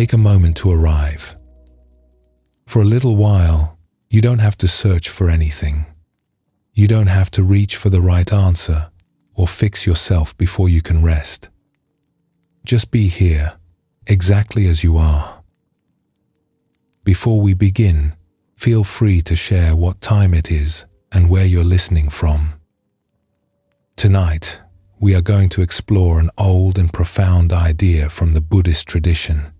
take a moment to arrive. For a little while, you don't have to search for anything. You don't have to reach for the right answer or fix yourself before you can rest. Just be here, exactly as you are. Before we begin, feel free to share what time it is and where you're listening from. Tonight, we are going to explore an old and profound idea from the Buddhist tradition.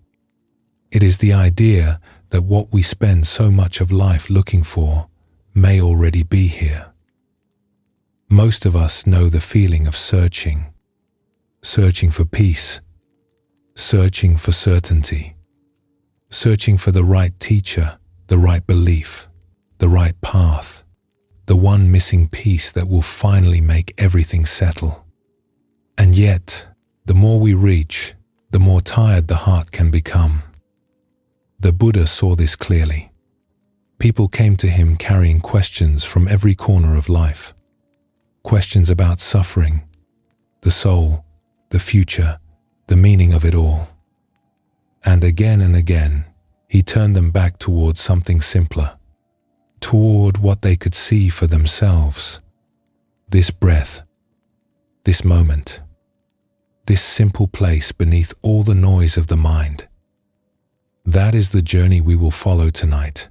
It is the idea that what we spend so much of life looking for may already be here. Most of us know the feeling of searching for peace, searching for certainty, searching for the right teacher, the right belief, the right path, the one missing piece that will finally make everything settle. And yet, the more we reach, the more tired the heart can become. The Buddha saw this clearly. People came to him carrying questions from every corner of life. Questions about suffering, the soul, the future, the meaning of it all. And again, he turned them back towards something simpler, toward what they could see for themselves. This breath, this moment, this simple place beneath all the noise of the mind. That is the journey we will follow tonight.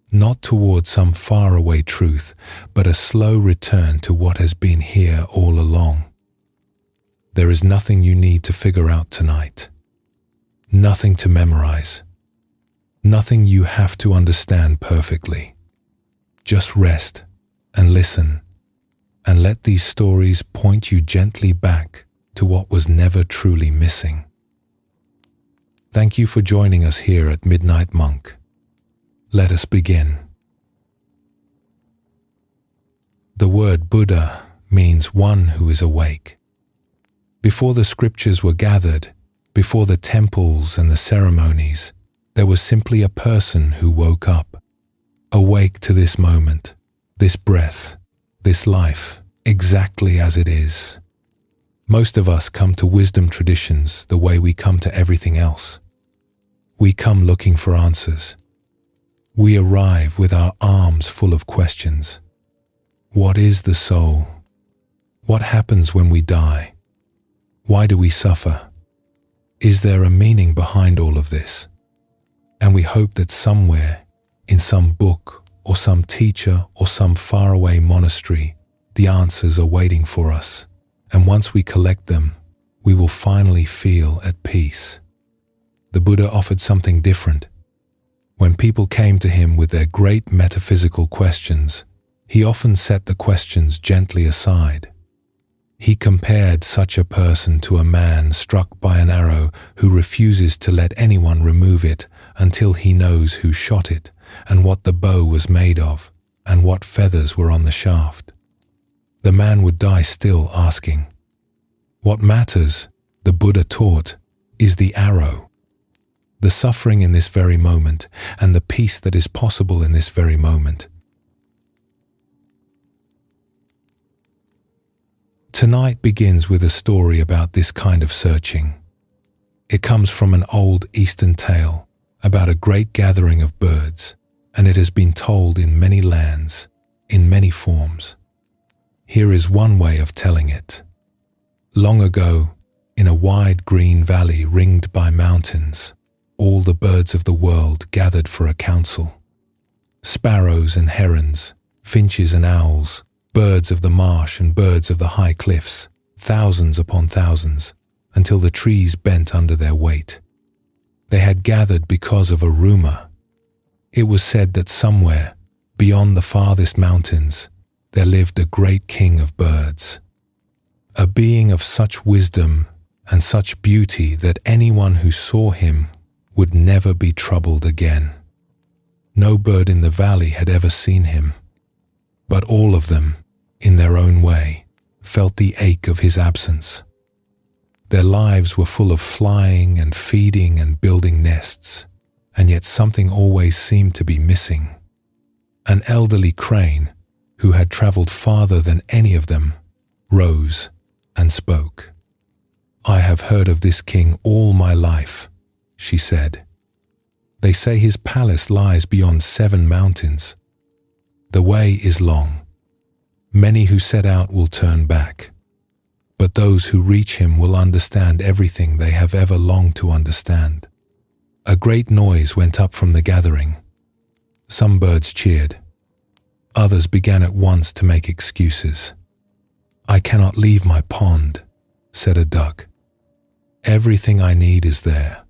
Not toward some faraway truth, but a slow return to what has been here all along. There is nothing you need to figure out tonight. Nothing to memorize. Nothing you have to understand perfectly. Just rest and listen, and let these stories point you gently back to what was never truly missing. Thank you for joining us here at Midnight Monk. Let us begin. The word Buddha means one who is awake. Before the scriptures were gathered, before the temples and the ceremonies, there was simply a person who woke up, awake to this moment, this breath, this life, exactly as it is. Most of us come to wisdom traditions the way we come to everything else. We come looking for answers. We arrive with our arms full of questions. What is the soul? What happens when we die? Why do we suffer? Is there a meaning behind all of this? And we hope that somewhere, in some book or some teacher or some faraway monastery, the answers are waiting for us. And once we collect them, we will finally feel at peace. The Buddha offered something different. When people came to him with their great metaphysical questions, he often set the questions gently aside. He compared such a person to a man struck by an arrow who refuses to let anyone remove it until he knows who shot it and what the bow was made of and what feathers were on the shaft. The man would die still asking. What matters, the Buddha taught, is the arrow. The suffering in this very moment and the peace that is possible in this very moment. Tonight begins with a story about this kind of searching. It comes from an old Eastern tale about a great gathering of birds, and it has been told in many lands, in many forms. Here is one way of telling it. Long ago, in a wide green valley ringed by mountains, all the birds of the world gathered for a council. Sparrows and herons, finches and owls, birds of the marsh and birds of the high cliffs, thousands upon thousands, until the trees bent under their weight. They had gathered because of a rumor. It was said that somewhere, beyond the farthest mountains, there lived a great king of birds. A being of such wisdom and such beauty that anyone who saw him would never be troubled again. No bird in the valley had ever seen him, but all of them, in their own way, felt the ache of his absence. Their lives were full of flying and feeding and building nests, and yet something always seemed to be missing. An elderly crane, who had traveled farther than any of them, rose and spoke. "I have heard of this king all my life," she said. They say his palace lies beyond 7 mountains. The way is long. Many who set out will turn back, but those who reach him will understand everything they have ever longed to understand. A great noise went up from the gathering. Some birds cheered. Others began at once to make excuses. "I cannot leave my pond," said a duck. "Everything I need is there.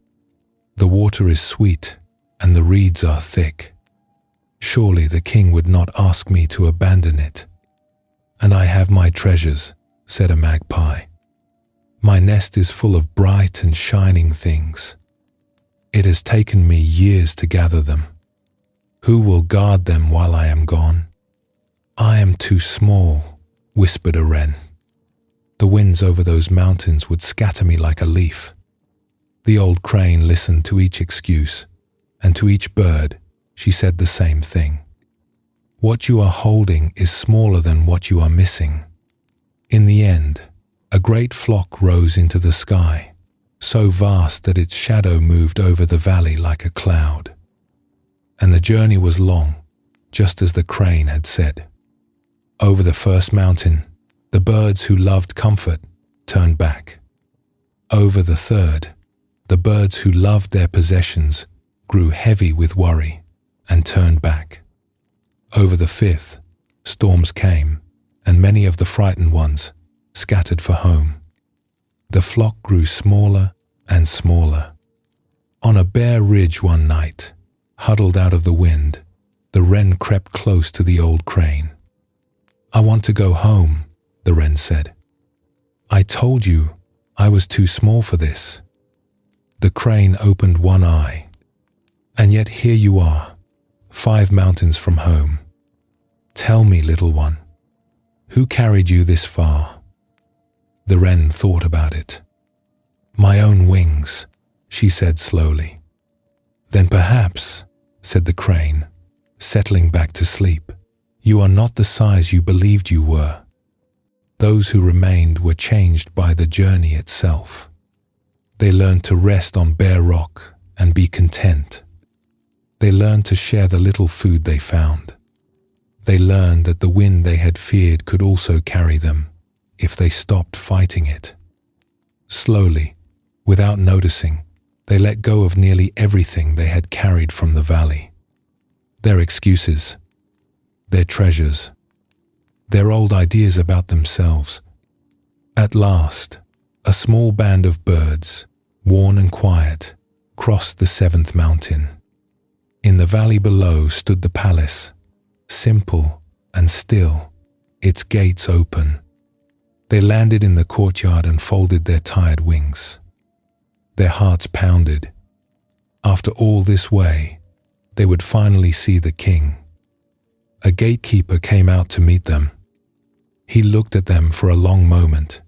The water is sweet and the reeds are thick. Surely the king would not ask me to abandon it. And I have my treasures," said a magpie. "My nest is full of bright and shining things. It has taken me years to gather them. Who will guard them while I am gone?" "I am too small," whispered a wren. "The winds over those mountains would scatter me like a leaf." The old crane listened to each excuse, and to each bird she said the same thing. "What you are holding is smaller than what you are missing." In the end, a great flock rose into the sky, so vast that its shadow moved over the valley like a cloud. And the journey was long, just as the crane had said. Over the first mountain, the birds who loved comfort turned back. Over the third, the birds who loved their possessions grew heavy with worry and turned back. Over the fifth, storms came, and many of the frightened ones scattered for home. The flock grew smaller and smaller. On a bare ridge one night, huddled out of the wind, the wren crept close to the old crane. "I want to go home," the wren said. "I told you I was too small for this." The crane opened one eye. "And yet here you are, 5 mountains from home. Tell me, little one, who carried you this far?" The wren thought about it. "My own wings," she said slowly. "Then perhaps," said the crane, settling back to sleep, "you are not the size you believed you were." Those who remained were changed by the journey itself. They learned to rest on bare rock and be content. They learned to share the little food they found. They learned that the wind they had feared could also carry them if they stopped fighting it. Slowly, without noticing, they let go of nearly everything they had carried from the valley. Their excuses, their treasures, their old ideas about themselves. At last, a small band of birds, worn and quiet, crossed the 7th mountain. In the valley below stood the palace, simple and still, its gates open. They landed in the courtyard and folded their tired wings. Their hearts pounded. After all this way, they would finally see the king. A gatekeeper came out to meet them. He looked at them for a long moment,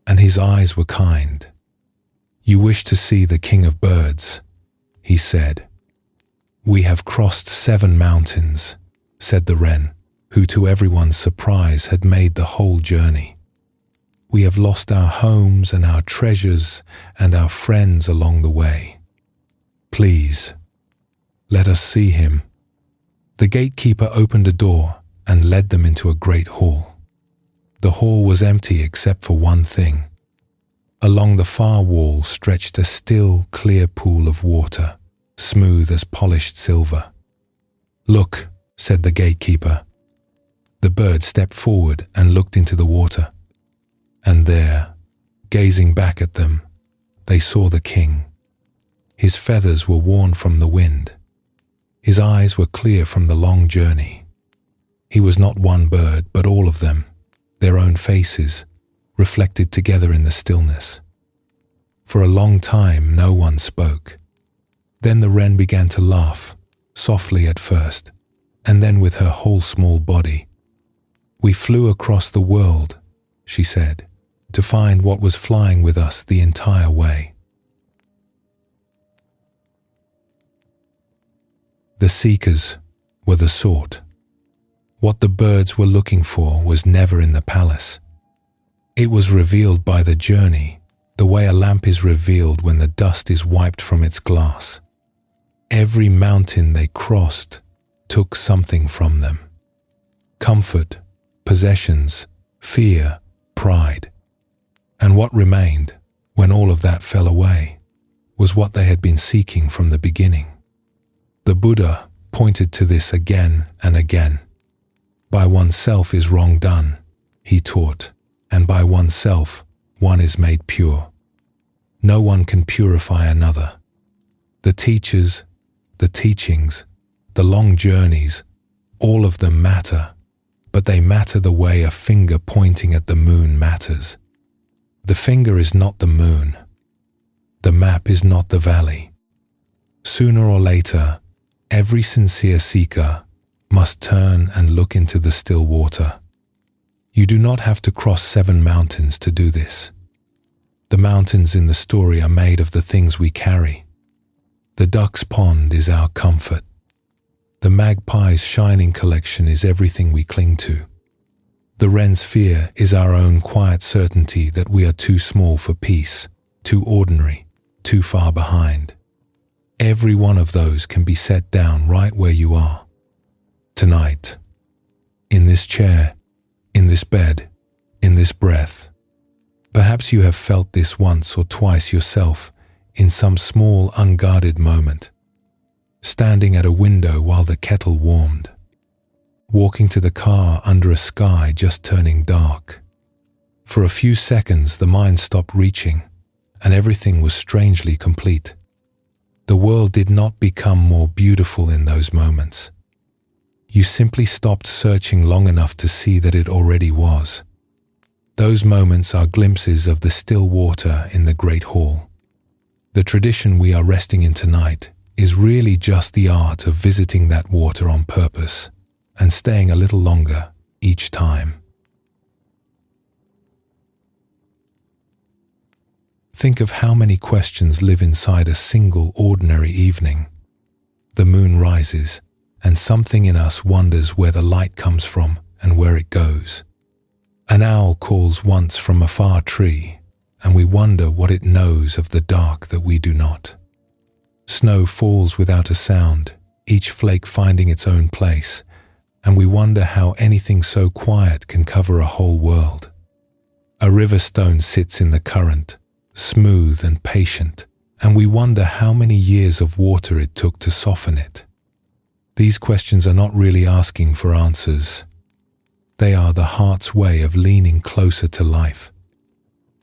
and his eyes were kind. "You wish to see the king of birds," he said. "We have crossed 7 mountains," said the wren, who to everyone's surprise had made the whole journey. "We have lost our homes and our treasures and our friends along the way. Please, let us see him." The gatekeeper opened a door and led them into a great hall. The hall was empty except for one thing. Along the far wall stretched a still, clear pool of water, smooth as polished silver. "Look," said the gatekeeper. The bird stepped forward and looked into the water. And there, gazing back at them, they saw the king. His feathers were worn from the wind. His eyes were clear from the long journey. He was not one bird, but all of them, their own faces, reflected together in the stillness. For a long time, no one spoke. Then the wren began to laugh, softly at first, and then with her whole small body. "We flew across the world," she said, "to find what was flying with us the entire way." The seekers were the sought. What the birds were looking for was never in the palace. It was revealed by the journey the way a lamp is revealed when the dust is wiped from its glass. Every mountain they crossed took something from them. Comfort, possessions, fear, pride. And what remained, when all of that fell away, was what they had been seeking from the beginning. The Buddha pointed to this again and again. By oneself is wrong done, he taught, and by oneself one is made pure. No one can purify another. The teachers, the teachings, the long journeys, all of them matter, but they matter the way a finger pointing at the moon matters. The finger is not the moon. The map is not the valley. Sooner or later, every sincere seeker must turn and look into the still water. You do not have to cross 7 mountains to do this. The mountains in the story are made of the things we carry. The duck's pond is our comfort. The magpie's shining collection is everything we cling to. The wren's fear is our own quiet certainty that we are too small for peace, too ordinary, too far behind. Every one of those can be set down right where you are. Tonight, in this chair, in this bed, in this breath. Perhaps you have felt this once or twice yourself in some small, unguarded moment. Standing at a window while the kettle warmed. Walking to the car under a sky just turning dark. For a few seconds the mind stopped reaching, and everything was strangely complete. The world did not become more beautiful in those moments. You simply stopped searching long enough to see that it already was. Those moments are glimpses of the still water in the Great Hall. The tradition we are resting in tonight is really just the art of visiting that water on purpose and staying a little longer each time. Think of how many questions live inside a single ordinary evening. The moon rises, and something in us wonders where the light comes from and where it goes. An owl calls once from a far tree, and we wonder what it knows of the dark that we do not. Snow falls without a sound, each flake finding its own place, and we wonder how anything so quiet can cover a whole world. A river stone sits in the current, smooth and patient, and we wonder how many years of water it took to soften it. These questions are not really asking for answers. They are the heart's way of leaning closer to life.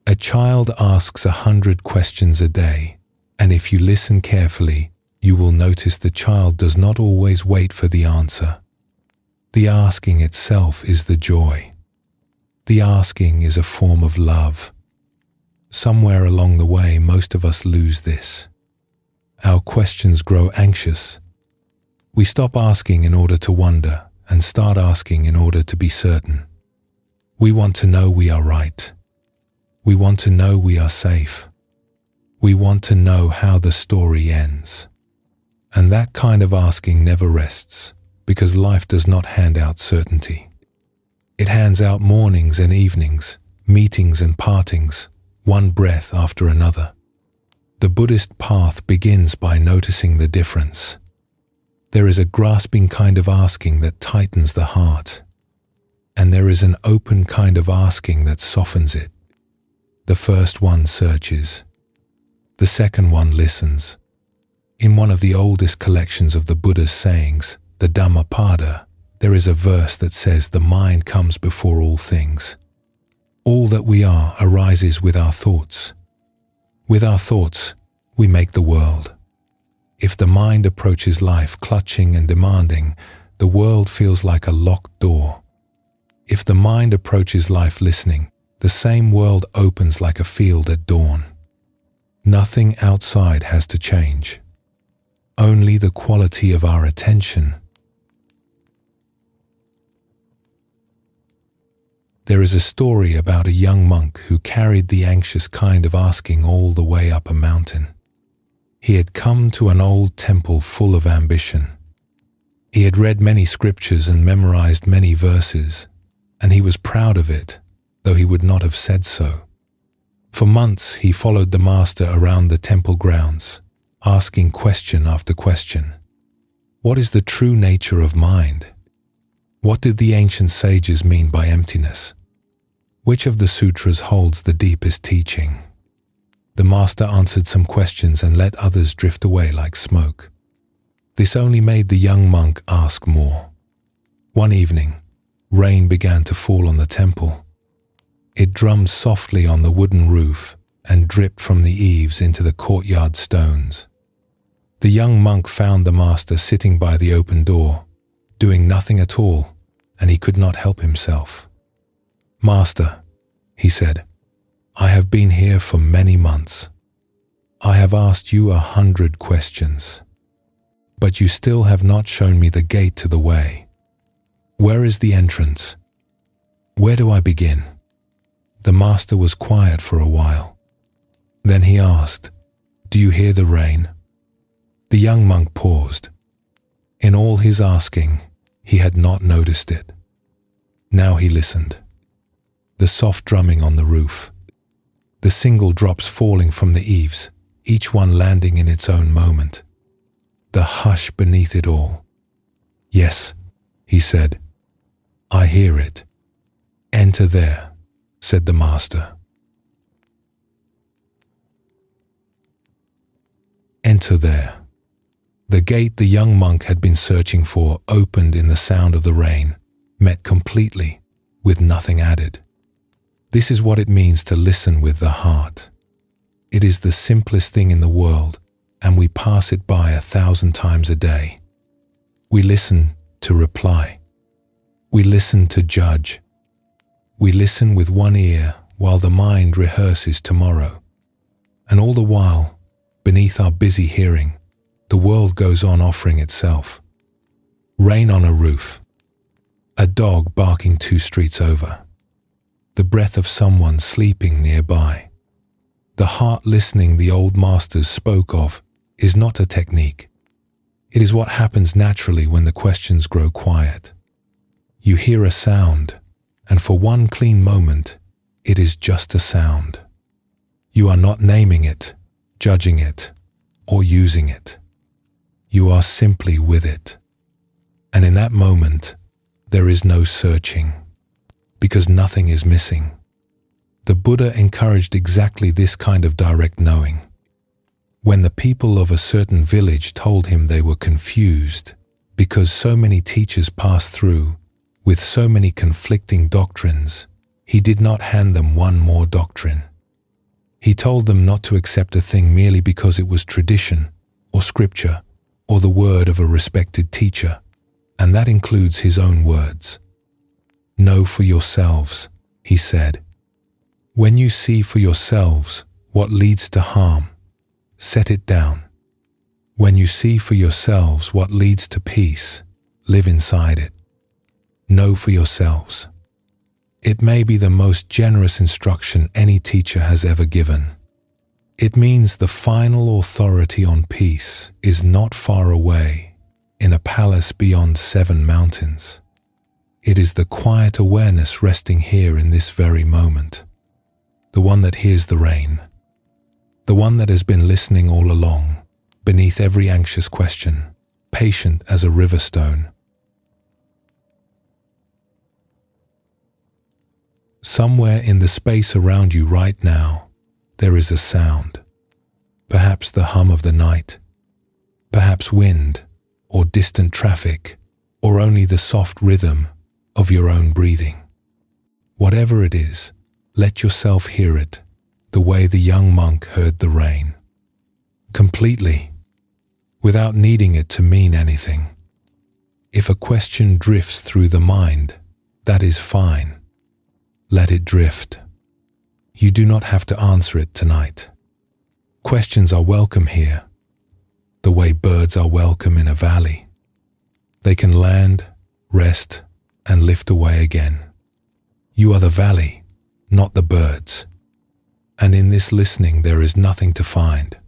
A child asks 100 questions a day, and if you listen carefully, you will notice the child does not always wait for the answer. The asking itself is the joy. The asking is a form of love. Somewhere along the way, most of us lose this. Our questions grow anxious. We stop asking in order to wonder and start asking in order to be certain. We want to know we are right. We want to know we are safe. We want to know how the story ends. And that kind of asking never rests, because life does not hand out certainty. It hands out mornings and evenings, meetings and partings, one breath after another. The Buddhist path begins by noticing the difference. There is a grasping kind of asking that tightens the heart, and there is an open kind of asking that softens it. The first one searches. The second one listens. In one of the oldest collections of the Buddha's sayings, the Dhammapada, there is a verse that says the mind comes before all things. All that we are arises with our thoughts. With our thoughts, we make the world. If the mind approaches life clutching and demanding, the world feels like a locked door. If the mind approaches life listening, the same world opens like a field at dawn. Nothing outside has to change. Only the quality of our attention. There is a story about a young monk who carried the anxious kind of asking all the way up a mountain. He had come to an old temple full of ambition. He had read many scriptures and memorized many verses, and he was proud of it, though he would not have said so. For months he followed the master around the temple grounds, asking question after question. What is the true nature of mind? What did the ancient sages mean by emptiness? Which of the sutras holds the deepest teaching? The master answered some questions and let others drift away like smoke. This only made the young monk ask more. One evening, rain began to fall on the temple. It drummed softly on the wooden roof and dripped from the eaves into the courtyard stones. The young monk found the master sitting by the open door, doing nothing at all, and he could not help himself. "Master," he said, "I have been here for many months. I have asked you 100 questions, but you still have not shown me the gate to the way. Where is the entrance? Where do I begin?" The master was quiet for a while. Then he asked, "Do you hear the rain?" The young monk paused. In all his asking, he had not noticed it. Now he listened. The soft drumming on the roof, the single drops falling from the eaves, each one landing in its own moment. The hush beneath it all. "Yes," he said, "I hear it." "Enter there," said the master. Enter there. The gate the young monk had been searching for opened in the sound of the rain, met completely, with nothing added. This is what it means to listen with the heart. It is the simplest thing in the world, and we pass it by 1,000 times a day. We listen to reply. We listen to judge. We listen with one ear while the mind rehearses tomorrow. And all the while, beneath our busy hearing, the world goes on offering itself. Rain on a roof. A dog barking 2 streets over. The breath of someone sleeping nearby. The heart listening the old masters spoke of is not a technique. It is what happens naturally when the questions grow quiet. You hear a sound, and for one clean moment, it is just a sound. You are not naming it, judging it, or using it. You are simply with it. And in that moment, there is no searching, because nothing is missing. The Buddha encouraged exactly this kind of direct knowing. When the people of a certain village told him they were confused because so many teachers passed through with so many conflicting doctrines, he did not hand them one more doctrine. He told them not to accept a thing merely because it was tradition or scripture or the word of a respected teacher, and that includes his own words. "Know for yourselves," he said. "When you see for yourselves what leads to harm, set it down. When you see for yourselves what leads to peace, live inside it. Know for yourselves." It may be the most generous instruction any teacher has ever given. It means the final authority on peace is not far away, in a palace beyond 7 mountains. It is the quiet awareness resting here in this very moment. The one that hears the rain. The one that has been listening all along, beneath every anxious question, patient as a river stone. Somewhere in the space around you right now, there is a sound. Perhaps the hum of the night, perhaps wind, or distant traffic, or only the soft rhythm of your own breathing. Whatever it is, let yourself hear it, the way the young monk heard the rain. Completely, without needing it to mean anything. If a question drifts through the mind, that is fine. Let it drift. You do not have to answer it tonight. Questions are welcome here, the way birds are welcome in a valley. They can land, rest, and lift away again. You are the valley, not the birds. And in this listening there is nothing to find.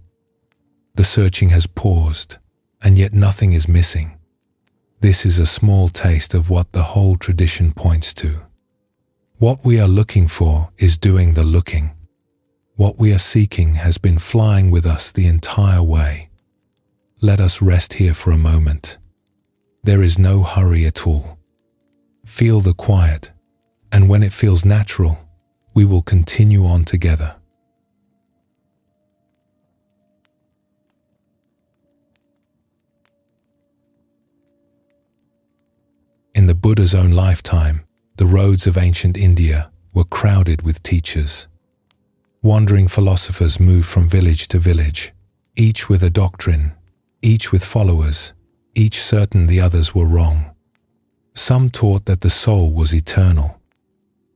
The searching has paused, and yet nothing is missing. This is a small taste of what the whole tradition points to. What we are looking for is doing the looking. What we are seeking has been flying with us the entire way. Let us rest here for a moment. There is no hurry at all. Feel the quiet, and when it feels natural, we will continue on together. In the Buddha's own lifetime, the roads of ancient India were crowded with teachers. Wandering philosophers moved from village to village, each with a doctrine, each with followers, each certain the others were wrong. Some taught that the soul was eternal.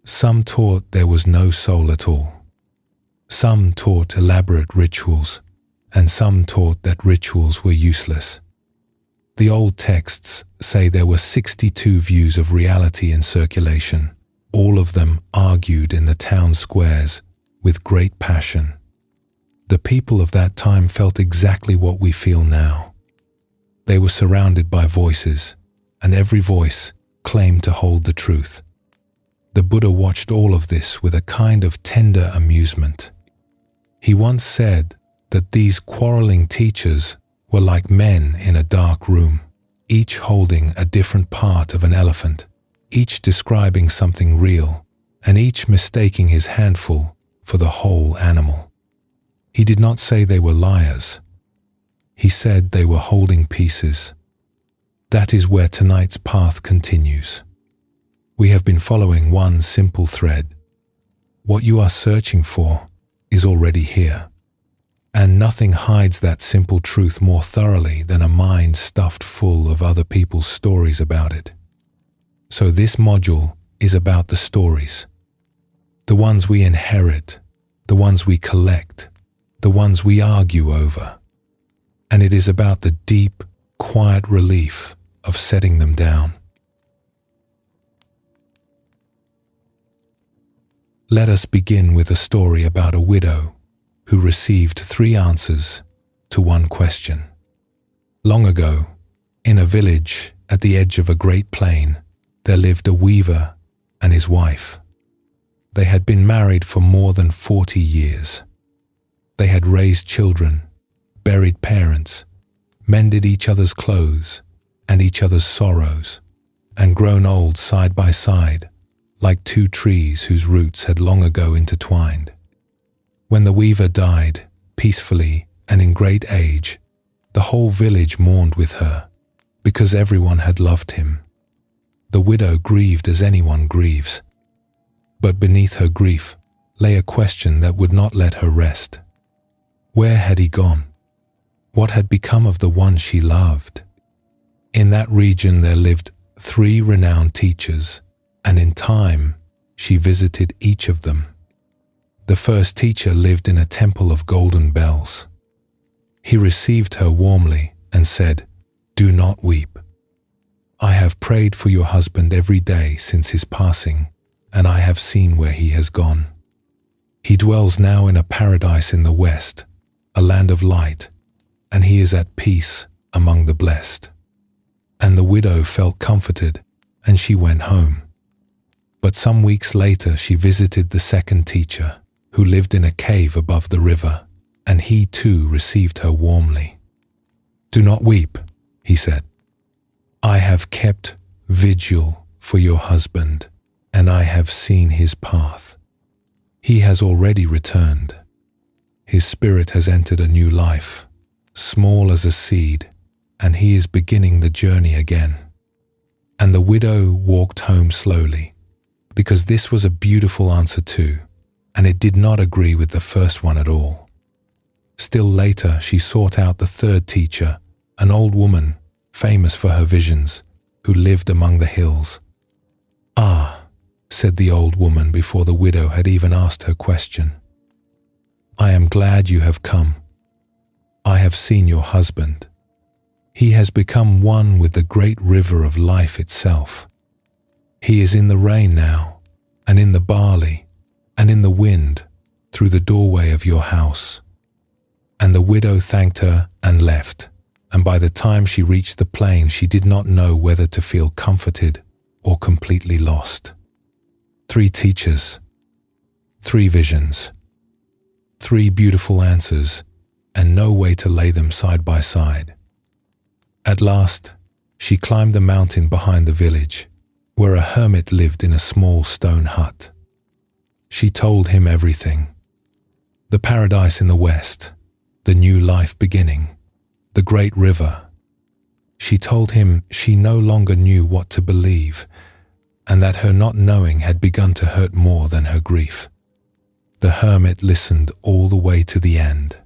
Some taught there was no soul at all. Some taught elaborate rituals, and some taught that rituals were useless. The old texts say there were 62 views of reality in circulation, all of them argued in the town squares with great passion. The people of that time felt exactly what we feel now. They were surrounded by voices, and every voice claimed to hold the truth. The Buddha watched all of this with a kind of tender amusement. He once said that these quarreling teachers were like men in a dark room, each holding a different part of an elephant, each describing something real, and each mistaking his handful for the whole animal. He did not say they were liars. He said they were holding pieces. That is where tonight's path continues. We have been following one simple thread. What you are searching for is already here. And nothing hides that simple truth more thoroughly than a mind stuffed full of other people's stories about it. So this module is about the stories. The ones we inherit, the ones we collect, the ones we argue over. And it is about the deep, quiet relief of setting them down. Let us begin with a story about a widow who received 3 answers to one question. Long ago, in a village at the edge of a great plain, there lived a weaver and his wife. They had been married for more than 40 years. They had raised children, buried parents, mended each other's clothes and each other's sorrows, and grown old side by side, like 2 trees whose roots had long ago intertwined. When the weaver died, peacefully and in great age, the whole village mourned with her, because everyone had loved him. The widow grieved as anyone grieves. But beneath her grief lay a question that would not let her rest. Where had he gone? What had become of the one she loved? In that region there lived 3 renowned teachers, and in time she visited each of them. The first teacher lived in a temple of golden bells. He received her warmly and said, "Do not weep. I have prayed for your husband every day since his passing, and I have seen where he has gone. He dwells now in a paradise in the west, a land of light, and he is at peace among the blessed." And the widow felt comforted, and she went home. But some weeks later she visited the second teacher, who lived in a cave above the river, and he too received her warmly. "Do not weep," he said. "I have kept vigil for your husband, and I have seen his path. He has already returned. His spirit has entered a new life, small as a seed, and he is beginning the journey again." And the widow walked home slowly, because this was a beautiful answer too, and it did not agree with the first one at all. Still later, she sought out the third teacher, an old woman, famous for her visions, who lived among the hills. "Ah," said the old woman before the widow had even asked her question. "I am glad you have come. I have seen your husband. He has become one with the great river of life itself. He is in the rain now, and in the barley, and in the wind, through the doorway of your house." And the widow thanked her and left, and by the time she reached the plain she did not know whether to feel comforted or completely lost. 3 teachers, 3 visions, 3 beautiful answers, and no way to lay them side by side. At last, she climbed the mountain behind the village, where a hermit lived in a small stone hut. She told him everything. The paradise in the west, the new life beginning, the great river. She told him she no longer knew what to believe, and that her not knowing had begun to hurt more than her grief. The hermit listened all the way to the end.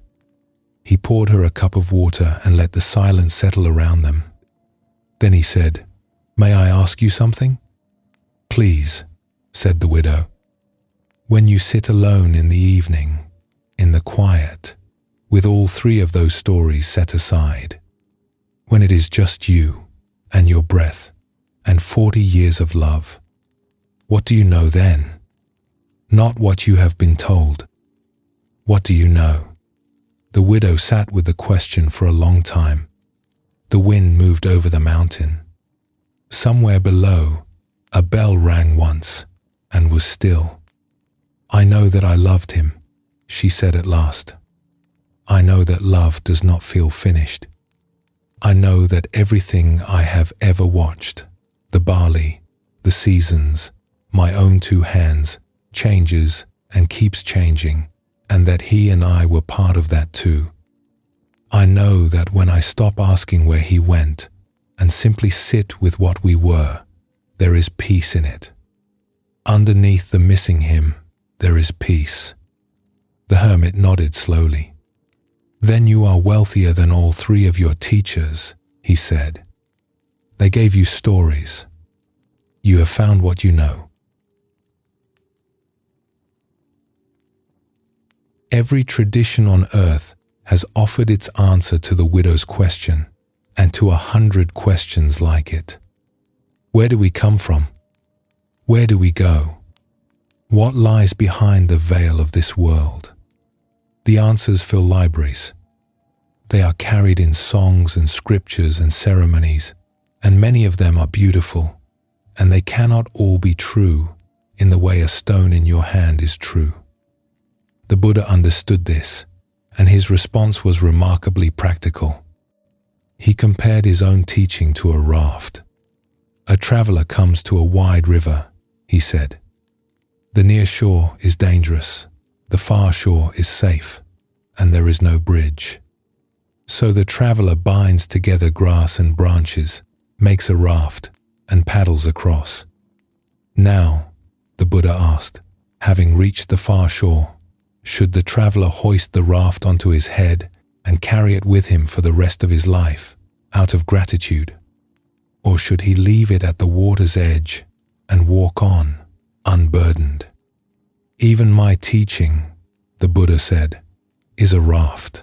He poured her a cup of water and let the silence settle around them. Then he said, "May I ask you something?" "Please," said the widow. "When you sit alone in the evening, in the quiet, with all 3 of those stories set aside, when it is just you and your breath and 40 years of love, what do you know then? Not what you have been told. What do you know?" The widow sat with the question for a long time. The wind moved over the mountain. Somewhere below, a bell rang once and was still. "I know that I loved him," she said at last. "I know that love does not feel finished. I know that everything I have ever watched, the barley, the seasons, my own 2 hands, changes and keeps changing, and that he and I were part of that too. I know that when I stop asking where he went and simply sit with what we were, there is peace in it. Underneath the missing him, there is peace." The hermit nodded slowly. "Then you are wealthier than all 3 of your teachers," he said. "They gave you stories. You have found what you know." Every tradition on earth has offered its answer to the widow's question and to 100 questions like it. Where do we come from? Where do we go? What lies behind the veil of this world? The answers fill libraries. They are carried in songs and scriptures and ceremonies, and many of them are beautiful, and they cannot all be true in the way a stone in your hand is true. The Buddha understood this, and his response was remarkably practical. He compared his own teaching to a raft. "A traveler comes to a wide river," he said. "The near shore is dangerous, the far shore is safe, and there is no bridge. So the traveler binds together grass and branches, makes a raft, and paddles across. Now," the Buddha asked, "having reached the far shore, should the traveler hoist the raft onto his head and carry it with him for the rest of his life, out of gratitude? Or should he leave it at the water's edge and walk on, unburdened? Even my teaching," the Buddha said, "is a raft.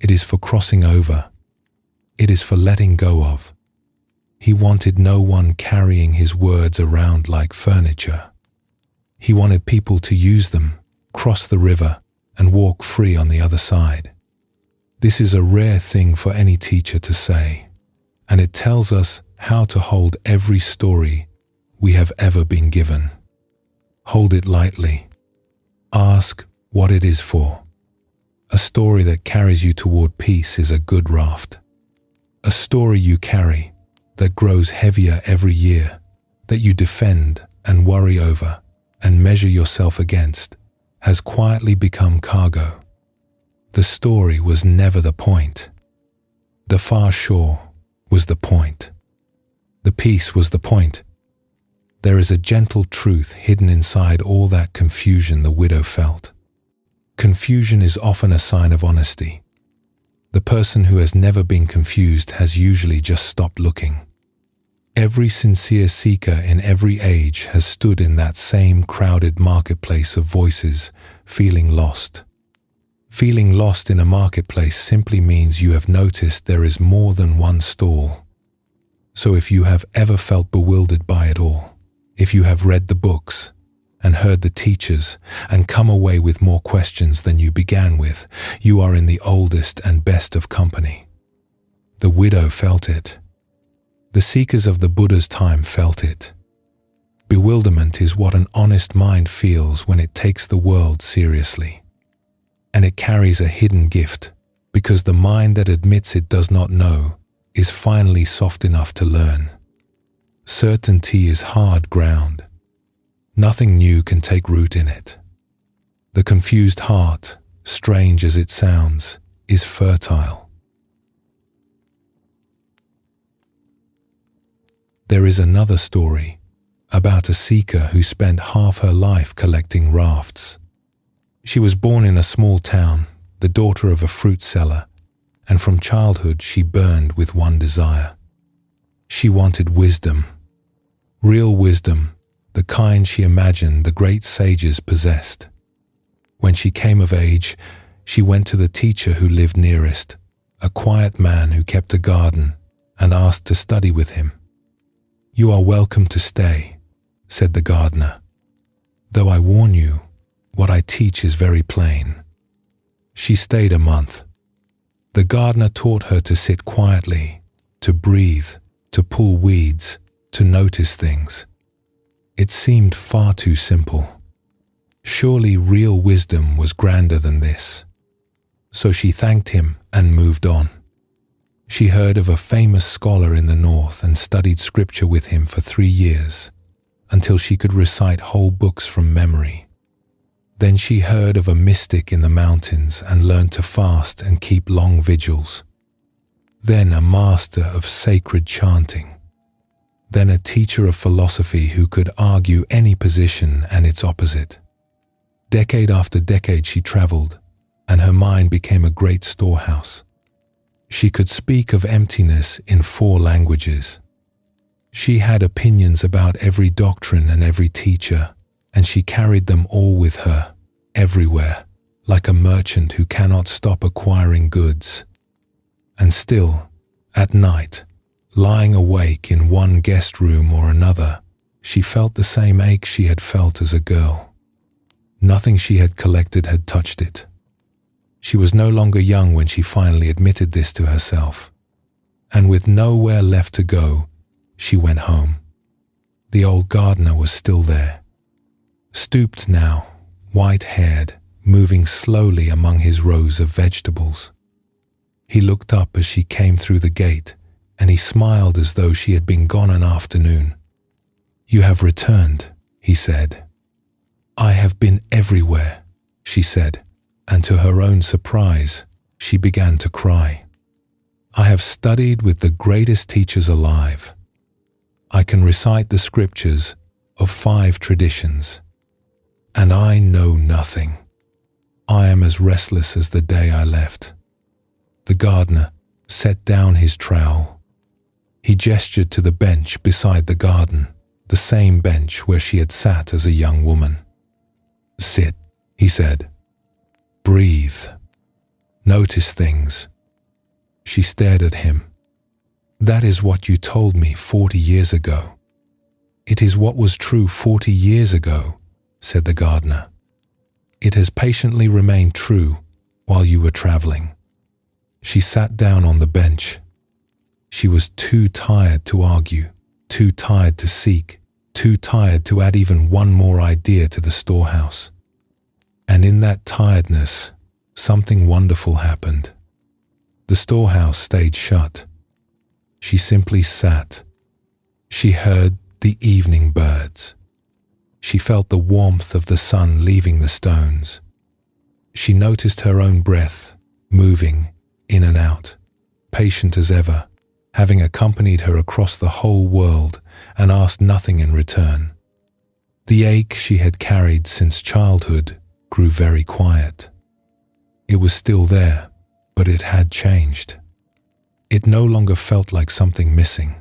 It is for crossing over. It is for letting go of." He wanted no one carrying his words around like furniture. He wanted people to use them, cross the river, and walk free on the other side. This is a rare thing for any teacher to say, and it tells us how to hold every story we have ever been given. Hold it lightly. Ask what it is for. A story that carries you toward peace is a good raft. A story you carry that grows heavier every year, that you defend and worry over and measure yourself against, has quietly become cargo. The story was never the point. The far shore was the point. The peace was the point. There is a gentle truth hidden inside all that confusion the widow felt. Confusion is often a sign of honesty. The person who has never been confused has usually just stopped looking. Every sincere seeker in every age has stood in that same crowded marketplace of voices, feeling lost. Feeling lost in a marketplace simply means you have noticed there is more than one stall. So if you have ever felt bewildered by it all, if you have read the books and heard the teachers and come away with more questions than you began with, you are in the oldest and best of company. The widow felt it. The seekers of the Buddha's time felt it. Bewilderment is what an honest mind feels when it takes the world seriously. and it carries a hidden gift, because the mind that admits it does not know is finally soft enough to learn. Certainty is hard ground. Nothing new can take root in it. The confused heart, strange as it sounds, is fertile. There is another story about a seeker who spent half her life collecting rafts. She was born in a small town, the daughter of a fruit seller, and from childhood she burned with one desire. She wanted wisdom, real wisdom, the kind she imagined the great sages possessed. When she came of age, she went to the teacher who lived nearest, a quiet man who kept a garden, and asked to study with him. "You are welcome to stay," said the gardener, "though I warn you, what I teach is very plain." She stayed a month. The gardener taught her to sit quietly, to breathe, to pull weeds, to notice things. It seemed far too simple. Surely real wisdom was grander than this. So she thanked him and moved on. She heard of a famous scholar in the north and studied scripture with him for 3 years, until she could recite whole books from memory. Then she heard of a mystic in the mountains and learned to fast and keep long vigils. Then a master of sacred chanting. Then a teacher of philosophy who could argue any position and its opposite. Decade after decade she traveled, and her mind became a great storehouse. She could speak of emptiness in 4 languages. She had opinions about every doctrine and every teacher, and she carried them all with her, everywhere, like a merchant who cannot stop acquiring goods. And still, at night, lying awake in one guest room or another, she felt the same ache she had felt as a girl. Nothing she had collected had touched it. She was no longer young when she finally admitted this to herself. And with nowhere left to go, she went home. The old gardener was still there. Stooped now, white-haired, moving slowly among his rows of vegetables. He looked up as she came through the gate, and he smiled as though she had been gone an afternoon. "You have returned," he said. "I have been everywhere," she said, and to her own surprise, she began to cry. "I have studied with the greatest teachers alive. I can recite the scriptures of 5 traditions, and I know nothing. I am as restless as the day I left." The gardener set down his trowel. He gestured to the bench beside the garden, the same bench where she had sat as a young woman. "Sit," he said. "Breathe. Notice things." She stared at him. "That is what you told me 40 years ago." "It is what was true 40 years ago," said the gardener. "It has patiently remained true while you were traveling." She sat down on the bench. She was too tired to argue, too tired to seek, too tired to add even one more idea to the storehouse. And in that tiredness, something wonderful happened. The storehouse stayed shut. She simply sat. She heard the evening birds. She felt the warmth of the sun leaving the stones. She noticed her own breath, moving in and out, patient as ever, having accompanied her across the whole world and asked nothing in return. The ache she had carried since childhood grew very quiet. It was still there, but it had changed. It no longer felt like something missing.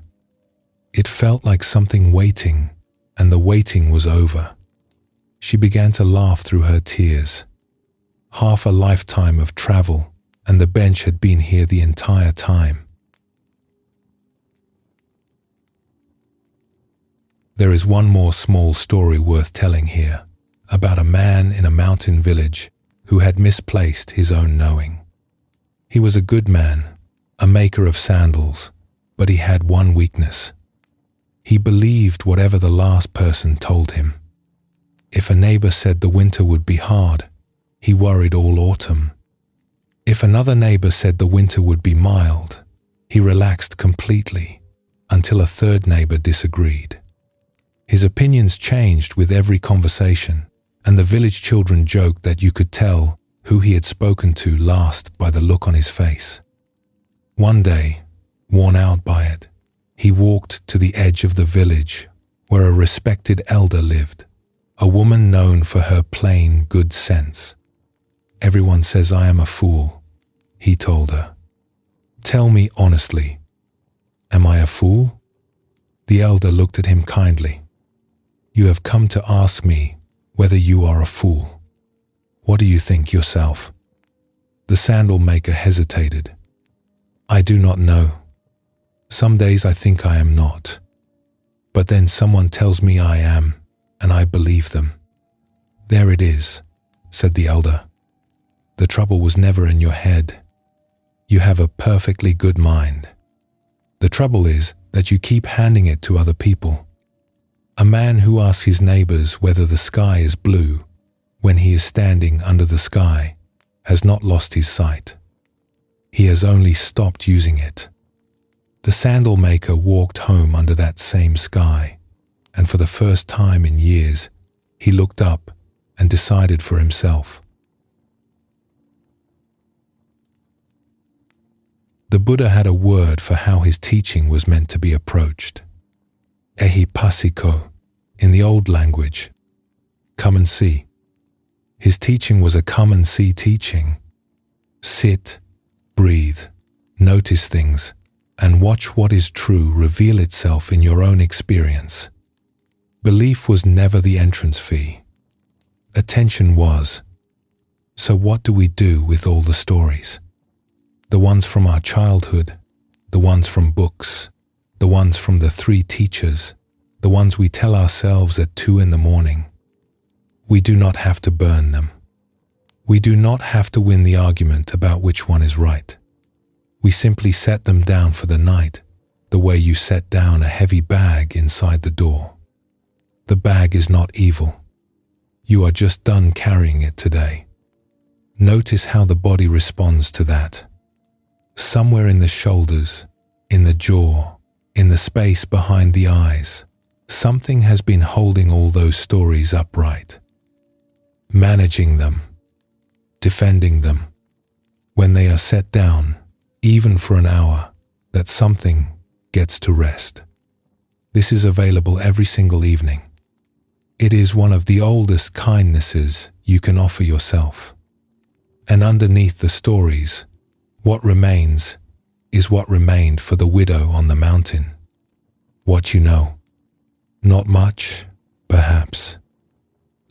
It felt like something waiting, and the waiting was over. She began to laugh through her tears. Half a lifetime of travel, and the bench had been here the entire time. There is one more small story worth telling here, about a man in a mountain village who had misplaced his own knowing. He was a good man, a maker of sandals, but he had one weakness. He believed whatever the last person told him. If a neighbor said the winter would be hard, He worried all autumn. If another neighbor said the winter would be mild, he relaxed completely until a third neighbor disagreed. His opinions changed with every conversation, and the village children joked that you could tell who he had spoken to last by the look on his face. One day, worn out by it, he walked to the edge of the village where a respected elder lived, a woman known for her plain good sense. "Everyone says I am a fool," he told her. "Tell me honestly, am I a fool?" The elder looked at him kindly. "You have come to ask me whether you are a fool. What do you think yourself?" The sandal maker hesitated. "I do not know. Some days I think I am not. But then someone tells me I am, and I believe them." "There it is," said the elder. "The trouble was never in your head. You have a perfectly good mind. The trouble is that you keep handing it to other people. A man who asks his neighbors whether the sky is blue when he is standing under the sky has not lost his sight. He has only stopped using it." The sandal maker walked home under that same sky, and for the first time in years, he looked up and decided for himself. The Buddha had a word for how his teaching was meant to be approached. Ehipassiko, in the old language, come and see. His teaching was a come and see teaching. Sit, breathe, notice things, and watch what is true reveal itself in your own experience. Belief was never the entrance fee. Attention was. So what do we do with all the stories? The ones from our childhood, the ones from books, the ones from the 3 teachers, the ones we tell ourselves at 2 a.m. We do not have to burn them. We do not have to win the argument about which one is right. We simply set them down for the night, the way you set down a heavy bag inside the door. The bag is not evil. You are just done carrying it today. Notice how the body responds to that. Somewhere in the shoulders, in the jaw, in the space behind the eyes, something has been holding all those stories upright. Managing them, defending them. When they are set down, even for an hour, that something gets to rest. This is available every single evening. It is one of the oldest kindnesses you can offer yourself. And underneath the stories, what remains is what remained for the widow on the mountain. What you know. Not much, perhaps.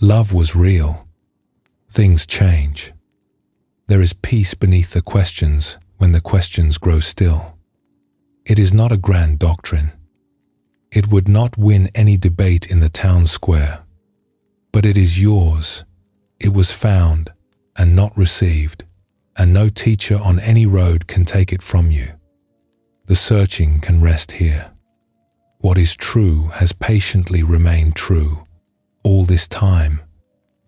Love was real. Things change. There is peace beneath the questions when the questions grow still. It is not a grand doctrine. It would not win any debate in the town square. But it is yours. It was found and not received, and no teacher on any road can take it from you. The searching can rest here. What is true has patiently remained true all this time,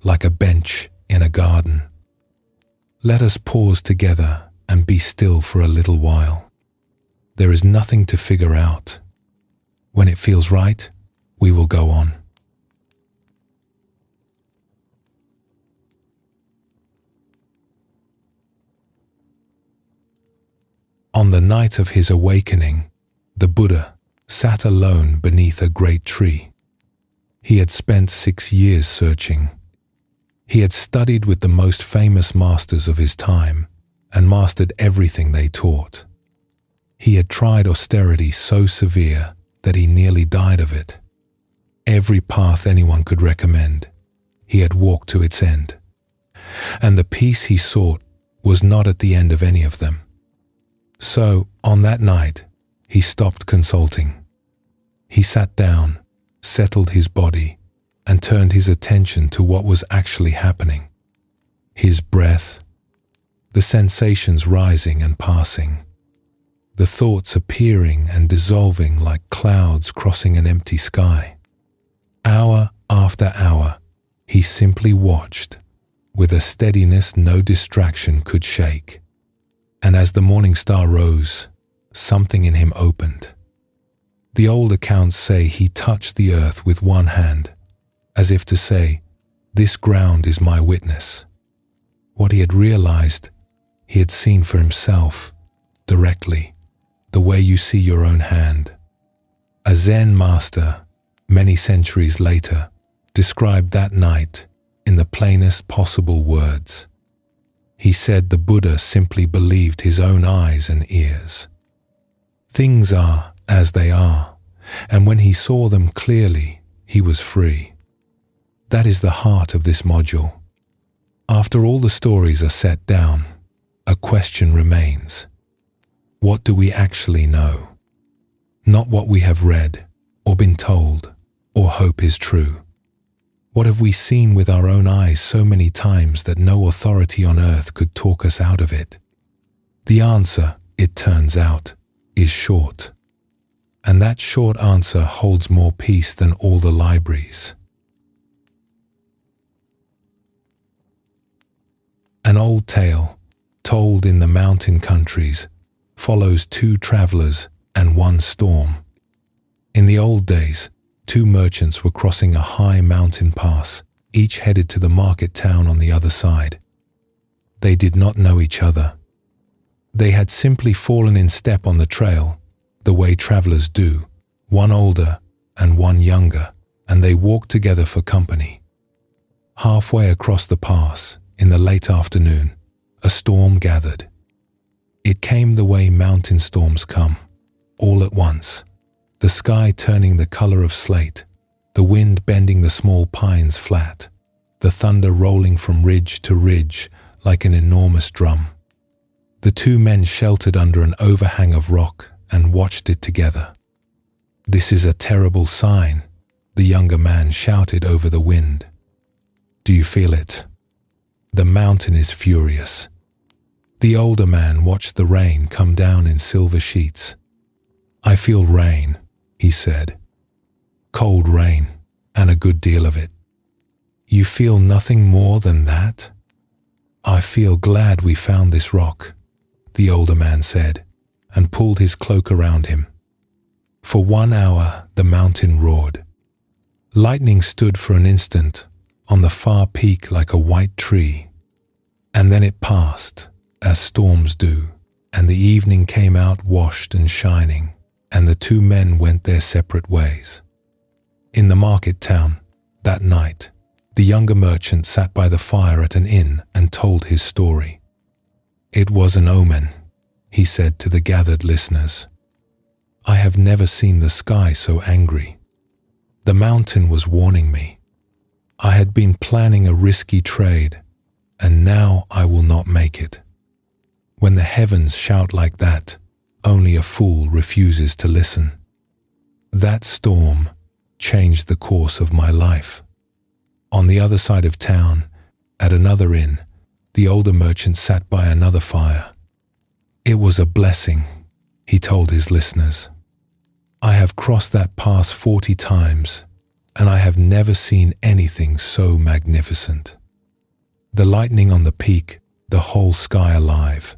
like a bench in a garden. Let us pause together and be still for a little while. There is nothing to figure out. When it feels right, we will go on. On the night of his awakening, the Buddha sat alone beneath a great tree. He had spent 6 years searching. He had studied with the most famous masters of his time and mastered everything they taught. He had tried austerity so severe that he nearly died of it. Every path anyone could recommend, he had walked to its end. And the peace he sought was not at the end of any of them. So, on that night, he stopped consulting. He sat down, settled his body, and turned his attention to what was actually happening. His breath, the sensations rising and passing, the thoughts appearing and dissolving like clouds crossing an empty sky. Hour after hour, he simply watched, with a steadiness no distraction could shake. And as the morning star rose, something in him opened. The old accounts say he touched the earth with one hand, as if to say, "This ground is my witness." What he had realized, he had seen for himself, directly, the way you see your own hand. A Zen master, many centuries later, described that night in the plainest possible words. He said the Buddha simply believed his own eyes and ears. Things are as they are, and when he saw them clearly, he was free. That is the heart of this module. After all the stories are set down, a question remains. What do we actually know? Not what we have read, or been told, or hope is true. What have we seen with our own eyes so many times that no authority on earth could talk us out of it? The answer, it turns out, is short. And that short answer holds more peace than all the libraries. An old tale, told in the mountain countries, follows two travelers and one storm. In the old days, two merchants were crossing a high mountain pass, each headed to the market town on the other side. They did not know each other. They had simply fallen in step on the trail, the way travelers do, one older and one younger, and they walked together for company. Halfway across the pass, in the late afternoon, a storm gathered. It came the way mountain storms come, all at once, the sky turning the color of slate, the wind bending the small pines flat, the thunder rolling from ridge to ridge like an enormous drum. The two men sheltered under an overhang of rock and watched it together. "This is a terrible sign," the younger man shouted over the wind. "Do you feel it? The mountain is furious." The older man watched the rain come down in silver sheets. "I feel rain," he said. "Cold rain, and a good deal of it." "You feel nothing more than that?" "I feel glad we found this rock," the older man said, and pulled his cloak around him. For 1 hour the mountain roared. Lightning stood for an instant on the far peak like a white tree, and then it passed, as storms do, and the evening came out washed and shining, and the two men went their separate ways. In the market town, that night, the younger merchant sat by the fire at an inn and told his story. "It was an omen," he said to the gathered listeners. "I have never seen the sky so angry. The mountain was warning me. I had been planning a risky trade, and now I will not make it. When the heavens shout like that, only a fool refuses to listen. That storm changed the course of my life." On the other side of town, at another inn, the older merchant sat by another fire. "It was a blessing," he told his listeners. "I have crossed that pass 40 times, and I have never seen anything so magnificent. The lightning on the peak, the whole sky alive.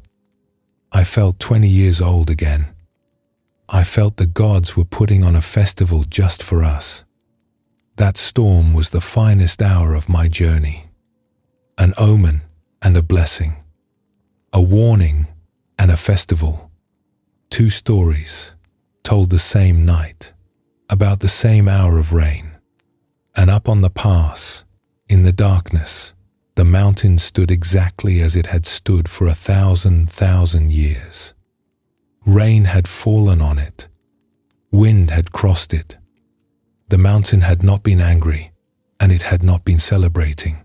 I felt 20 years old again. I felt the gods were putting on a festival just for us. That storm was the finest hour of my journey. An omen and a blessing. A warning and a festival. Two stories, told the same night, about the same hour of rain. And up on the pass, in the darkness, the mountain stood exactly as it had stood for 1,000 years. Rain had fallen on it. Wind had crossed it. The mountain had not been angry, and it had not been celebrating.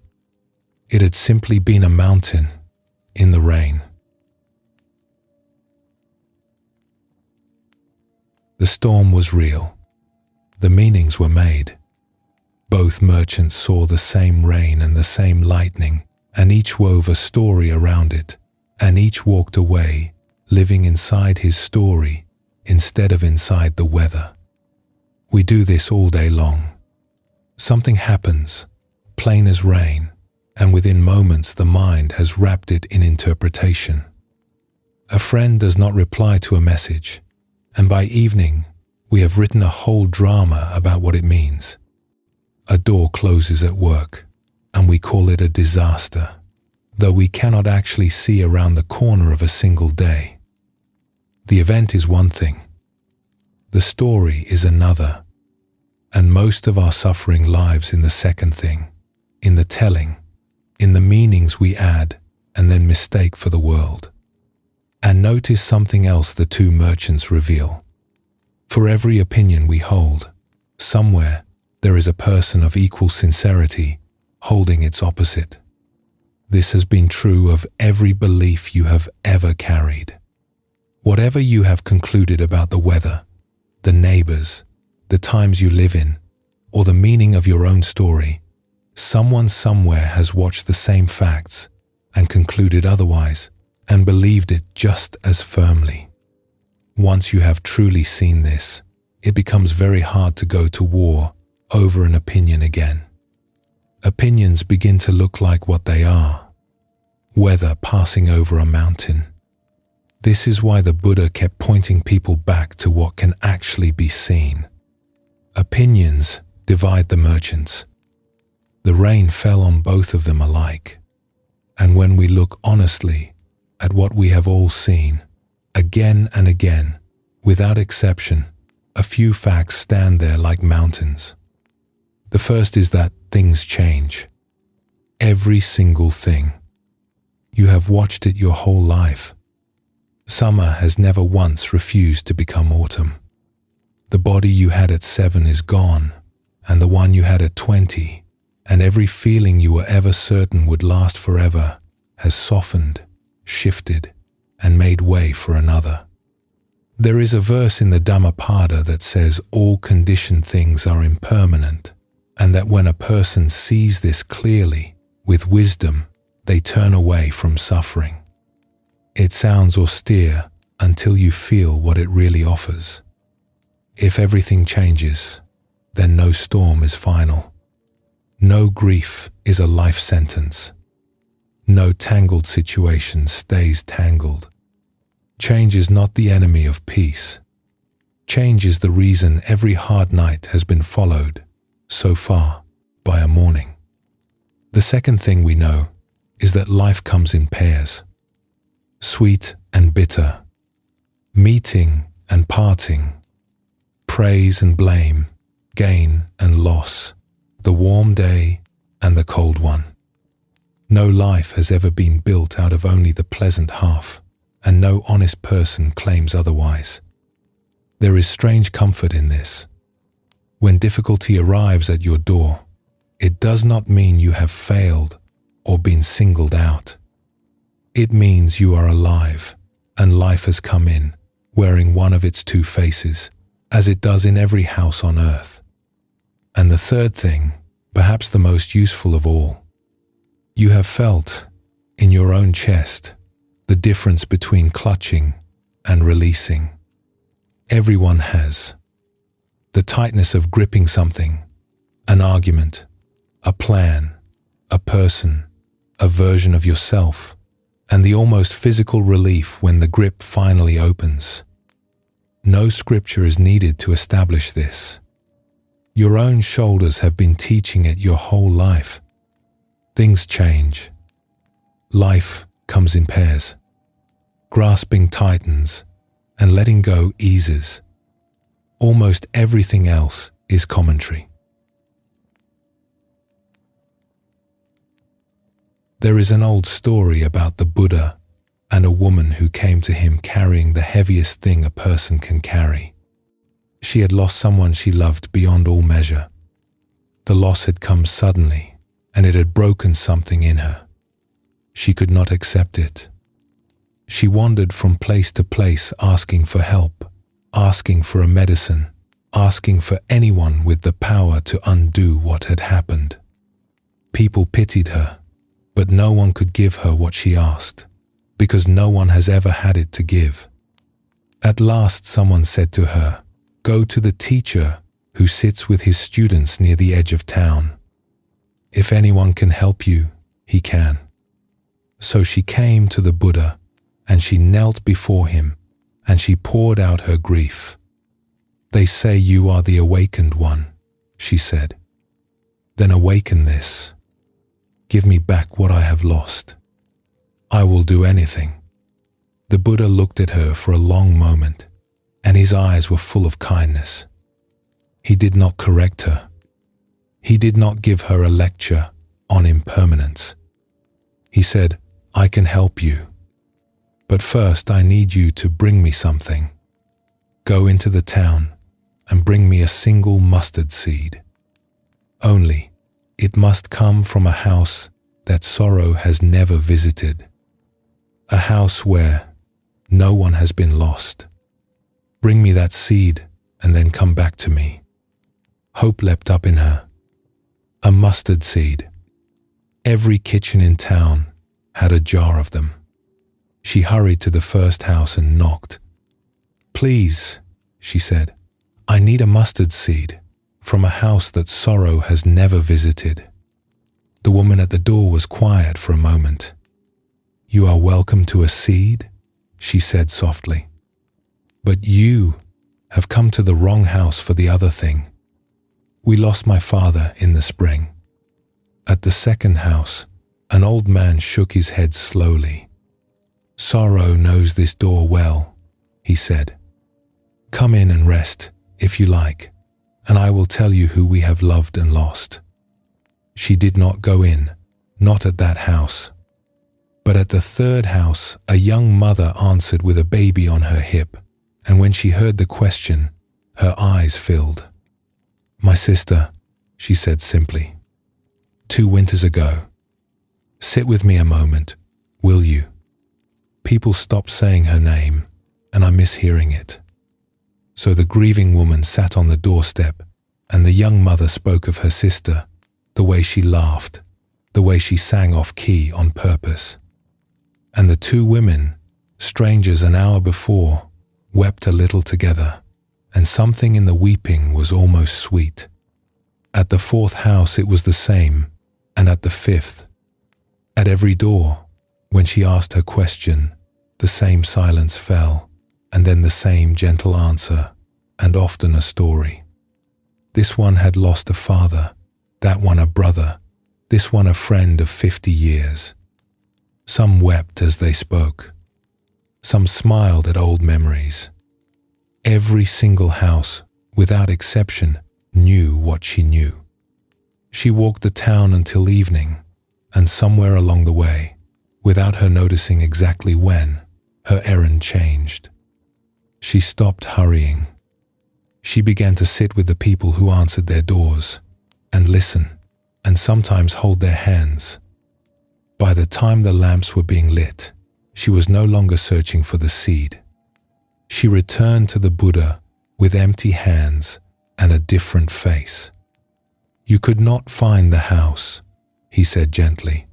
It had simply been a mountain in the rain. The storm was real. The meanings were made. Both merchants saw the same rain and the same lightning, and each wove a story around it, and each walked away, living inside his story instead of inside the weather. We do this all day long. Something happens, plain as rain, and within moments the mind has wrapped it in interpretation. A friend does not reply to a message, and by evening we have written a whole drama about what it means. A door closes at work, and we call it a disaster, though we cannot actually see around the corner of a single day. The event is one thing. The story is another, and most of our suffering lives in the second thing, in the telling, in the meanings we add and then mistake for the world. And notice something else the two merchants reveal. For every opinion we hold, somewhere there is a person of equal sincerity holding its opposite. This has been true of every belief you have ever carried. Whatever you have concluded about the weather, the neighbors, the times you live in, or the meaning of your own story, someone somewhere has watched the same facts and concluded otherwise and believed it just as firmly. Once you have truly seen this, it becomes very hard to go to war over an opinion again. Opinions begin to look like what they are: weather passing over a mountain. This is why the Buddha kept pointing people back to what can actually be seen. Opinions divide the merchants. The rain fell on both of them alike. And when we look honestly at what we have all seen, again and again, without exception, a few facts stand there like mountains. The first is that things change. Every single thing. You have watched it your whole life. Summer has never once refused to become autumn. The body you had at 7 is gone, and the one you had at 20, and every feeling you were ever certain would last forever, has softened, shifted, and made way for another. There is a verse in the Dhammapada that says all conditioned things are impermanent, and that when a person sees this clearly, with wisdom, they turn away from suffering. It sounds austere until you feel what it really offers. If everything changes, then no storm is final. No grief is a life sentence. No tangled situation stays tangled. Change is not the enemy of peace. Change is the reason every hard night has been followed, so far, by a morning. The second thing we know is that life comes in pairs. Sweet and bitter, meeting and parting, praise and blame, gain and loss, the warm day and the cold one. No life has ever been built out of only the pleasant half, and no honest person claims otherwise. There is strange comfort in this. When difficulty arrives at your door, it does not mean you have failed or been singled out. It means you are alive, and life has come in, wearing one of its two faces, as it does in every house on earth. And the third thing, perhaps the most useful of all, you have felt, in your own chest, the difference between clutching and releasing. Everyone has. The tightness of gripping something, an argument, a plan, a person, a version of yourself, and the almost physical relief when the grip finally opens. No scripture is needed to establish this. Your own shoulders have been teaching it your whole life. Things change. Life comes in pairs. Grasping tightens, and letting go eases. Almost everything else is commentary. There is an old story about the Buddha and a woman who came to him carrying the heaviest thing a person can carry. She had lost someone she loved beyond all measure. The loss had come suddenly, and it had broken something in her. She could not accept it. She wandered from place to place asking for help, asking for a medicine, asking for anyone with the power to undo what had happened. People pitied her, but no one could give her what she asked, because no one has ever had it to give. At last someone said to her, "Go to the teacher who sits with his students near the edge of town. If anyone can help you, he can. So she came to the Buddha, and she knelt before him, and she poured out her grief. "They say you are the awakened one," she said. "Then awaken this. Give me back what I have lost. I will do anything." The Buddha looked at her for a long moment, and his eyes were full of kindness. He did not correct her. He did not give her a lecture on impermanence. He said, "I can help you. But first I need you to bring me something. Go into the town and bring me a single mustard seed. Only, it must come from a house that sorrow has never visited. A house where no one has been lost. Bring me that seed and then come back to me." Hope leapt up in her. A mustard seed. Every kitchen in town had a jar of them. She hurried to the first house and knocked. "Please," she said, "I need a mustard seed from a house that sorrow has never visited." The woman at the door was quiet for a moment. "You are welcome to a seed," she said softly. "But you have come to the wrong house for the other thing. We lost my father in the spring." At the second house, an old man shook his head slowly. "Sorrow knows this door well," he said. "Come in and rest, if you like, and I will tell you who we have loved and lost." She did not go in, not at that house. But at the third house, a young mother answered with a baby on her hip, and when she heard the question, her eyes filled. "My sister," she said simply, "2 winters ago. Sit with me a moment, will you?" People stopped saying her name, and I miss hearing it. So the grieving woman sat on the doorstep, and the young mother spoke of her sister, the way she laughed, the way she sang off key on purpose. And the 2 women, strangers an hour before, wept a little together, and something in the weeping was almost sweet. At the 4th house it was the same, and at the 5th. At every door, when she asked her question, the same silence fell, and then the same gentle answer, and often a story. This one had lost a father, that one a brother, this one a friend of 50 years. Some wept as they spoke. Some smiled at old memories. Every single house, without exception, knew what she knew. She walked the town until evening, and somewhere along the way, without her noticing exactly when, her errand changed. She stopped hurrying. She began to sit with the people who answered their doors, and listen, and sometimes hold their hands. By the time the lamps were being lit, she was no longer searching for the seed. She returned to the Buddha with empty hands and a different face. "You could not find the house," he said gently.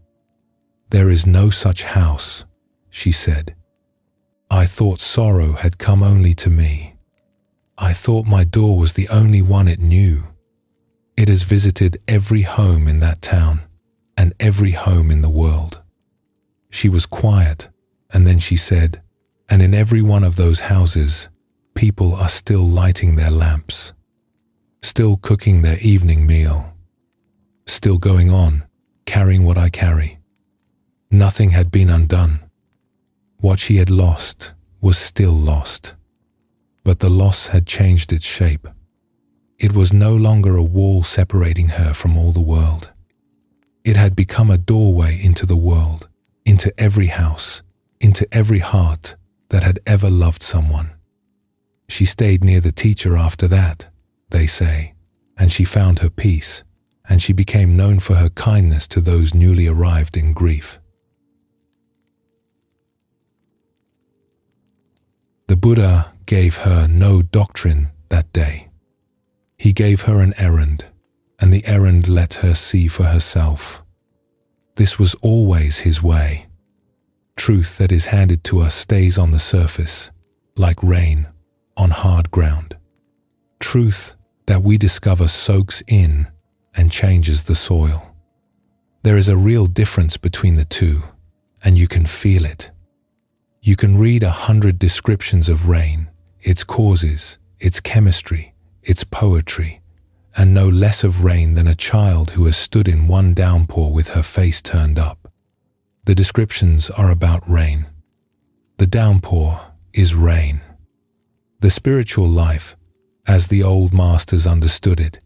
"There is no such house," she said. "I thought sorrow had come only to me. I thought my door was the only one it knew. It has visited every home in that town and every home in the world." She was quiet, and then she said, "And in every one of those houses, people are still lighting their lamps, still cooking their evening meal, still going on, carrying what I carry. Nothing had been undone. What she had lost was still lost, but the loss had changed its shape. It was no longer a wall separating her from all the world. It had become a doorway into the world, into every house, into every heart that had ever loved someone. She stayed near the teacher after that, they say, and she found her peace, and she became known for her kindness to those newly arrived in grief." The Buddha gave her no doctrine that day. He gave her an errand, and the errand let her see for herself. This was always his way. Truth that is handed to us stays on the surface, like rain on hard ground. Truth that we discover soaks in and changes the soil. There is a real difference between the two, and you can feel it. You can read 100 descriptions of rain, its causes, its chemistry, its poetry, and know less of rain than a child who has stood in one downpour with her face turned up. The descriptions are about rain. The downpour is rain. The spiritual life, as the old masters understood it,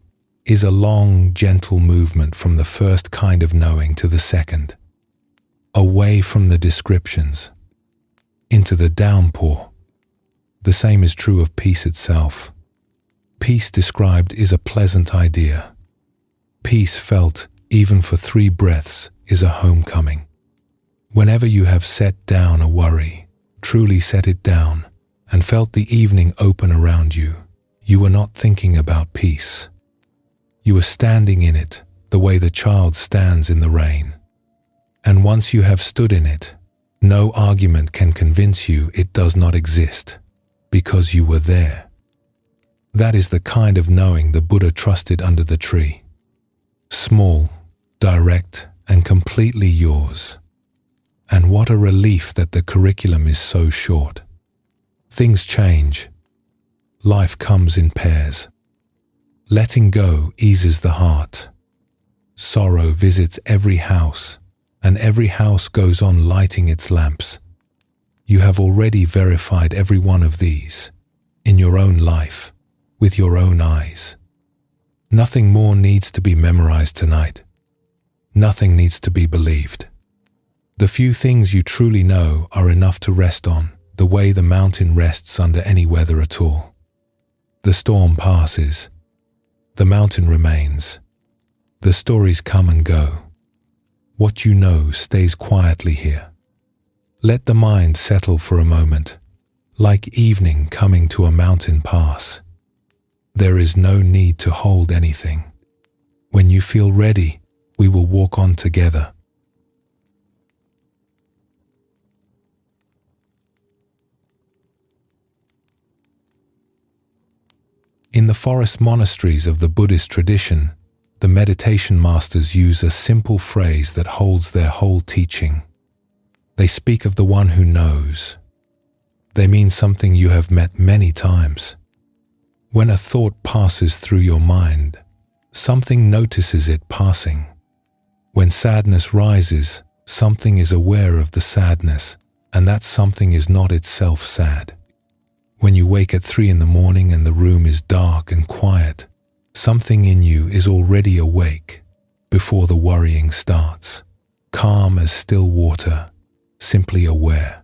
is a long, gentle movement from the first kind of knowing to the second, away from the descriptions, into the downpour. The same is true of peace itself. Peace described is a pleasant idea. Peace felt, even for 3 breaths, is a homecoming. Whenever you have set down a worry, truly set it down, and felt the evening open around you, you were not thinking about peace. You were standing in it, the way the child stands in the rain. And once you have stood in it, no argument can convince you it does not exist, because you were there. That is the kind of knowing the Buddha trusted under the tree. Small, direct, and completely yours. And what a relief that the curriculum is so short. Things change. Life comes in pairs. Letting go eases the heart. Sorrow visits every house, and every house goes on lighting its lamps. You have already verified every one of these, in your own life, with your own eyes. Nothing more needs to be memorized tonight. Nothing needs to be believed. The few things you truly know are enough to rest on, the way the mountain rests under any weather at all. The storm passes. The mountain remains. The stories come and go. What you know stays quietly here. Let the mind settle for a moment, like evening coming to a mountain pass. There is no need to hold anything. When you feel ready, we will walk on together. In the forest monasteries of the Buddhist tradition, the meditation masters use a simple phrase that holds their whole teaching. They speak of the one who knows. They mean something you have met many times. When a thought passes through your mind, something notices it passing. When sadness rises, something is aware of the sadness, and that something is not itself sad. When you wake at 3 in the morning and the room is dark and quiet, something in you is already awake before the worrying starts, calm as still water, simply aware.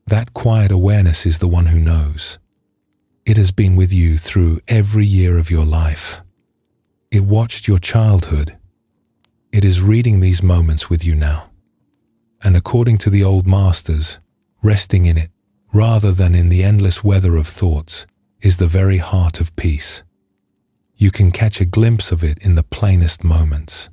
That quiet awareness is the one who knows. It has been with you through every year of your life. It watched your childhood. It is reading these moments with you now. And according to the old masters, resting in it, rather than in the endless weather of thoughts, is the very heart of peace. You can catch a glimpse of it in the plainest moments.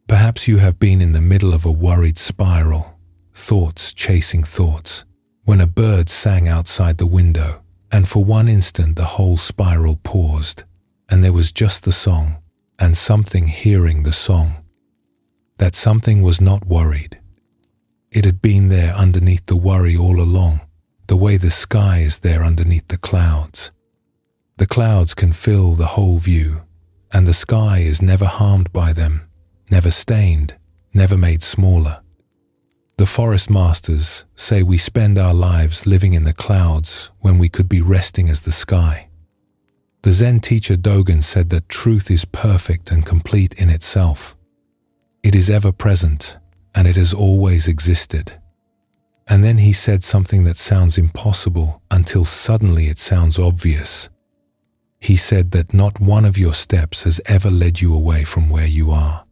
Perhaps you have been in the middle of a worried spiral, thoughts chasing thoughts, when a bird sang outside the window, and for one instant the whole spiral paused, and there was just the song, and something hearing the song. That something was not worried. It had been there underneath the worry all along, the way the sky is there underneath the clouds. The clouds can fill the whole view, and the sky is never harmed by them, never stained, never made smaller. The forest masters say we spend our lives living in the clouds when we could be resting as the sky. The Zen teacher Dogen said that truth is perfect and complete in itself. It is ever present, and it has always existed. And then he said something that sounds impossible until suddenly it sounds obvious. He said that not one of your steps has ever led you away from where you are.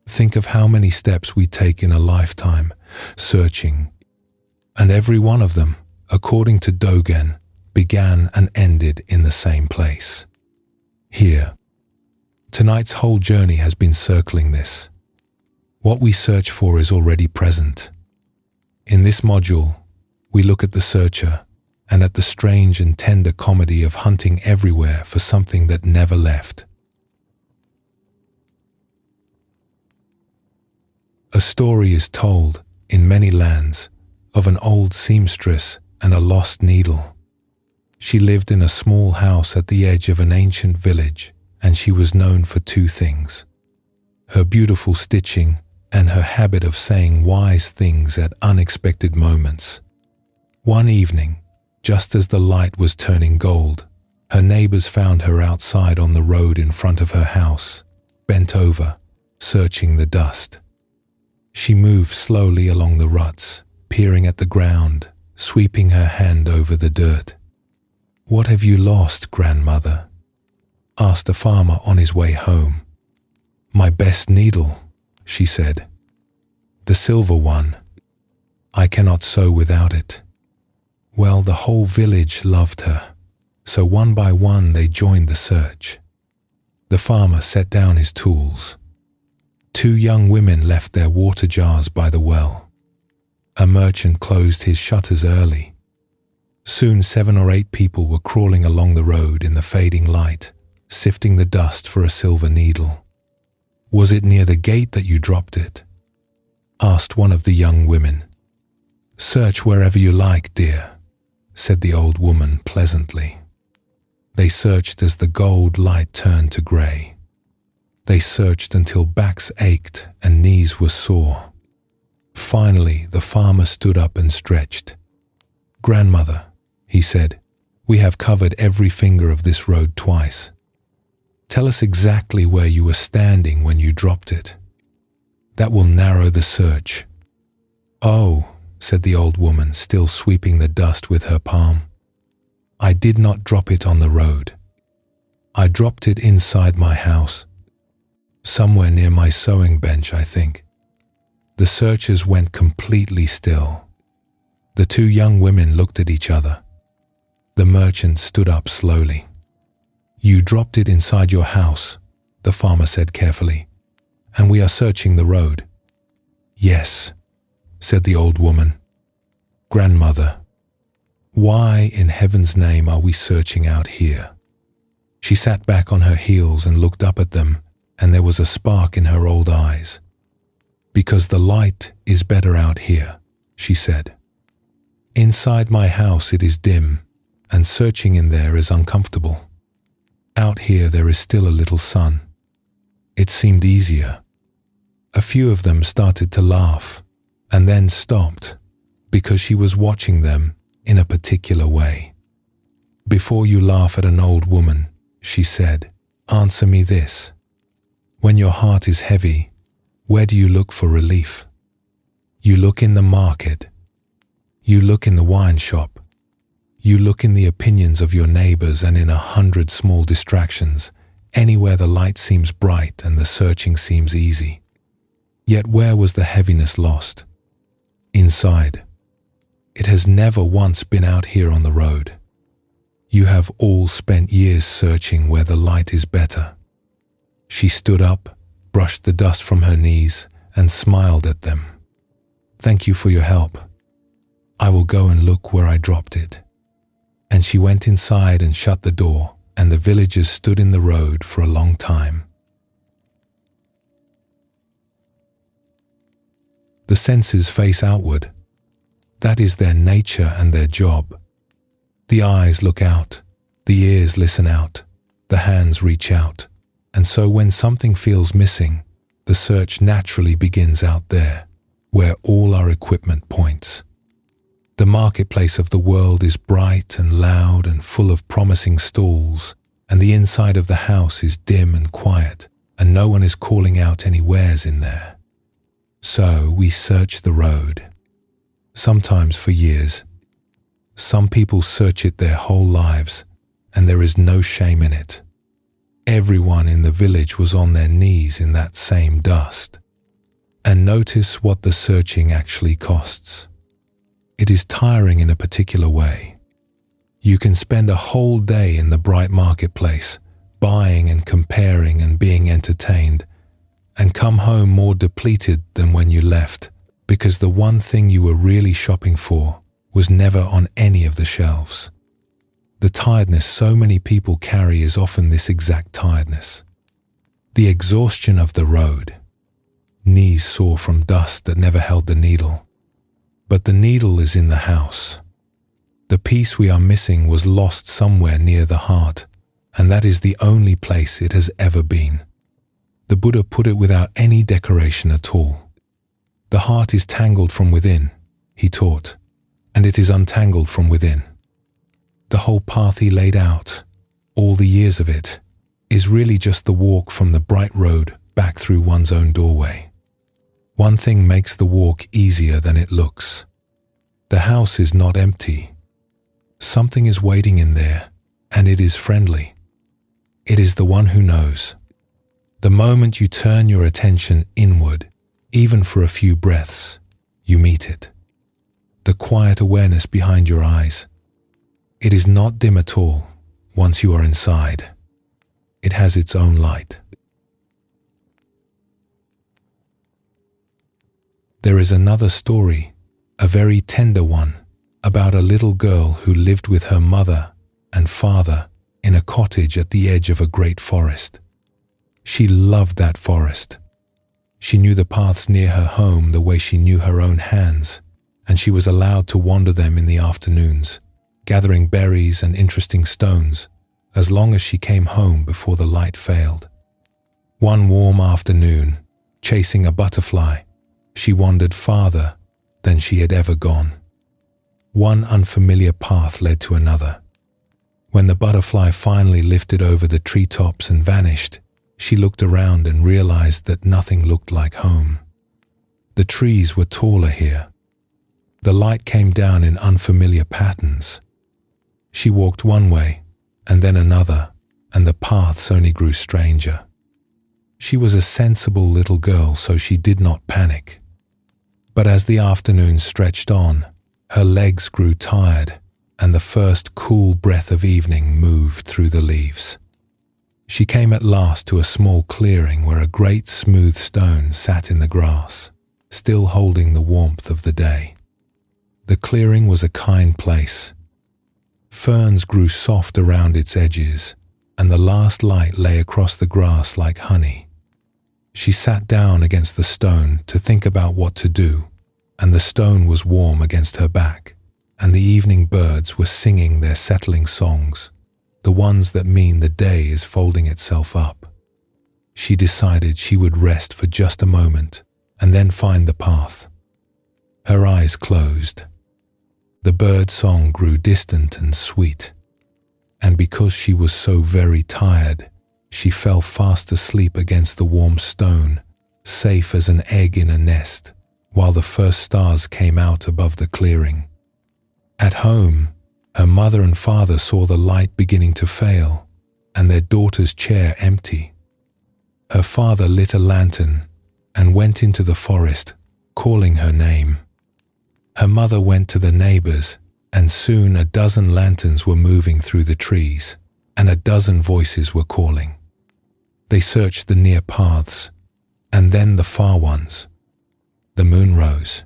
Think of how many steps we take in a lifetime, searching, and every one of them, according to Dogen, began and ended in the same place. Here. Tonight's whole journey has been circling this. What we search for is already present. In this module, we look at the searcher and at the strange and tender comedy of hunting everywhere for something that never left. A story is told, in many lands, of an old seamstress and a lost needle. She lived in a small house at the edge of an ancient village, and she was known for two things: her beautiful stitching and her habit of saying wise things at unexpected moments. One evening, just as the light was turning gold, her neighbors found her outside on the road in front of her house, bent over, searching the dust. She moved slowly along the ruts, peering at the ground, sweeping her hand over the dirt. "What have you lost, grandmother?" asked a farmer on his way home. "My best needle," she said. "The silver one. I cannot sew without it." Well, the whole village loved her, so one by one they joined the search. The farmer set down his tools. Two young women left their water jars by the well. A merchant closed his shutters early. Soon 7 or 8 people were crawling along the road in the fading light, sifting the dust for a silver needle. "Was it near the gate that you dropped it?" asked one of the young women. "Search wherever you like, dear," said the old woman pleasantly. They searched as the gold light turned to grey. They searched until backs ached and knees were sore. Finally, the farmer stood up and stretched. "Grandmother," he said, "we have covered every finger of this road twice. Tell us exactly where you were standing when you dropped it. That will narrow the search." "Oh," said the old woman, still sweeping the dust with her palm, "I did not drop it on the road. I dropped it inside my house. Somewhere near my sewing bench, I think." The searchers went completely still. The two young women looked at each other. The merchant stood up slowly. "You dropped it inside your house," the farmer said carefully, "and we are searching the road." "Yes," said the old woman. "Grandmother, why in heaven's name are we searching out here?" She sat back on her heels and looked up at them, and there was a spark in her old eyes. "Because the light is better out here," she said. "Inside my house it is dim, and searching in there is uncomfortable. Out here there is still a little sun. It seemed easier." A few of them started to laugh, and then stopped, because she was watching them in a particular way. "Before you laugh at an old woman," she said, "answer me this. When your heart is heavy, where do you look for relief? You look in the market. You look in the wine shop. You look in the opinions of your neighbors and in 100 small distractions, anywhere the light seems bright and the searching seems easy. Yet where was the heaviness lost? Inside. It has never once been out here on the road. You have all spent years searching where the light is better." She stood up, brushed the dust from her knees, and smiled at them. "Thank you for your help. I will go and look where I dropped it." And she went inside and shut the door, and the villagers stood in the road for a long time. The senses face outward. That is their nature and their job. The eyes look out, the ears listen out, the hands reach out, and so when something feels missing, the search naturally begins out there, where all our equipment points. The marketplace of the world is bright and loud and full of promising stalls, and the inside of the house is dim and quiet, and no one is calling out any wares in there. So we search the road, sometimes for years. Some people search it their whole lives, and there is no shame in it. Everyone in the village was on their knees in that same dust. And notice what the searching actually costs. It is tiring in a particular way. You can spend a whole day in the bright marketplace, buying and comparing and being entertained, and come home more depleted than when you left, because the one thing you were really shopping for was never on any of the shelves. The tiredness so many people carry is often this exact tiredness. The exhaustion of the road. Knees knees sore from dust that never held the needle. But the needle is in the house. The piece we are missing was lost somewhere near the heart, and that is the only place it has ever been. The Buddha put it without any decoration at all. The heart is tangled from within, he taught, and it is untangled from within. The whole path he laid out, all the years of it, is really just the walk from the bright road back through one's own doorway. One thing makes the walk easier than it looks. The house is not empty. Something is waiting in there, and it is friendly. It is the one who knows. The moment you turn your attention inward, even for a few breaths, you meet it. The quiet awareness behind your eyes. It is not dim at all once you are inside. It has its own light. There is another story, a very tender one, about a little girl who lived with her mother and father in a cottage at the edge of a great forest. She loved that forest. She knew the paths near her home the way she knew her own hands, and she was allowed to wander them in the afternoons, gathering berries and interesting stones, as long as she came home before the light failed. One warm afternoon, chasing a butterfly, she wandered farther than she had ever gone. One unfamiliar path led to another. When the butterfly finally lifted over the treetops and vanished, she looked around and realized that nothing looked like home. The trees were taller here. The light came down in unfamiliar patterns. She walked one way, and then another, and the paths only grew stranger. She was a sensible little girl, so she did not panic. But as the afternoon stretched on, her legs grew tired, and the first cool breath of evening moved through the leaves. She came at last to a small clearing where a great smooth stone sat in the grass, still holding the warmth of the day. The clearing was a kind place. Ferns grew soft around its edges, and the last light lay across the grass like honey. She sat down against the stone to think about what to do, and the stone was warm against her back, and the evening birds were singing their settling songs, the ones that mean the day is folding itself up. She decided she would rest for just a moment and then find the path. Her eyes closed. The bird song grew distant and sweet, and because she was so very tired, she fell fast asleep against the warm stone, safe as an egg in a nest, while the first stars came out above the clearing. At home, her mother and father saw the light beginning to fail, and their daughter's chair empty. Her father lit a lantern and went into the forest, calling her name. Her mother went to the neighbors, and soon a dozen lanterns were moving through the trees, and a dozen voices were calling. They searched the near paths, and then the far ones. The moon rose.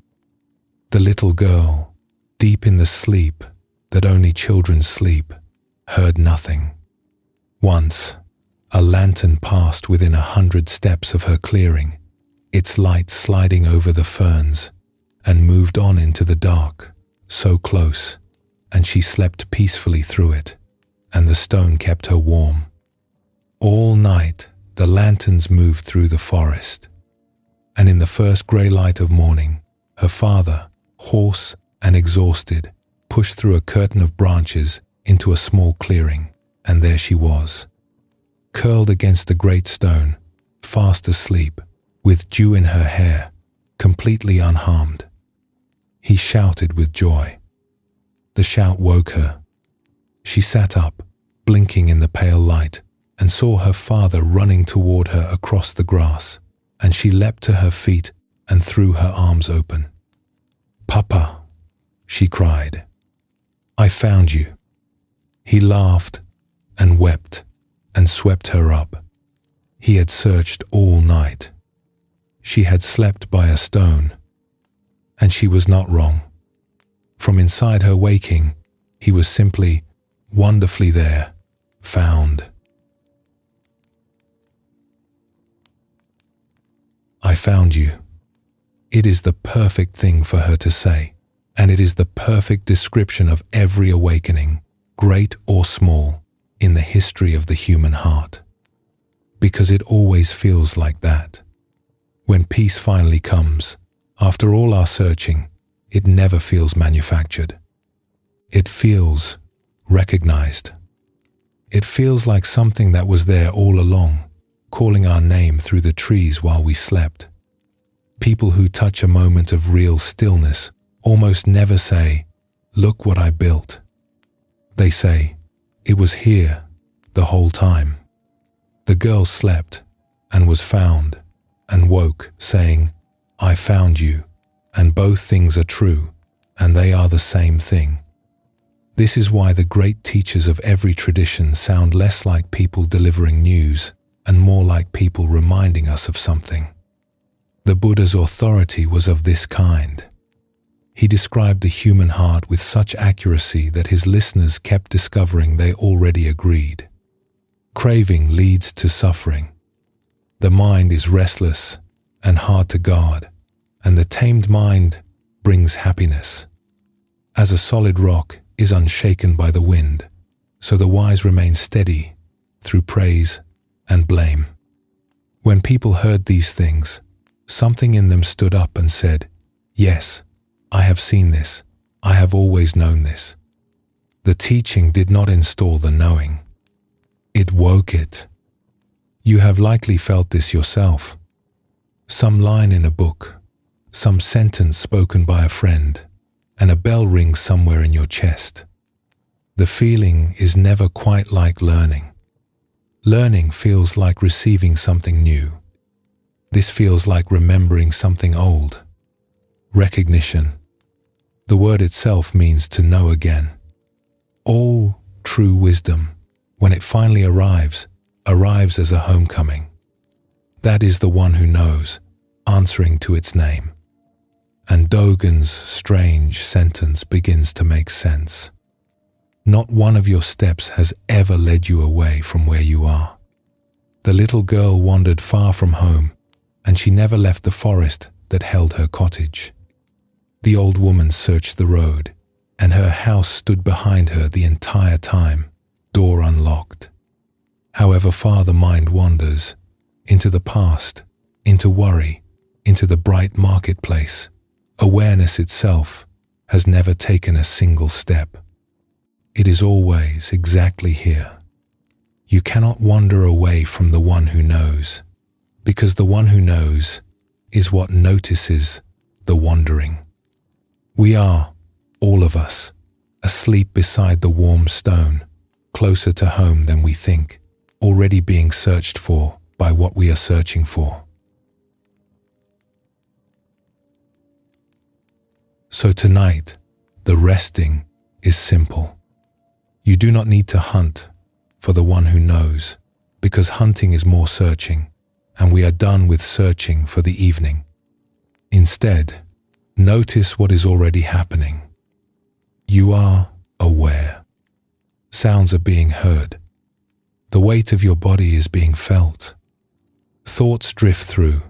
The little girl, deep in the sleep that only children sleep, heard nothing. Once, a lantern passed within 100 steps of her clearing, its light sliding over the ferns, and moved on into the dark, so close, and she slept peacefully through it, and the stone kept her warm. All night, the lanterns moved through the forest, and in the first grey light of morning, her father, hoarse and exhausted, pushed through a curtain of branches into a small clearing, and there she was, curled against a great stone, fast asleep, with dew in her hair, completely unharmed. He shouted with joy. The shout woke her. She sat up, blinking in the pale light, and saw her father running toward her across the grass, and she leapt to her feet and threw her arms open. "Papa," she cried, "I found you." He laughed and wept and swept her up. He had searched all night. She had slept by a stone, and she was not wrong. From inside her waking, he was simply, wonderfully there, found. I found you. It is the perfect thing for her to say, and it is the perfect description of every awakening, great or small, in the history of the human heart. Because it always feels like that. When peace finally comes, after all our searching, it never feels manufactured. It feels recognized. It feels like something that was there all along, calling our name through the trees while we slept. People who touch a moment of real stillness almost never say, "Look what I built." They say, "It was here the whole time." The girl slept and was found and woke, saying, "I found you," and both things are true, and they are the same thing. This is why the great teachers of every tradition sound less like people delivering news and more like people reminding us of something. The Buddha's authority was of this kind. He described the human heart with such accuracy that his listeners kept discovering they already agreed. Craving leads to suffering. The mind is restless and hard to guard, and the tamed mind brings happiness. As a solid rock is unshaken by the wind, so the wise remain steady through praise and blame. When people heard these things, something in them stood up and said, "Yes, I have seen this. I have always known this." The teaching did not install the knowing. It woke it. You have likely felt this yourself. Some line in a book, some sentence spoken by a friend, and a bell rings somewhere in your chest. The feeling is never quite like learning. Learning feels like receiving something new. This feels like remembering something old. Recognition. The word itself means to know again. All true wisdom, when it finally arrives as a homecoming. That is the one who knows, answering to its name. And Dogen's strange sentence begins to make sense. Not one of your steps has ever led you away from where you are. The little girl wandered far from home, and she never left the forest that held her cottage. The old woman searched the road, and her house stood behind her the entire time, door unlocked. However far the mind wanders, into the past, into worry, into the bright marketplace, awareness itself has never taken a single step. It is always exactly here. You cannot wander away from the one who knows, because the one who knows is what notices the wandering. We are, all of us, asleep beside the warm stone, closer to home than we think, already being searched for by what we are searching for. So tonight, the resting is simple. You do not need to hunt for the one who knows, because hunting is more searching, and we are done with searching for the evening. Instead, notice what is already happening. You are aware. Sounds are being heard. The weight of your body is being felt. Thoughts drift through,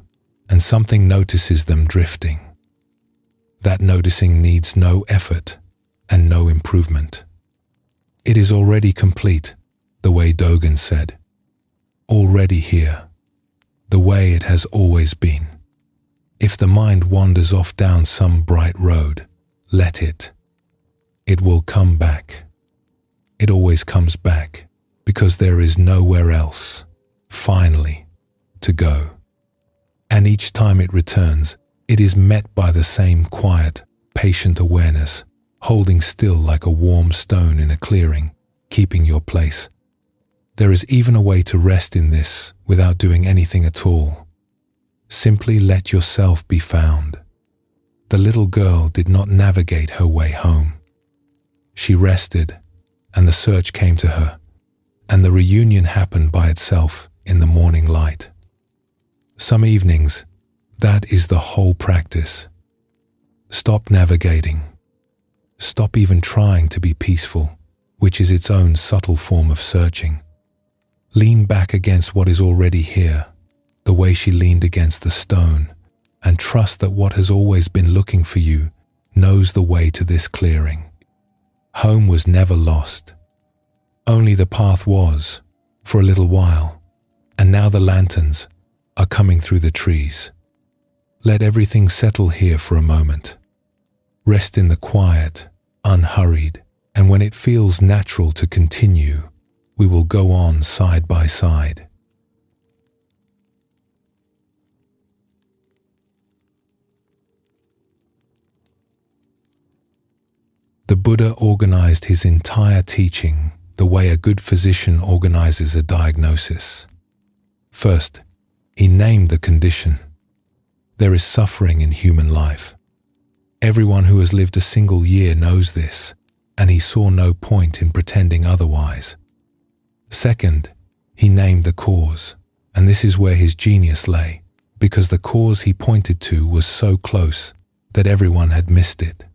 and something notices them drifting. That noticing needs no effort and no improvement. It is already complete, the way Dogen said. Already here, the way it has always been. If the mind wanders off down some bright road, let it. It will come back. It always comes back, because there is nowhere else, finally, to go. And each time it returns, it is met by the same quiet, patient awareness, holding still like a warm stone in a clearing, keeping your place. There is even a way to rest in this without doing anything at all. Simply let yourself be found. The little girl did not navigate her way home. She rested, and the search came to her, and the reunion happened by itself in the morning light. Some evenings, that is the whole practice. Stop navigating. Stop even trying to be peaceful, which is its own subtle form of searching. Lean back against what is already here, the way she leaned against the stone, and trust that what has always been looking for you knows the way to this clearing. Home was never lost. Only the path was, for a little while, and now the lanterns are coming through the trees. Let everything settle here for a moment. Rest in the quiet, unhurried, and when it feels natural to continue, we will go on side by side. The Buddha organized his entire teaching the way a good physician organizes a diagnosis. First, he named the condition. There is suffering in human life. Everyone who has lived a single year knows this, and he saw no point in pretending otherwise. Second, he named the cause, and this is where his genius lay, because the cause he pointed to was so close that everyone had missed it.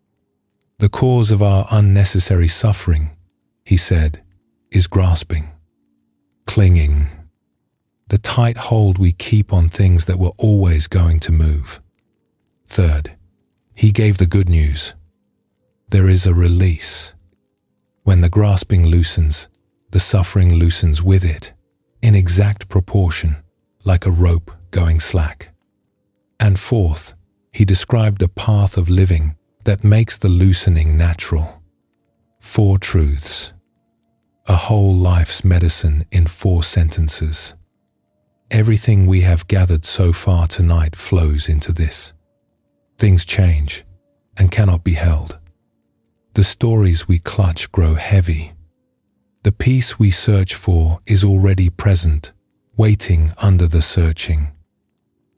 The cause of our unnecessary suffering, he said, is grasping, clinging, the tight hold we keep on things that were always going to move. Third, he gave the good news. There is a release. When the grasping loosens, the suffering loosens with it, in exact proportion, like a rope going slack. And fourth, he described a path of living that makes the loosening natural. 4 truths. A whole life's medicine in 4 sentences. Everything we have gathered so far tonight flows into this. Things change and cannot be held. The stories we clutch grow heavy. The peace we search for is already present, waiting under the searching.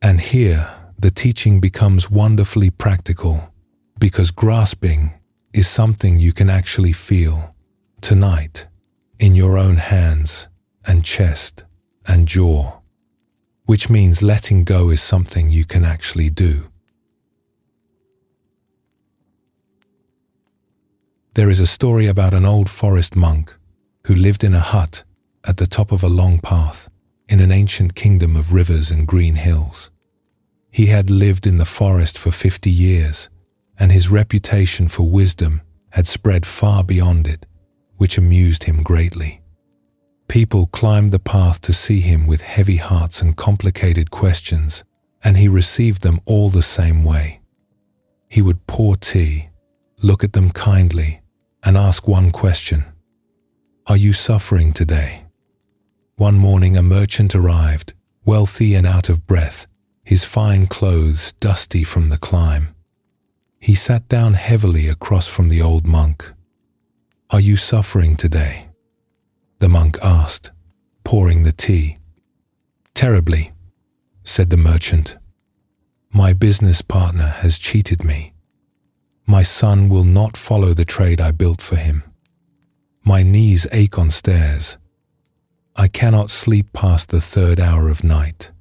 And here, the teaching becomes wonderfully practical, because grasping is something you can actually feel tonight in your own hands and chest and jaw, which means letting go is something you can actually do. There is a story about an old forest monk who lived in a hut at the top of a long path in an ancient kingdom of rivers and green hills. He had lived in the forest for 50 years, and his reputation for wisdom had spread far beyond it, which amused him greatly. People climbed the path to see him with heavy hearts and complicated questions, and he received them all the same way. He would pour tea, look at them kindly, and ask one question: "Are you suffering today?" One morning a merchant arrived, wealthy and out of breath, his fine clothes dusty from the climb. He sat down heavily across from the old monk. "Are you suffering today?" the monk asked, pouring the tea. "Terribly," said the merchant. "My business partner has cheated me. My son will not follow the trade I built for him. My knees ache on stairs. I cannot sleep past the 3rd hour of night.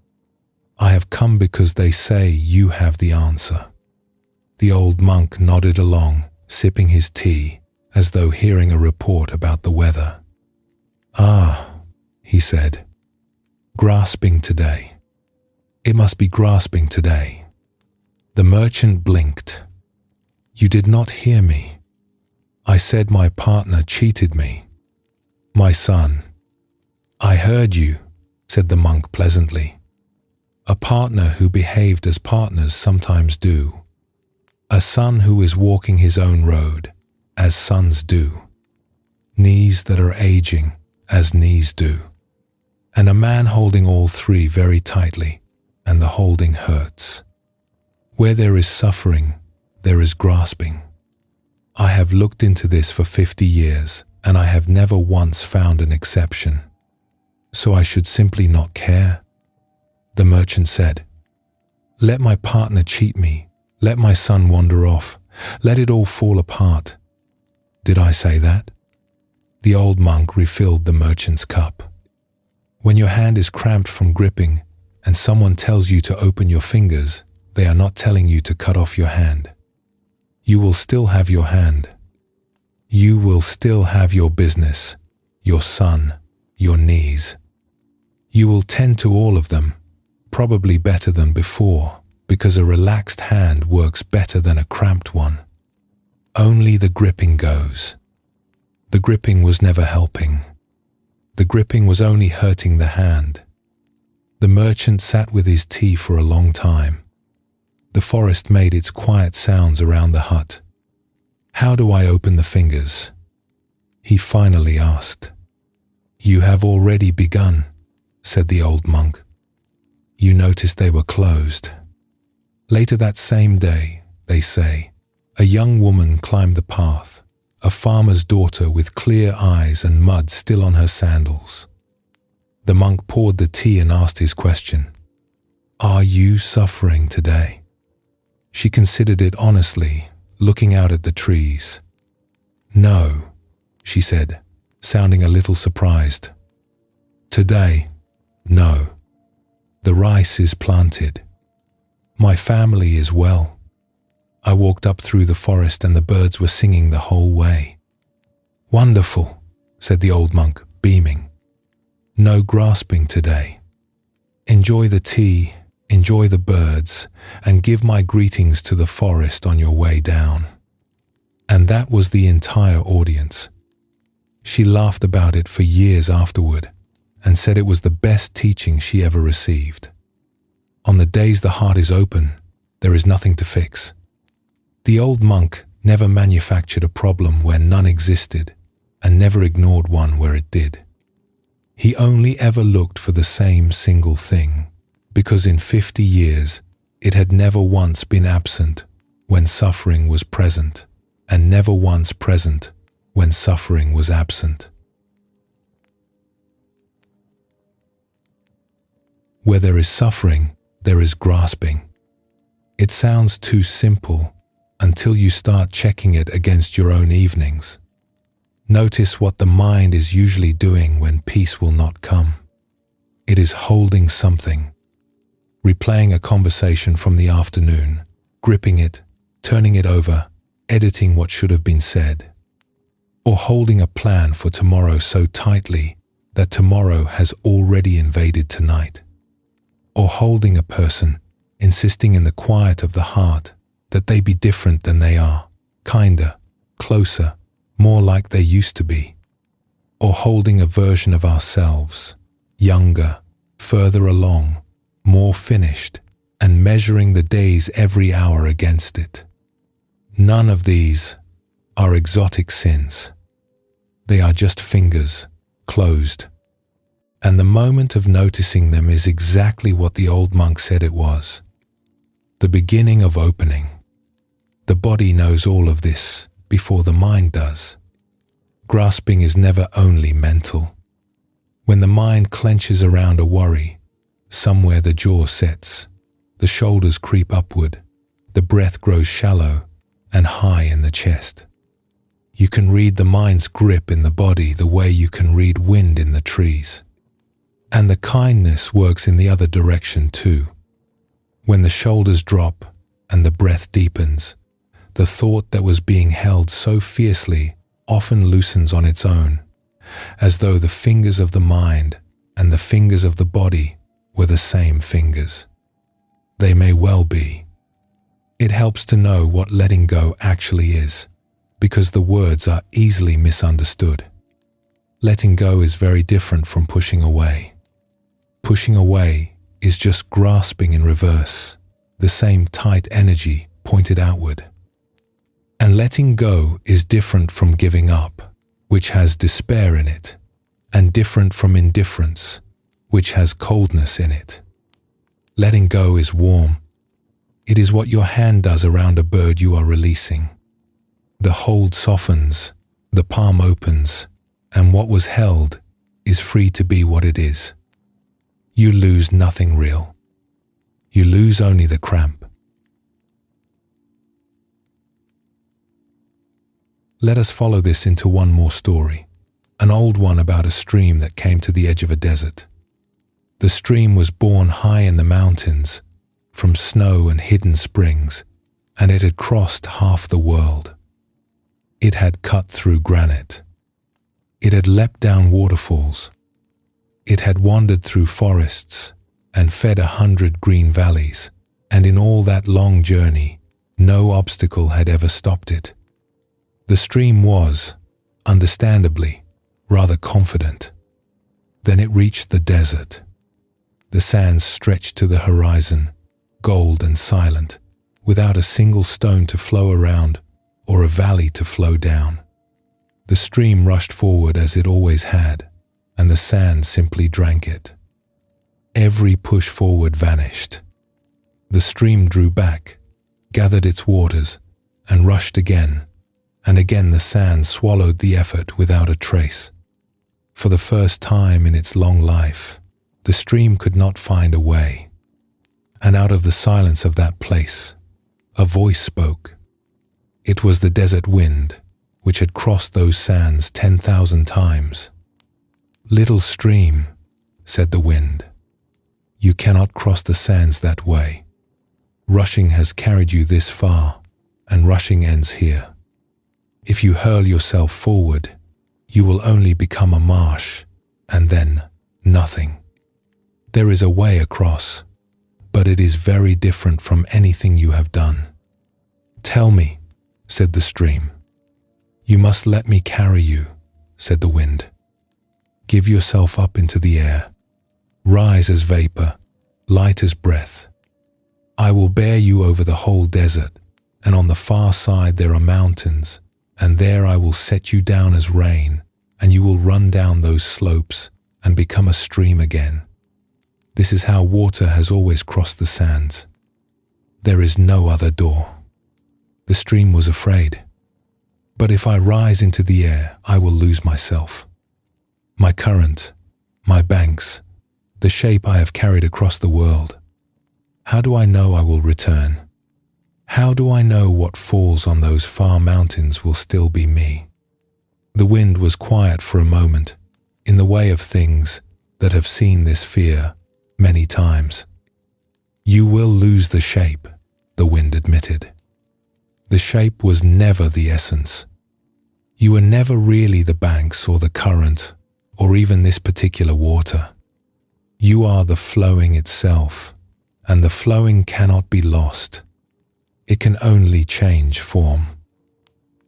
I have come because they say you have the answer." The old monk nodded along, sipping his tea, as though hearing a report about the weather. "Ah," he said, "grasping today. It must be grasping today." The merchant blinked. "You did not hear me. I said my partner cheated me. My son." "I heard you," said the monk pleasantly. "A partner who behaved as partners sometimes do. A son who is walking his own road, as sons do. Knees that are aging, as knees do. And a man holding all 3 very tightly, and the holding hurts. Where there is suffering, there is grasping. I have looked into this for 50 years, and I have never once found an exception. So I should simply not care?" The merchant said, "Let my partner cheat me. Let my son wander off. Let it all fall apart." "Did I say that?" The old monk refilled the merchant's cup. "When your hand is cramped from gripping, and someone tells you to open your fingers, they are not telling you to cut off your hand. You will still have your hand. You will still have your business, your son, your knees. You will tend to all of them, probably better than before, because a relaxed hand works better than a cramped one. Only the gripping goes. The gripping was never helping. The gripping was only hurting the hand. The merchant sat with his tea for a long time. The forest made its quiet sounds around the hut. "How do I open the fingers?" he finally asked. "You have already begun," said the old monk. "You noticed they were closed." Later that same day, they say, a young woman climbed the path, a farmer's daughter with clear eyes and mud still on her sandals. The monk poured the tea and asked his question, "Are you suffering today?" She considered it honestly, looking out at the trees. "No," she said, sounding a little surprised. "Today, no. The rice is planted. My family is well. I walked up through the forest and the birds were singing the whole way." "Wonderful," said the old monk, beaming. "No grasping today. Enjoy the tea, enjoy the birds, and give my greetings to the forest on your way down." And that was the entire audience. She laughed about it for years afterward and said it was the best teaching she ever received. On the days the heart is open, there is nothing to fix. The old monk never manufactured a problem where none existed and never ignored one where it did. He only ever looked for the same single thing, because in 50 years it had never once been absent when suffering was present, and never once present when suffering was absent. Where there is suffering, there is grasping. It sounds too simple until you start checking it against your own evenings. Notice what the mind is usually doing when peace will not come. It is holding something, replaying a conversation from the afternoon, gripping it, turning it over, editing what should have been said, or holding a plan for tomorrow so tightly that tomorrow has already invaded tonight, or holding a person, insisting in the quiet of the heart that they be different than they are, kinder, closer, more like they used to be, or holding a version of ourselves, younger, further along, more finished, and measuring the days every hour against it. None of these are exotic sins. They are just fingers, closed. And the moment of noticing them is exactly what the old monk said it was. The beginning of opening. The body knows all of this before the mind does. Grasping is never only mental. When the mind clenches around a worry, somewhere the jaw sets, the shoulders creep upward, the breath grows shallow and high in the chest. You can read the mind's grip in the body the way you can read wind in the trees. And the kindness works in the other direction too. When the shoulders drop and the breath deepens, the thought that was being held so fiercely often loosens on its own, as though the fingers of the mind and the fingers of the body were the same fingers. They may well be. It helps to know what letting go actually is, because the words are easily misunderstood. Letting go is very different from pushing away. Pushing away is just grasping in reverse, the same tight energy pointed outward. And letting go is different from giving up, which has despair in it, and different from indifference, which has coldness in it. Letting go is warm. It is what your hand does around a bird you are releasing. The hold softens, the palm opens, and what was held is free to be what it is. You lose nothing real. You lose only the cramp. Let us follow this into one more story, an old one about a stream that came to the edge of a desert. The stream was born high in the mountains, from snow and hidden springs, and it had crossed half the world. It had cut through granite. It had leapt down waterfalls. It had wandered through forests and fed 100 green valleys and in all that long journey, no obstacle had ever stopped it. The stream was, understandably, rather confident. Then it reached the desert. The sands stretched to the horizon, gold and silent, without a single stone to flow around or a valley to flow down. The stream rushed forward as it always had, and the sand simply drank it. Every push forward vanished. The stream drew back, gathered its waters, and rushed again, and again the sand swallowed the effort without a trace. For the first time in its long life, the stream could not find a way. And out of the silence of that place, a voice spoke. It was the desert wind, which had crossed those sands 10,000 times. "Little stream," said the wind, "you cannot cross the sands that way. Rushing has carried you this far, and rushing ends here. If you hurl yourself forward, you will only become a marsh, and then nothing. There is a way across, but it is very different from anything you have done." "Tell me," said the stream. "You must let me carry you," said the wind. "Give yourself up into the air. Rise as vapor, light as breath. I will bear you over the whole desert, and on the far side there are mountains, and there I will set you down as rain, and you will run down those slopes and become a stream again. This is how water has always crossed the sands. There is no other door." The stream was afraid. "But if I rise into the air, I will lose myself. My current, my banks, the shape I have carried across the world. How do I know I will return? How do I know what falls on those far mountains will still be me?" The wind was quiet for a moment, in the way of things that have seen this fear many times. "You will lose the shape," the wind admitted. "The shape was never the essence. You were never really the banks or the current or even this particular water. You are the flowing itself, and the flowing cannot be lost. It can only change form.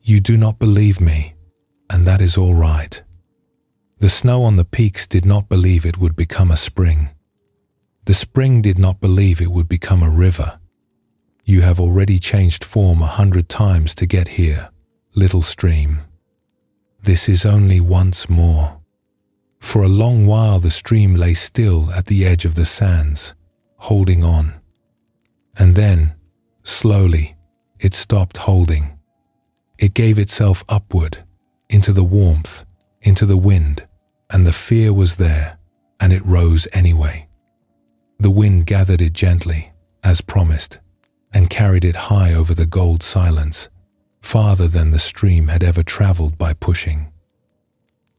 You do not believe me, and that is all right. The snow on the peaks did not believe it would become a spring. The spring did not believe it would become a river. You have already changed form 100 times to get here, little stream. This is only once more." For a long while the stream lay still at the edge of the sands, holding on. And then, slowly, it stopped holding. It gave itself upward, into the warmth, into the wind, and the fear was there, and it rose anyway. The wind gathered it gently, as promised, and carried it high over the gold silence, farther than the stream had ever traveled by pushing.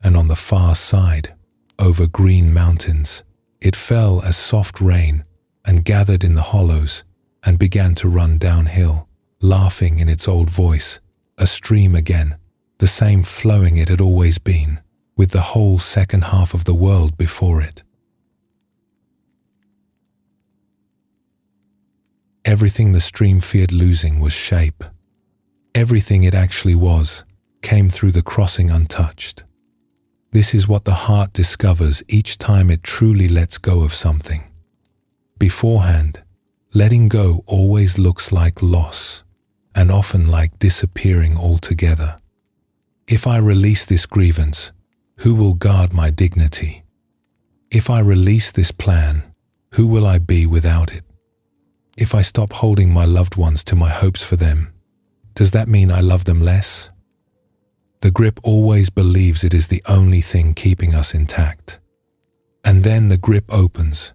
And on the far side, over green mountains, it fell as soft rain and gathered in the hollows and began to run downhill, laughing in its old voice, a stream again, the same flowing it had always been, with the whole second half of the world before it. Everything the stream feared losing was shape. Everything it actually was came through the crossing untouched. This is what the heart discovers each time it truly lets go of something. Beforehand, letting go always looks like loss, and often like disappearing altogether. If I release this grievance, who will guard my dignity? If I release this plan, who will I be without it? If I stop holding my loved ones to my hopes for them, does that mean I love them less? The grip always believes it is the only thing keeping us intact. And then the grip opens,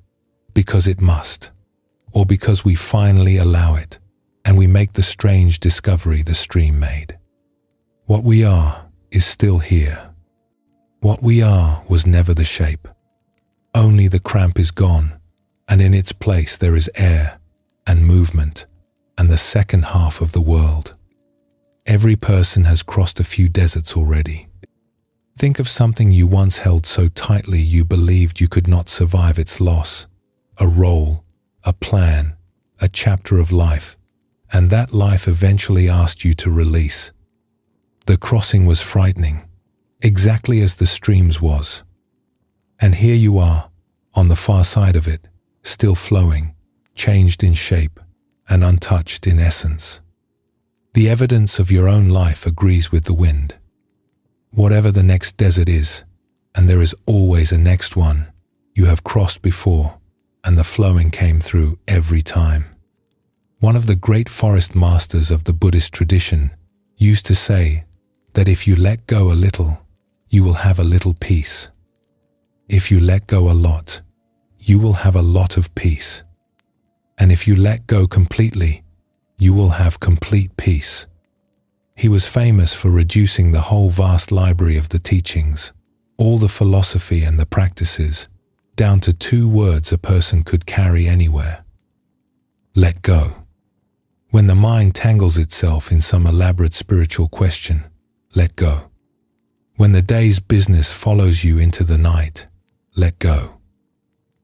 because it must, or because we finally allow it, and we make the strange discovery the stream made. What we are is still here. What we are was never the shape. Only the cramp is gone, and in its place there is air and movement and the second half of the world. Every person has crossed a few deserts already. Think of something you once held so tightly you believed you could not survive its loss. A role, a plan, a chapter of life, and that life eventually asked you to release. The crossing was frightening, exactly as the stream's was. And here you are, on the far side of it, still flowing, changed in shape, and untouched in essence. The evidence of your own life agrees with the wind. Whatever the next desert is, and there is always a next one, you have crossed before, and the flowing came through every time. One of the great forest masters of the Buddhist tradition used to say that if you let go a little, you will have a little peace. If you let go a lot, you will have a lot of peace. And if you let go completely, you will have complete peace. He was famous for reducing the whole vast library of the teachings, all the philosophy and the practices, down to 2 words a person could carry anywhere. Let go. When the mind tangles itself in some elaborate spiritual question, let go. When the day's business follows you into the night, let go.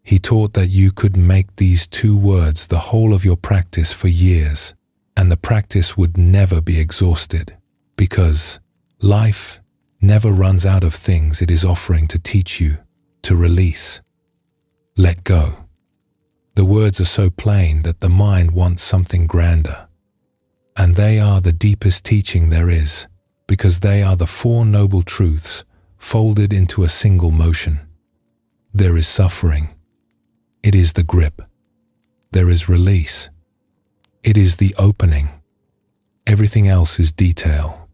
He taught that you could make these 2 words the whole of your practice for years, and the practice would never be exhausted, because life never runs out of things it is offering to teach you to release. Let go. The words are so plain that the mind wants something grander. And they are the deepest teaching there is, because they are the 4 noble truths folded into a single motion. There is suffering. It is the grip. There is release. It is the opening. Everything else is detail.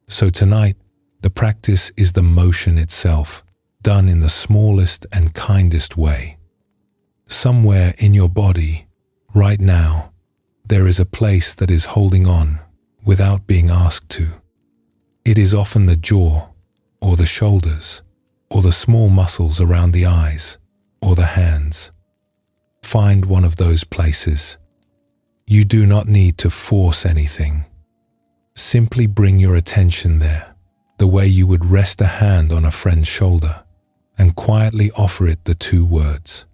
So tonight, the practice is the motion itself, done in the smallest and kindest way. Somewhere in your body, right now, there is a place that is holding on without being asked to. It is often the jaw, or the shoulders, or the small muscles around the eyes, or the hands. Find one of those places. You do not need to force anything. Simply bring your attention there, the way you would rest a hand on a friend's shoulder, and quietly offer it the 2 words.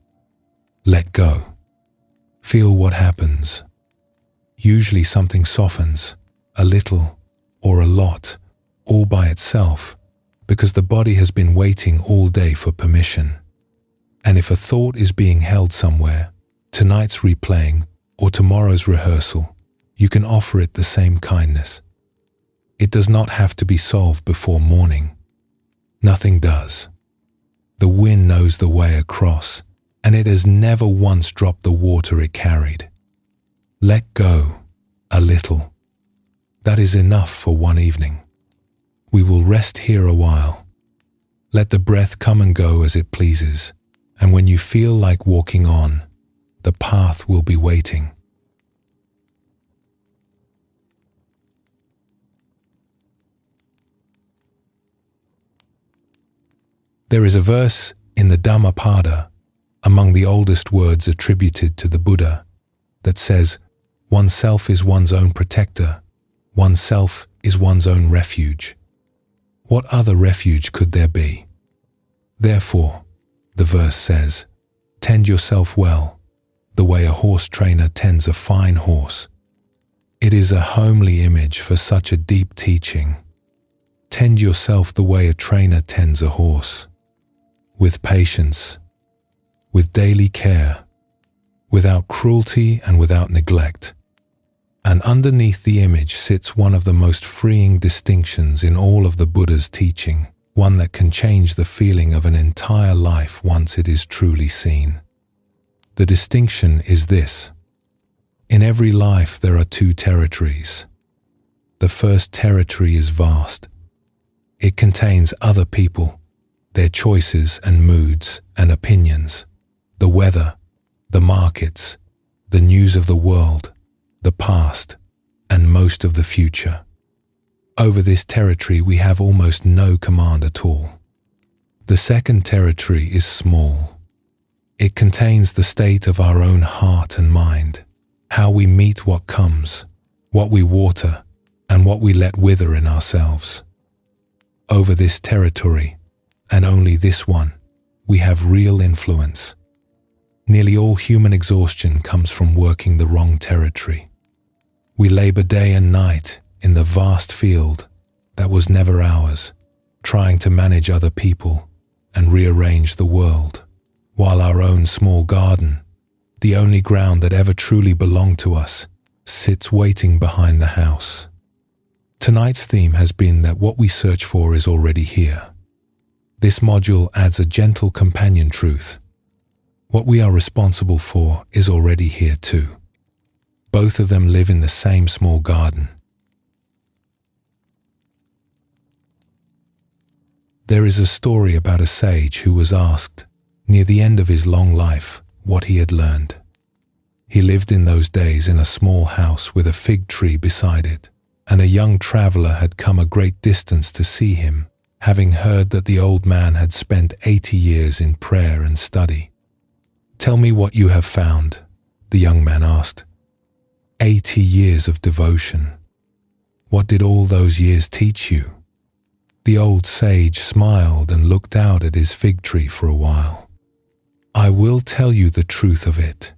Let go. Feel what happens. Usually something softens, a little or a lot, all by itself, because the body has been waiting all day for permission. And if a thought is being held somewhere, tonight's replaying or tomorrow's rehearsal, you can offer it the same kindness. It does not have to be solved before morning. Nothing does. The wind knows the way across, and it has never once dropped the water it carried. Let go a little. That is enough for one evening. We will rest here a while. Let the breath come and go as it pleases, and when you feel like walking on, the path will be waiting. There is a verse in the Dhammapada, among the oldest words attributed to the Buddha, that says, "Oneself is one's own protector, oneself is one's own refuge." What other refuge could there be? Therefore, the verse says, "Tend yourself well, the way a horse trainer tends a fine horse." It is a homely image for such a deep teaching. Tend yourself the way a trainer tends a horse, with patience, with daily care, without cruelty and without neglect. And underneath the image sits one of the most freeing distinctions in all of the Buddha's teaching, one that can change the feeling of an entire life once it is truly seen. The distinction is this: in every life there are 2 territories. The first territory is vast. It contains other people, their choices and moods and opinions, the weather, the markets, the news of the world, the past, and most of the future. Over this territory we have almost no command at all. The second territory is small. It contains the state of our own heart and mind, how we meet what comes, what we water, and what we let wither in ourselves. Over this territory, and only this one, we have real influence. Nearly all human exhaustion comes from working the wrong territory. We labor day and night in the vast field that was never ours, trying to manage other people and rearrange the world, while our own small garden, the only ground that ever truly belonged to us, sits waiting behind the house. Tonight's theme has been that what we search for is already here. This module adds a gentle companion truth. What we are responsible for is already here too. Both of them live in the same small garden. There is a story about a sage who was asked, near the end of his long life, what he had learned. He lived in those days in a small house with a fig tree beside it, and a young traveler had come a great distance to see him, having heard that the old man had spent 80 years in prayer and study. "Tell me what you have found," the young man asked. 80 years of devotion. What did all those years teach you? The old sage smiled and looked out at his fig tree for a while. "I will tell you the truth of it,"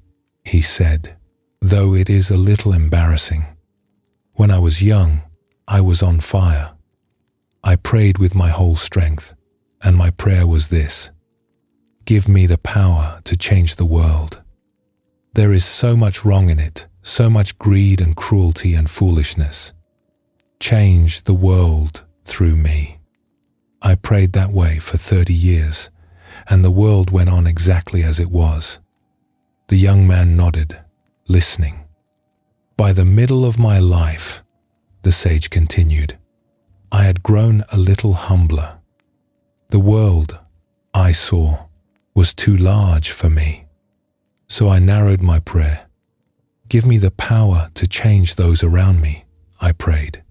he said, "though it is a little embarrassing. When I was young, I was on fire. I prayed with my whole strength, and my prayer was this: give me the power to change the world. There is so much wrong in it, so much greed and cruelty and foolishness. Change the world through me." I prayed that way for 30 years, and the world went on exactly as it was. The young man nodded, listening. "By the middle of my life," the sage continued, "I had grown a little humbler. The world I saw was too large for me. So I narrowed my prayer. Give me the power to change those around me, I prayed.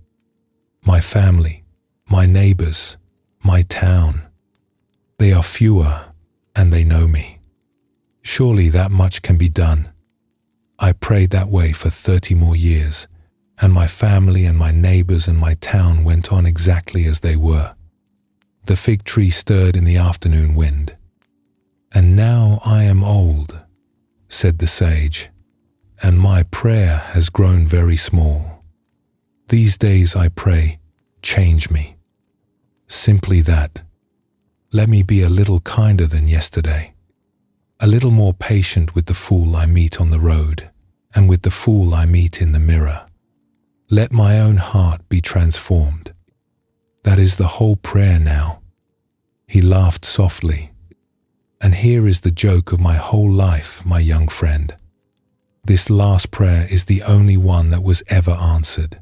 My family, my neighbors, my town. They are fewer and they know me. Surely that much can be done. I prayed that way for 30 more years, and my family and my neighbors and my town went on exactly as they were. The fig tree stirred in the afternoon wind. And now I am old," said the sage, "and my prayer has grown very small. These days I pray, change me. Simply that. Let me be a little kinder than yesterday, a little more patient with the fool I meet on the road and with the fool I meet in the mirror. Let my own heart be transformed. That is the whole prayer now." He laughed softly. "And here is the joke of my whole life, my young friend. This last prayer is the only one that was ever answered.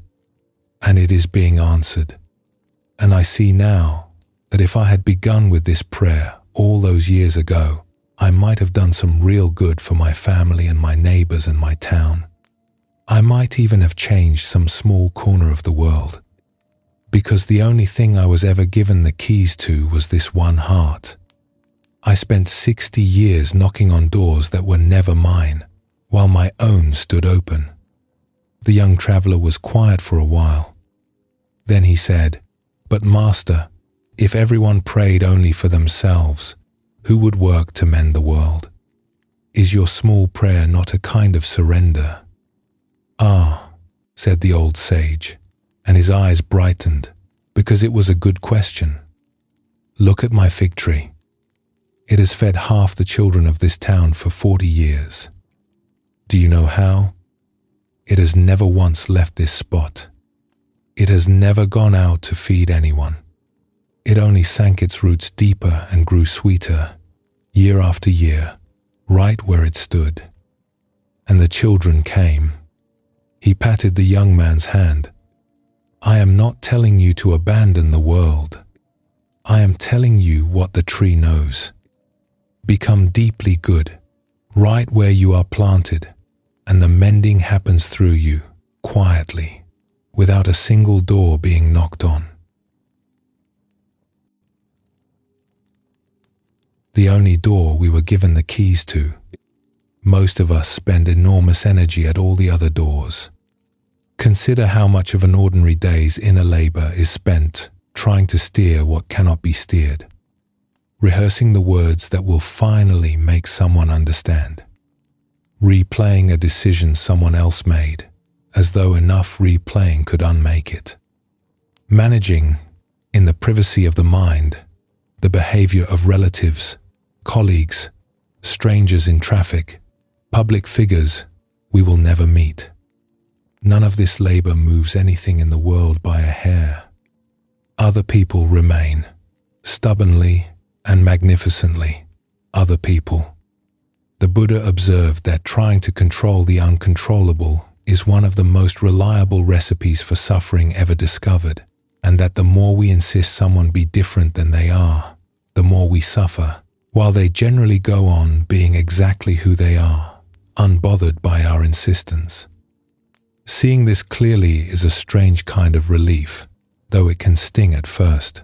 And it is being answered. And I see now that if I had begun with this prayer all those years ago, I might have done some real good for my family and my neighbors and my town. I might even have changed some small corner of the world. Because the only thing I was ever given the keys to was this one heart. I spent 60 years knocking on doors that were never mine, while my own stood open." The young traveler was quiet for a while. Then he said, "But Master, if everyone prayed only for themselves, who would work to mend the world? Is your small prayer not a kind of surrender?" "Ah," said the old sage, and his eyes brightened, because it was a good question. "Look at my fig tree. It has fed half the children of this town for 40 years. Do you know how? It has never once left this spot. It has never gone out to feed anyone. It only sank its roots deeper and grew sweeter, year after year, right where it stood. And the children came." He patted the young man's hand. "I am not telling you to abandon the world. I am telling you what the tree knows. Become deeply good, right where you are planted, and the mending happens through you, quietly, without a single door being knocked on." The only door we were given the keys to. Most of us spend enormous energy at all the other doors. Consider how much of an ordinary day's inner labor is spent trying to steer what cannot be steered. rehearsing the words that will finally make someone understand, replaying a decision someone else made, as though enough replaying could unmake it, managing, in the privacy of the mind, the behavior of relatives, colleagues, strangers in traffic, public figures we will never meet. None of this labor moves anything in the world by a hair. Other people remain, stubbornly and magnificently, other people. The Buddha observed that trying to control the uncontrollable is one of the most reliable recipes for suffering ever discovered, and that the more we insist someone be different than they are, the more we suffer, while they generally go on being exactly who they are, unbothered by our insistence. Seeing this clearly is a strange kind of relief, though it can sting at first.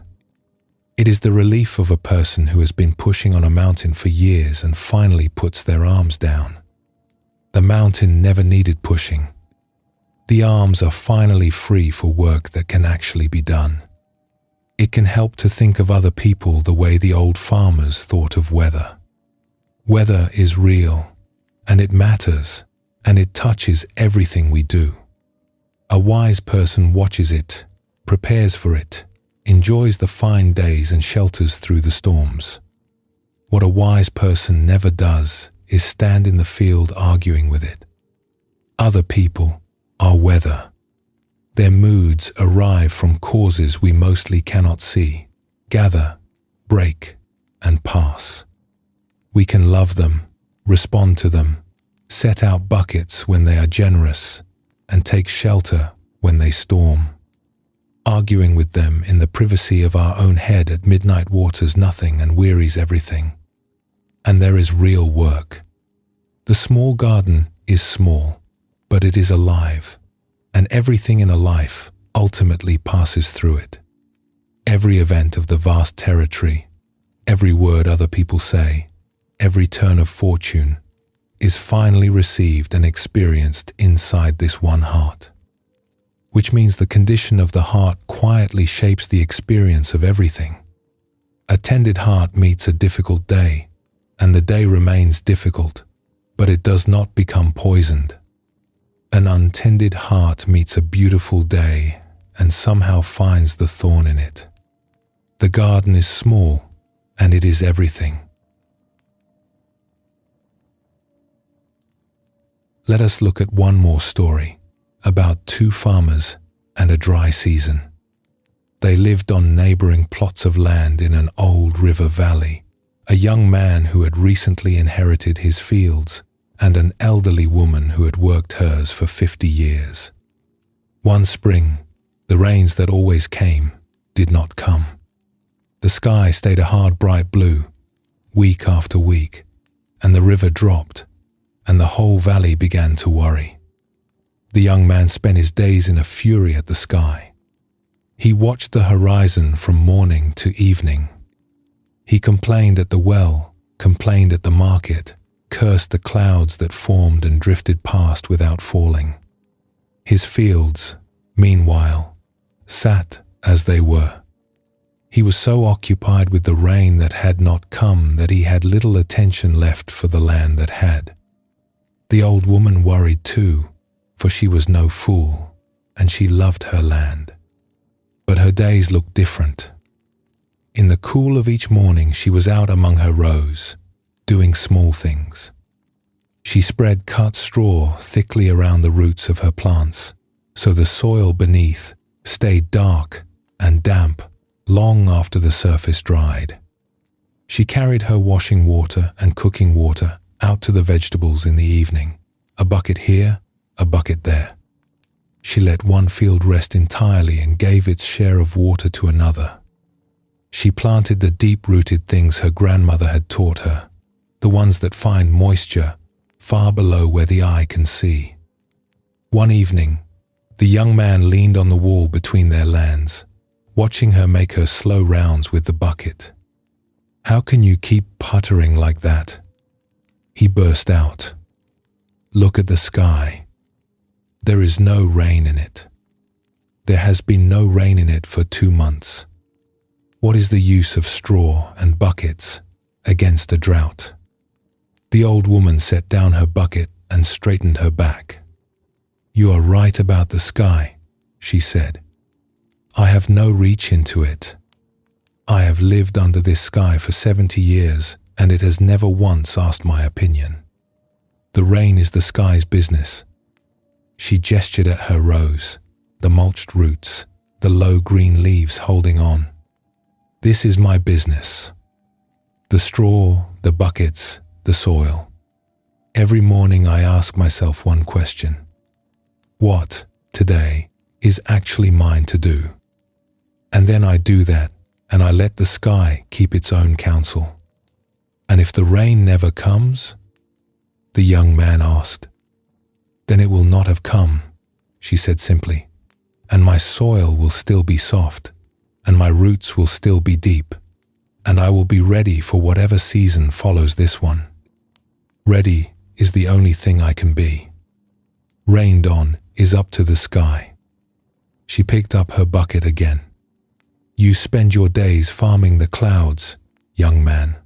It is the relief of a person who has been pushing on a mountain for years and finally puts their arms down. The mountain never needed pushing. The arms are finally free for work that can actually be done. It can help to think of other people the way the old farmers thought of weather. Weather is real, and it matters, and it touches everything we do. A wise person watches it, prepares for it, enjoys the fine days and shelters through the storms. What a wise person never does is stand in the field arguing with it. Other people are weather. Their moods arrive from causes we mostly cannot see, gather, break, and pass. We can love them, respond to them, set out buckets when they are generous, and take shelter when they storm. Arguing with them in the privacy of our own head at midnight waters nothing and wearies everything. And there is real work. The small garden is small, but it is alive, and everything in a life ultimately passes through it. Every event of the vast territory, every word other people say, every turn of fortune, is finally received and experienced inside this one heart. Which means the condition of the heart quietly shapes the experience of everything. A tended heart meets a difficult day, and the day remains difficult, but it does not become poisoned. An untended heart meets a beautiful day and somehow finds the thorn in it. The garden is small, and it is everything. Let us look at one more story about two farmers and a dry season. They lived on neighboring plots of land in an old river valley, a young man who had recently inherited his fields and an elderly woman who had worked hers for 50 years. One spring, the rains that always came did not come. The sky stayed a hard bright blue, week after week, and the river dropped, and the whole valley began to worry. The young man spent his days in a fury at the sky. He watched the horizon from morning to evening. He complained at the well, complained at the market, cursed the clouds that formed and drifted past without falling. His fields, meanwhile, sat as they were. He was so occupied with the rain that had not come that he had little attention left for the land that had. The old woman worried too, for she was no fool, and she loved her land. But her days looked different. In the cool of each morning she was out among her rows, doing small things. She spread cut straw thickly around the roots of her plants, so the soil beneath stayed dark and damp long after the surface dried. She carried her washing water and cooking water out to the vegetables in the evening, a bucket here, a bucket there. She let one field rest entirely and gave its share of water to another. She planted the deep-rooted things her grandmother had taught her, the ones that find moisture far below where the eye can see. One evening, the young man leaned on the wall between their lands, watching her make her slow rounds with the bucket. "How can you keep puttering like that?" He burst out. "Look at the sky. There is no rain in it. There has been no rain in it for 2 months. What is the use of straw and buckets against a drought? The old woman set down her bucket and straightened her back. You are right about the sky, she said. I have no reach into it. I have lived under this sky for 70 years, and it has never once asked my opinion. The rain is the sky's business. She gestured at her rose, the mulched roots, the low green leaves holding on. This is my business. The straw, the buckets, the soil. Every morning I ask myself one question. What, today, is actually mine to do? And then I do that, and I let the sky keep its own counsel. And if the rain never comes? The young man asked. Then it will not have come, she said simply, and my soil will still be soft, and my roots will still be deep, and I will be ready for whatever season follows this one. Ready is the only thing I can be. Rained on is up to the sky. She picked up her bucket again. You spend your days farming the clouds, young man.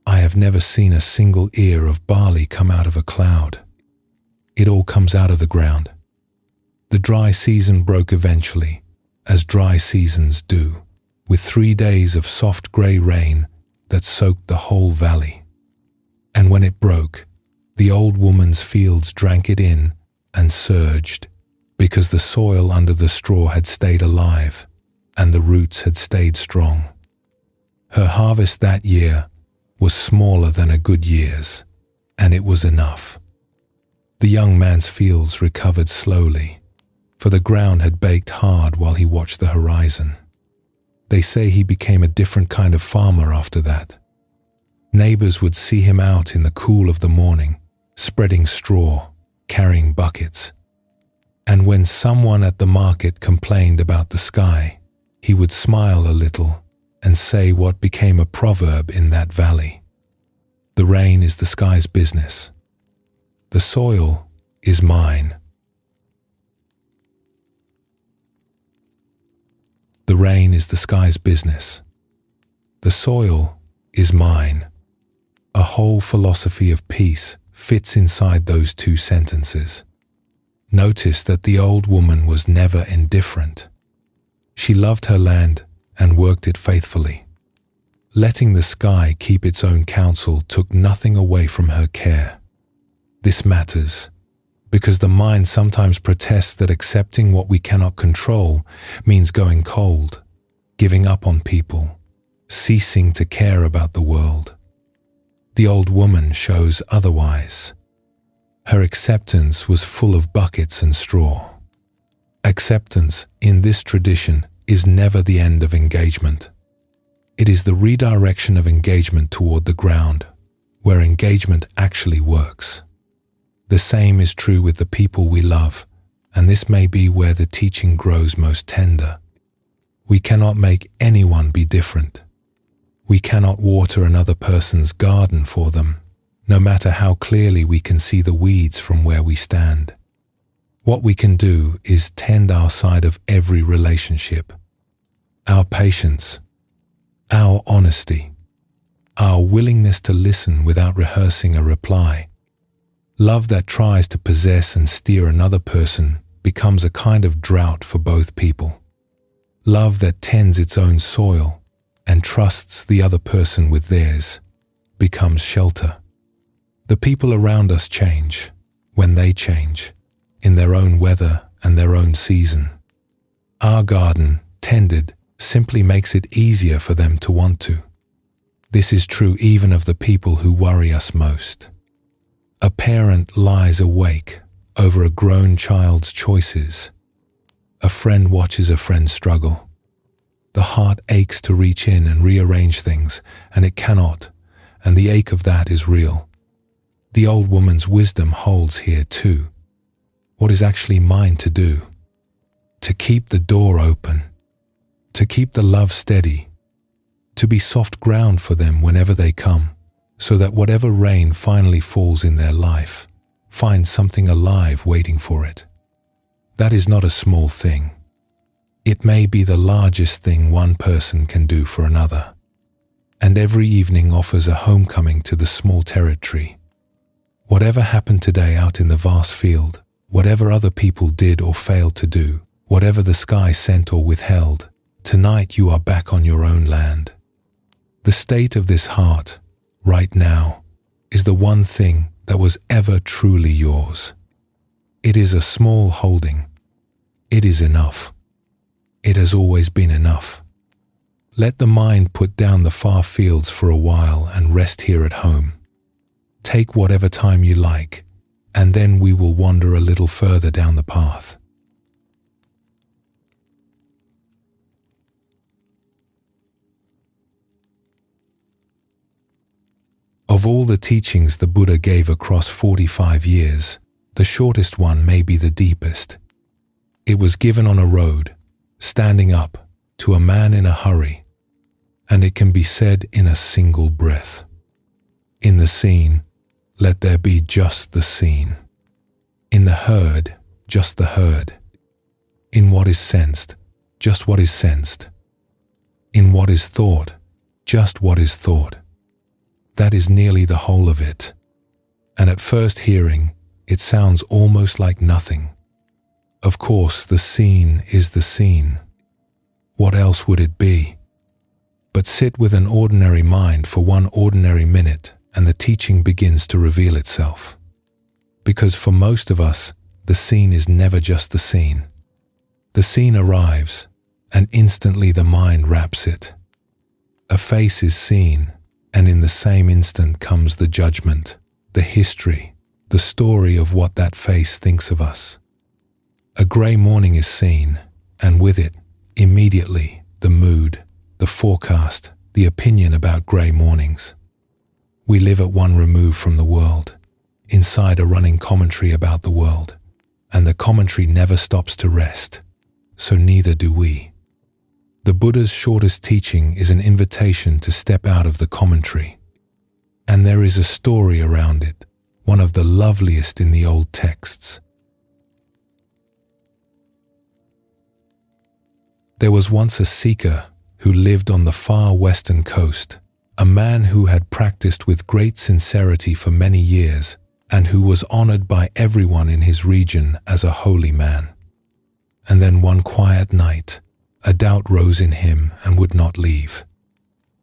I have never seen a single ear of barley come out of a cloud. It all comes out of the ground. The dry season broke eventually, as dry seasons do, with 3 days of soft grey rain that soaked the whole valley. And when it broke, the old woman's fields drank it in and surged, because the soil under the straw had stayed alive and the roots had stayed strong. Her harvest that year was smaller than a good year's, and it was enough. The young man's fields recovered slowly, for the ground had baked hard while he watched the horizon. They say he became a different kind of farmer after that. Neighbors would see him out in the cool of the morning, spreading straw, carrying buckets. And when someone at the market complained about the sky, he would smile a little and say what became a proverb in that valley. The rain is the sky's business. The soil is mine. The rain is the sky's business. The soil is mine. A whole philosophy of peace fits inside those 2 sentences. Notice that the old woman was never indifferent. She loved her land and worked it faithfully. Letting the sky keep its own counsel took nothing away from her care. This matters, because the mind sometimes protests that accepting what we cannot control means going cold, giving up on people, ceasing to care about the world. The old woman shows otherwise. Her acceptance was full of buckets and straw. Acceptance, in this tradition, is never the end of engagement. It is the redirection of engagement toward the ground, where engagement actually works. The same is true with the people we love, and this may be where the teaching grows most tender. We cannot make anyone be different. We cannot water another person's garden for them, no matter how clearly we can see the weeds from where we stand. What we can do is tend our side of every relationship. Our patience, our honesty, our willingness to listen without rehearsing a reply. Love that tries to possess and steer another person becomes a kind of drought for both people. Love that tends its own soil and trusts the other person with theirs becomes shelter. The people around us change when they change, in their own weather and their own season. Our garden, tended, simply makes it easier for them to want to. This is true even of the people who worry us most. A parent lies awake over a grown child's choices. A friend watches a friend struggle. The heart aches to reach in and rearrange things, and it cannot, and the ache of that is real. The old woman's wisdom holds here too. What is actually mine to do? To keep the door open, to keep the love steady, to be soft ground for them whenever they come, so that whatever rain finally falls in their life finds something alive waiting for it. That is not a small thing. It may be the largest thing one person can do for another. And every evening offers a homecoming to the small territory. Whatever happened today out in the vast field, whatever other people did or failed to do, whatever the sky sent or withheld, tonight you are back on your own land. The state of this heart, right now, is the one thing that was ever truly yours. It is a small holding. It is enough. It has always been enough. Let the mind put down the far fields for a while and rest here at home. Take whatever time you like, and then we will wander a little further down the path. Of all the teachings the Buddha gave across 45 years, the shortest one may be the deepest. It was given on a road, standing up, to a man in a hurry, and it can be said in a single breath. In the scene, let there be just the scene. In the herd, just the herd. In what is sensed, just what is sensed. In what is thought, just what is thought. That is nearly the whole of it. And at first hearing, it sounds almost like nothing. Of course, the scene is the scene. What else would it be? But sit with an ordinary mind for one ordinary minute, and the teaching begins to reveal itself. Because for most of us, the scene is never just the scene. The scene arrives, and instantly the mind wraps it. A face is seen, and in the same instant comes the judgment, the history, the story of what that face thinks of us. A grey morning is seen, and with it, immediately, the mood, the forecast, the opinion about grey mornings. We live at one remove from the world, inside a running commentary about the world, and the commentary never stops to rest, so neither do we. The Buddha's shortest teaching is an invitation to step out of the commentary. And there is a story around it, one of the loveliest in the old texts. There was once a seeker who lived on the far western coast, a man who had practiced with great sincerity for many years and who was honored by everyone in his region as a holy man. And then one quiet night, a doubt rose in him and would not leave.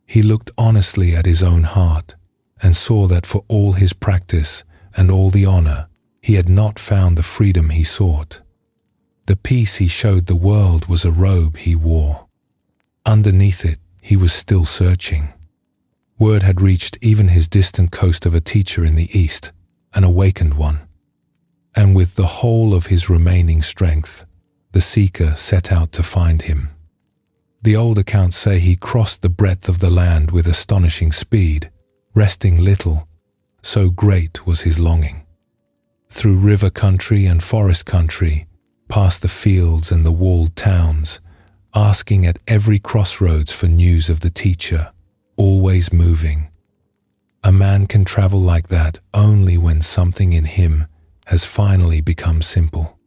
He looked honestly at his own heart and saw that for all his practice and all the honor, he had not found the freedom he sought. The peace he showed the world was a robe he wore. Underneath it, he was still searching. Word had reached even his distant coast of a teacher in the east, an awakened one. And with the whole of his remaining strength, the seeker set out to find him. The old accounts say he crossed the breadth of the land with astonishing speed, resting little, so great was his longing. Through river country and forest country, past the fields and the walled towns, asking at every crossroads for news of the teacher, always moving. A man can travel like that only when something in him has finally become simple.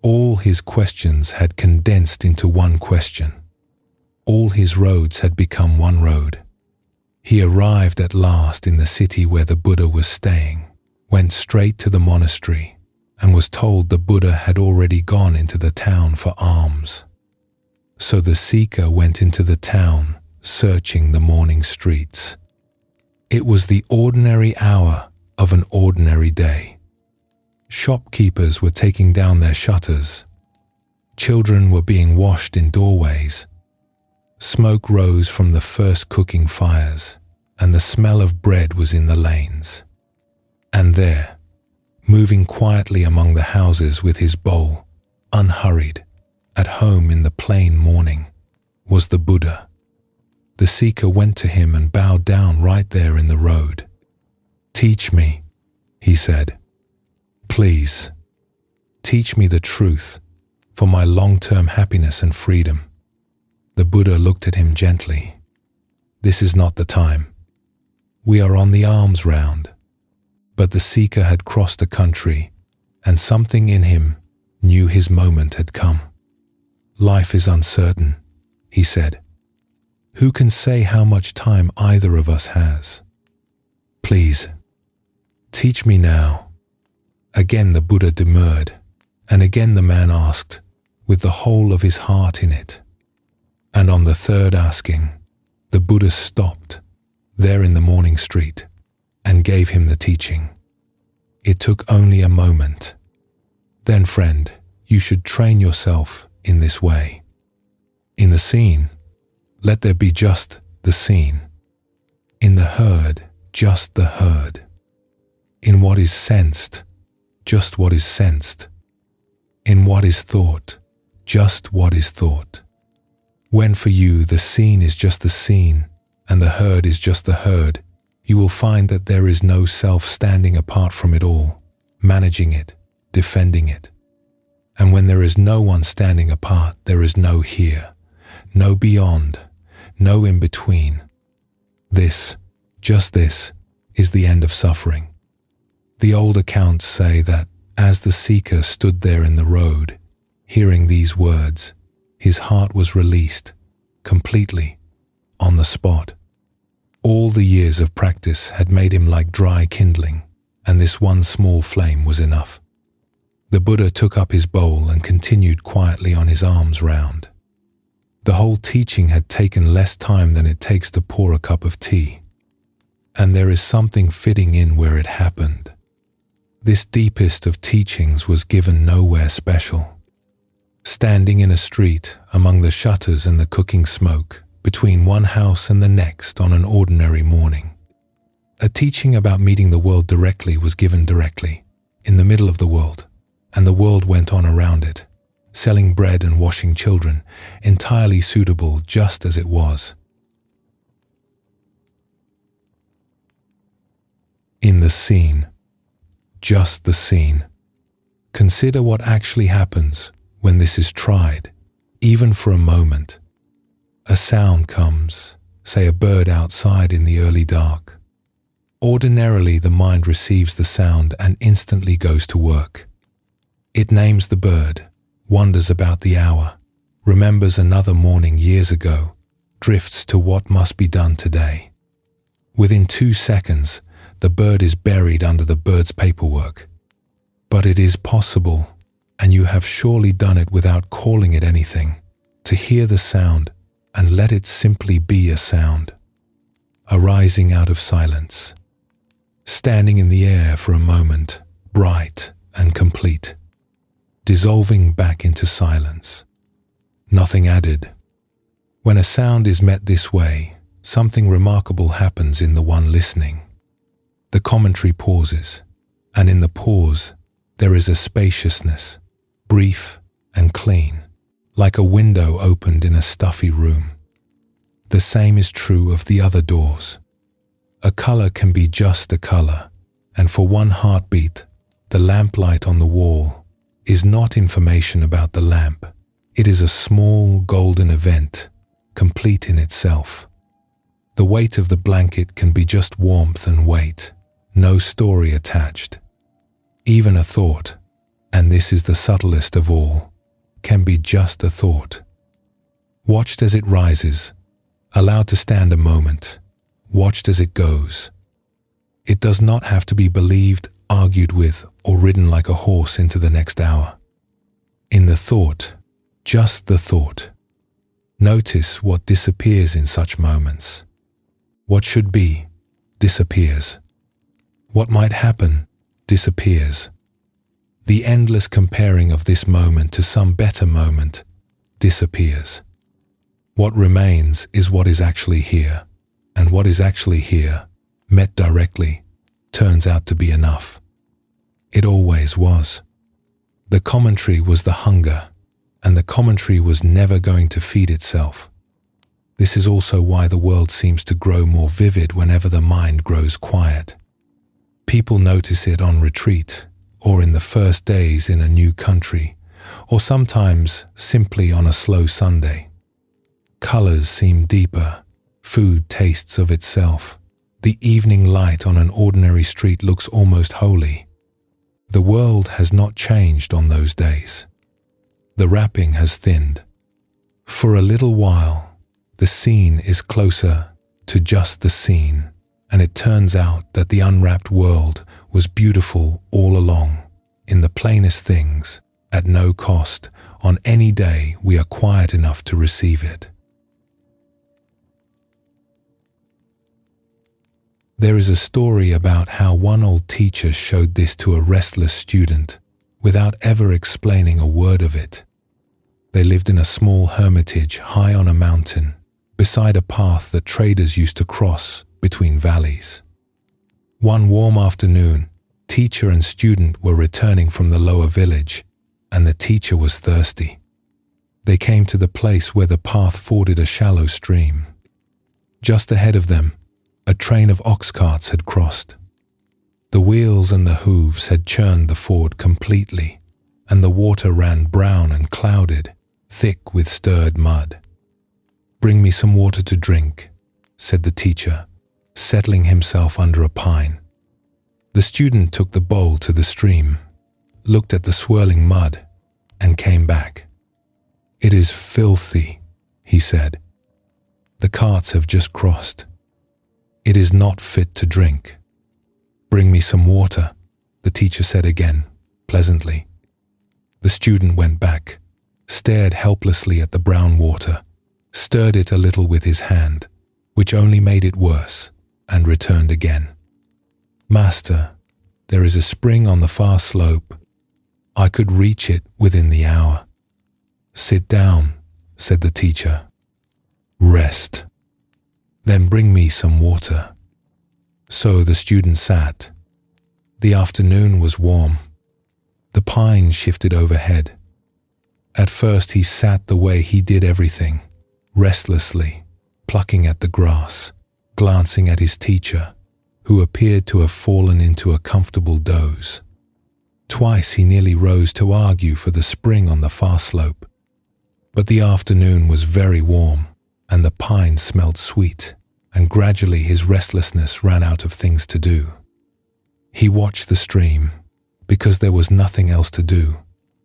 All his questions had condensed into one question. All his roads had become one road. He arrived at last in the city where the Buddha was staying, went straight to the monastery, and was told the Buddha had already gone into the town for alms. So the seeker went into the town, searching the morning streets. It was the ordinary hour of an ordinary day. Shopkeepers were taking down their shutters. Children were being washed in doorways. Smoke rose from the first cooking fires, and the smell of bread was in the lanes. And there, moving quietly among the houses with his bowl, unhurried, at home in the plain morning, was the Buddha. The seeker went to him and bowed down right there in the road. "Teach me," he said. "Please, teach me the truth for my long-term happiness and freedom." The Buddha looked at him gently. "This is not the time. We are on the alms round." But the seeker had crossed a country, and something in him knew his moment had come. Life is uncertain, he said. Who can say how much time either of us has? Please, teach me now. Again the Buddha demurred, and again the man asked, with the whole of his heart in it. And on the third asking, the Buddha stopped, there in the morning street, and gave him the teaching. It took only a moment. Then, friend, you should train yourself in this way. In the seen, let there be just the seen. In the heard, just the heard. In what is sensed, just what is sensed. In what is thought, just what is thought. When for you the seen is just the seen, and the heard is just the heard, you will find that there is no self standing apart from it all, managing it, defending it. And when there is no one standing apart, there is no here, no beyond, no in between. This, just this, is the end of suffering. The old accounts say that as the seeker stood there in the road, hearing these words, his heart was released, completely, on the spot. All the years of practice had made him like dry kindling, and this one small flame was enough. The Buddha took up his bowl and continued quietly on his arms round. The whole teaching had taken less time than it takes to pour a cup of tea. And there is something fitting in where it happened. This deepest of teachings was given nowhere special. Standing in a street among the shutters and the cooking smoke, between one house and the next on an ordinary morning. A teaching about meeting the world directly was given directly, in the middle of the world, and the world went on around it, selling bread and washing children, entirely suitable just as it was. In the scene, just the scene. Consider what actually happens when this is tried, even for a moment. A sound comes, say a bird outside in the early dark. Ordinarily, the mind receives the sound and instantly goes to work. It names the bird, wonders about the hour, remembers another morning years ago, drifts to what must be done today. Within 2 seconds, the bird is buried under the bird's paperwork. But it is possible, and you have surely done it without calling it anything, to hear the sound and let it simply be a sound, arising out of silence, standing in the air for a moment, bright and complete, dissolving back into silence. Nothing added. When a sound is met this way, something remarkable happens in the one listening. The commentary pauses, and in the pause, there is a spaciousness, brief and clean, like a window opened in a stuffy room. The same is true of the other doors. A color can be just a color, and for one heartbeat, the lamplight on the wall is not information about the lamp. It is a small golden event, complete in itself. The weight of the blanket can be just warmth and weight, no story attached. Even a thought, and this is the subtlest of all, can be just a thought. Watched as it rises, allowed to stand a moment, watched as it goes. It does not have to be believed, argued with, or ridden like a horse into the next hour. In the thought, just the thought. Notice what disappears in such moments. What should be, disappears. What might happen, disappears. The endless comparing of this moment to some better moment disappears. What remains is what is actually here, and what is actually here, met directly, turns out to be enough. It always was. The commentary was the hunger, and the commentary was never going to feed itself. This is also why the world seems to grow more vivid whenever the mind grows quiet. People notice it on retreat, or in the first days in a new country, or sometimes simply on a slow Sunday. Colors seem deeper, food tastes of itself. The evening light on an ordinary street looks almost holy. The world has not changed on those days. The wrapping has thinned, For a little while, the scene is closer to just the scene, and it turns out that the unwrapped world was beautiful all along, in the plainest things, at no cost, on any day we are quiet enough to receive it. There is a story about how one old teacher showed this to a restless student without ever explaining a word of it. They lived in a small hermitage high on a mountain, beside a path that traders used to cross between valleys. One warm afternoon, teacher and student were returning from the lower village, and the teacher was thirsty. They came to the place where the path forded a shallow stream. Just ahead of them, a train of ox carts had crossed. The wheels and the hooves had churned the ford completely, and the water ran brown and clouded, thick with stirred mud. "Bring me some water to drink," said the teacher, settling himself under a pine. The student took the bowl to the stream, looked at the swirling mud, and came back. "It is filthy," he said. "The carts have just crossed. It is not fit to drink." "Bring me some water," the teacher said again, pleasantly. The student went back, stared helplessly at the brown water, stirred it a little with his hand, which only made it worse, and returned again. "Master, there is a spring on the far slope. I could reach it within the hour." "Sit down," said the teacher. "Rest. Then bring me some water." So the student sat. The afternoon was warm. The pine shifted overhead. At first he sat the way he did everything, restlessly, plucking at the grass, glancing at his teacher, who appeared to have fallen into a comfortable doze. Twice he nearly rose to argue for the spring on the far slope. But the afternoon was very warm, and the pine smelled sweet, and gradually his restlessness ran out of things to do. He watched the stream, because there was nothing else to do,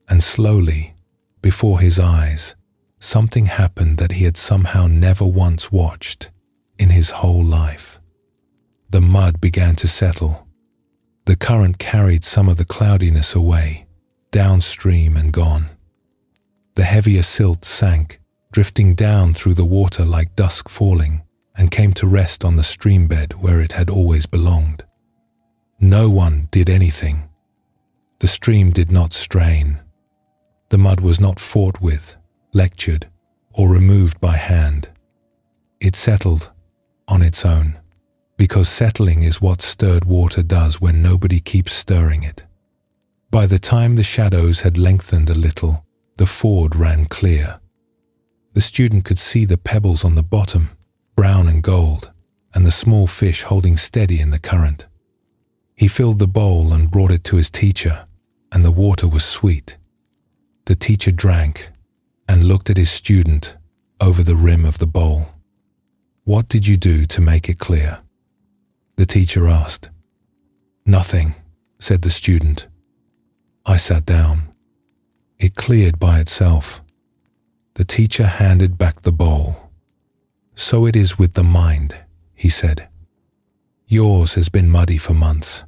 and slowly, before his eyes, something happened that he had somehow never once watched in his whole life. The mud began to settle. The current carried some of the cloudiness away, downstream and gone. The heavier silt sank, drifting down through the water like dusk falling, and came to rest on the stream bed where it had always belonged. No one did anything. The stream did not strain. The mud was not fought with, lectured, or removed by hand. It settled on its own, because settling is what stirred water does when nobody keeps stirring it. By the time the shadows had lengthened a little, the ford ran clear. The student could see the pebbles on the bottom, brown and gold, and the small fish holding steady in the current. He filled the bowl and brought it to his teacher, and the water was sweet. The teacher drank and looked at his student over the rim of the bowl. "What did you do to make it clear?" the teacher asked. "Nothing," said the student. "I sat down. It cleared by itself." The teacher handed back the bowl. "So it is with the mind," he said. "Yours has been muddy for months.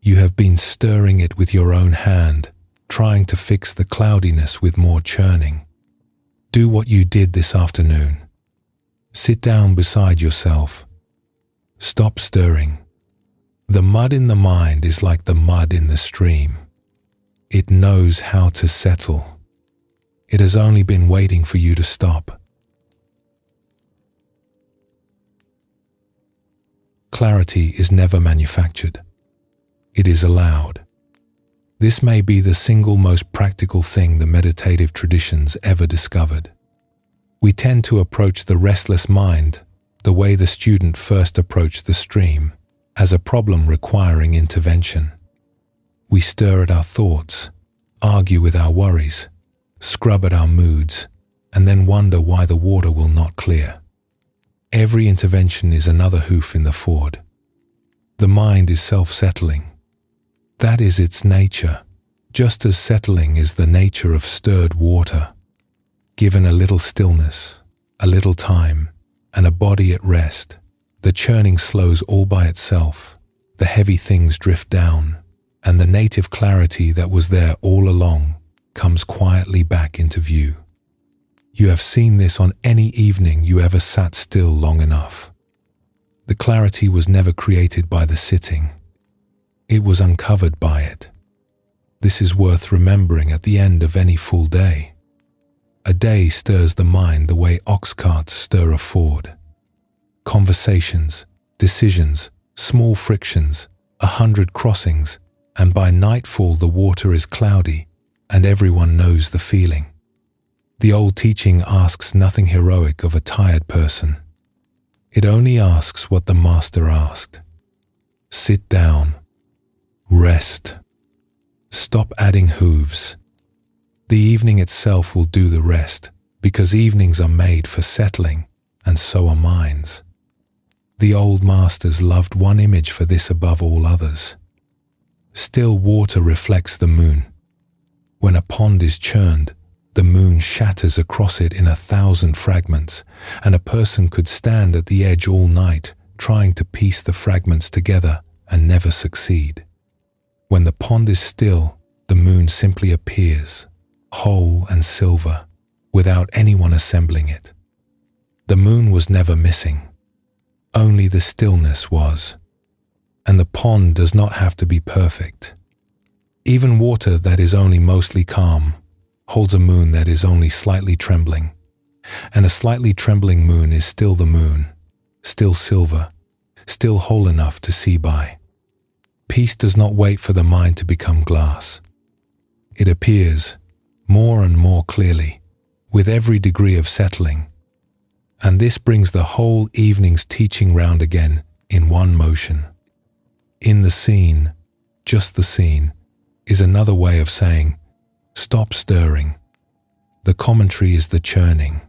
You have been stirring it with your own hand, trying to fix the cloudiness with more churning. Do what you did this afternoon. Sit down beside yourself. Stop stirring. The mud in the mind is like the mud in the stream. It knows how to settle. It has only been waiting for you to stop." Clarity is never manufactured. It is allowed. This may be the single most practical thing the meditative traditions ever discovered. We tend to approach the restless mind the way the student first approached the stream, as a problem requiring intervention. We stir at our thoughts, argue with our worries, scrub at our moods, and then wonder why the water will not clear. Every intervention is another hoof in the ford. The mind is self-settling. That is its nature, just as settling is the nature of stirred water. Given a little stillness, a little time, and a body at rest, the churning slows all by itself, the heavy things drift down, and the native clarity that was there all along comes quietly back into view. You have seen this on any evening you ever sat still long enough. The clarity was never created by the sitting. It was uncovered by it. This is worth remembering at the end of any full day. A day stirs the mind the way ox carts stir a ford. Conversations, decisions, small frictions, 100 crossings, and by nightfall the water is cloudy, and everyone knows the feeling. The old teaching asks nothing heroic of a tired person. It only asks what the master asked. Sit down. Rest. Stop adding hooves. The evening itself will do the rest, because evenings are made for settling, and so are minds. The old masters loved one image for this above all others. Still water reflects the moon. When a pond is churned, the moon shatters across it in 1,000 fragments, and a person could stand at the edge all night, trying to piece the fragments together and never succeed. When the pond is still, the moon simply appears, whole and silver, without anyone assembling it. The moon was never missing. Only the stillness was. And the pond does not have to be perfect. Even water that is only mostly calm holds a moon that is only slightly trembling. And a slightly trembling moon is still the moon, still silver, still whole enough to see by. Peace does not wait for the mind to become glass. It appears, more and more clearly, with every degree of settling. And this brings the whole evening's teaching round again in one motion. In the scene, just the scene, is another way of saying, stop stirring. The commentary is the churning.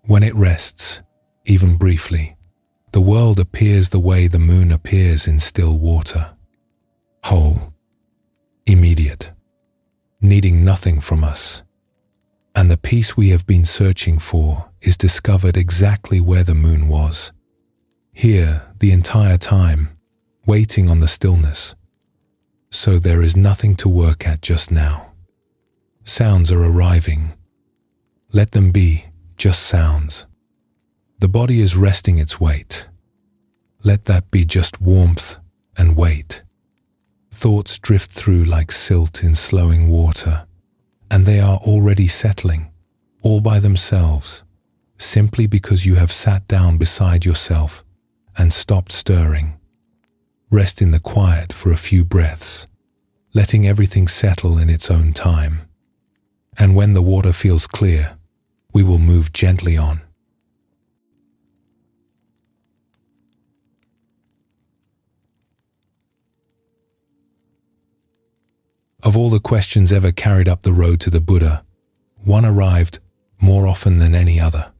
When it rests, even briefly, the world appears the way the moon appears in still water. Whole, immediate, needing nothing from us. And the peace we have been searching for is discovered exactly where the moon was. Here, the entire time, waiting on the stillness. So there is nothing to work at just now. Sounds are arriving. Let them be just sounds. The body is resting its weight. Let that be just warmth and weight. Thoughts drift through like silt in slowing water, and they are already settling, all by themselves, simply because you have sat down beside yourself and stopped stirring. Rest in the quiet for a few breaths, letting everything settle in its own time. And when the water feels clear, we will move gently on. Of all the questions ever carried up the road to the Buddha, one arrived more often than any other.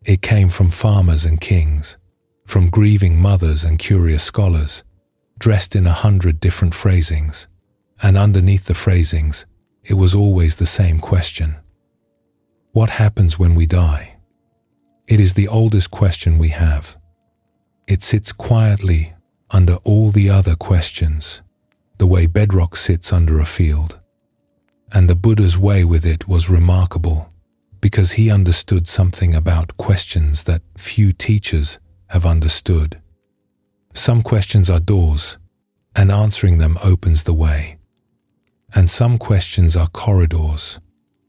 It came from farmers and kings, from grieving mothers and curious scholars, dressed in 100 different phrasings, and underneath the phrasings, it was always the same question. What happens when we die? It is the oldest question we have. It sits quietly under all the other questions, the way bedrock sits under a field. And the Buddha's way with it was remarkable, because he understood something about questions that few teachers have understood. Some questions are doors, and answering them opens the way. And some questions are corridors,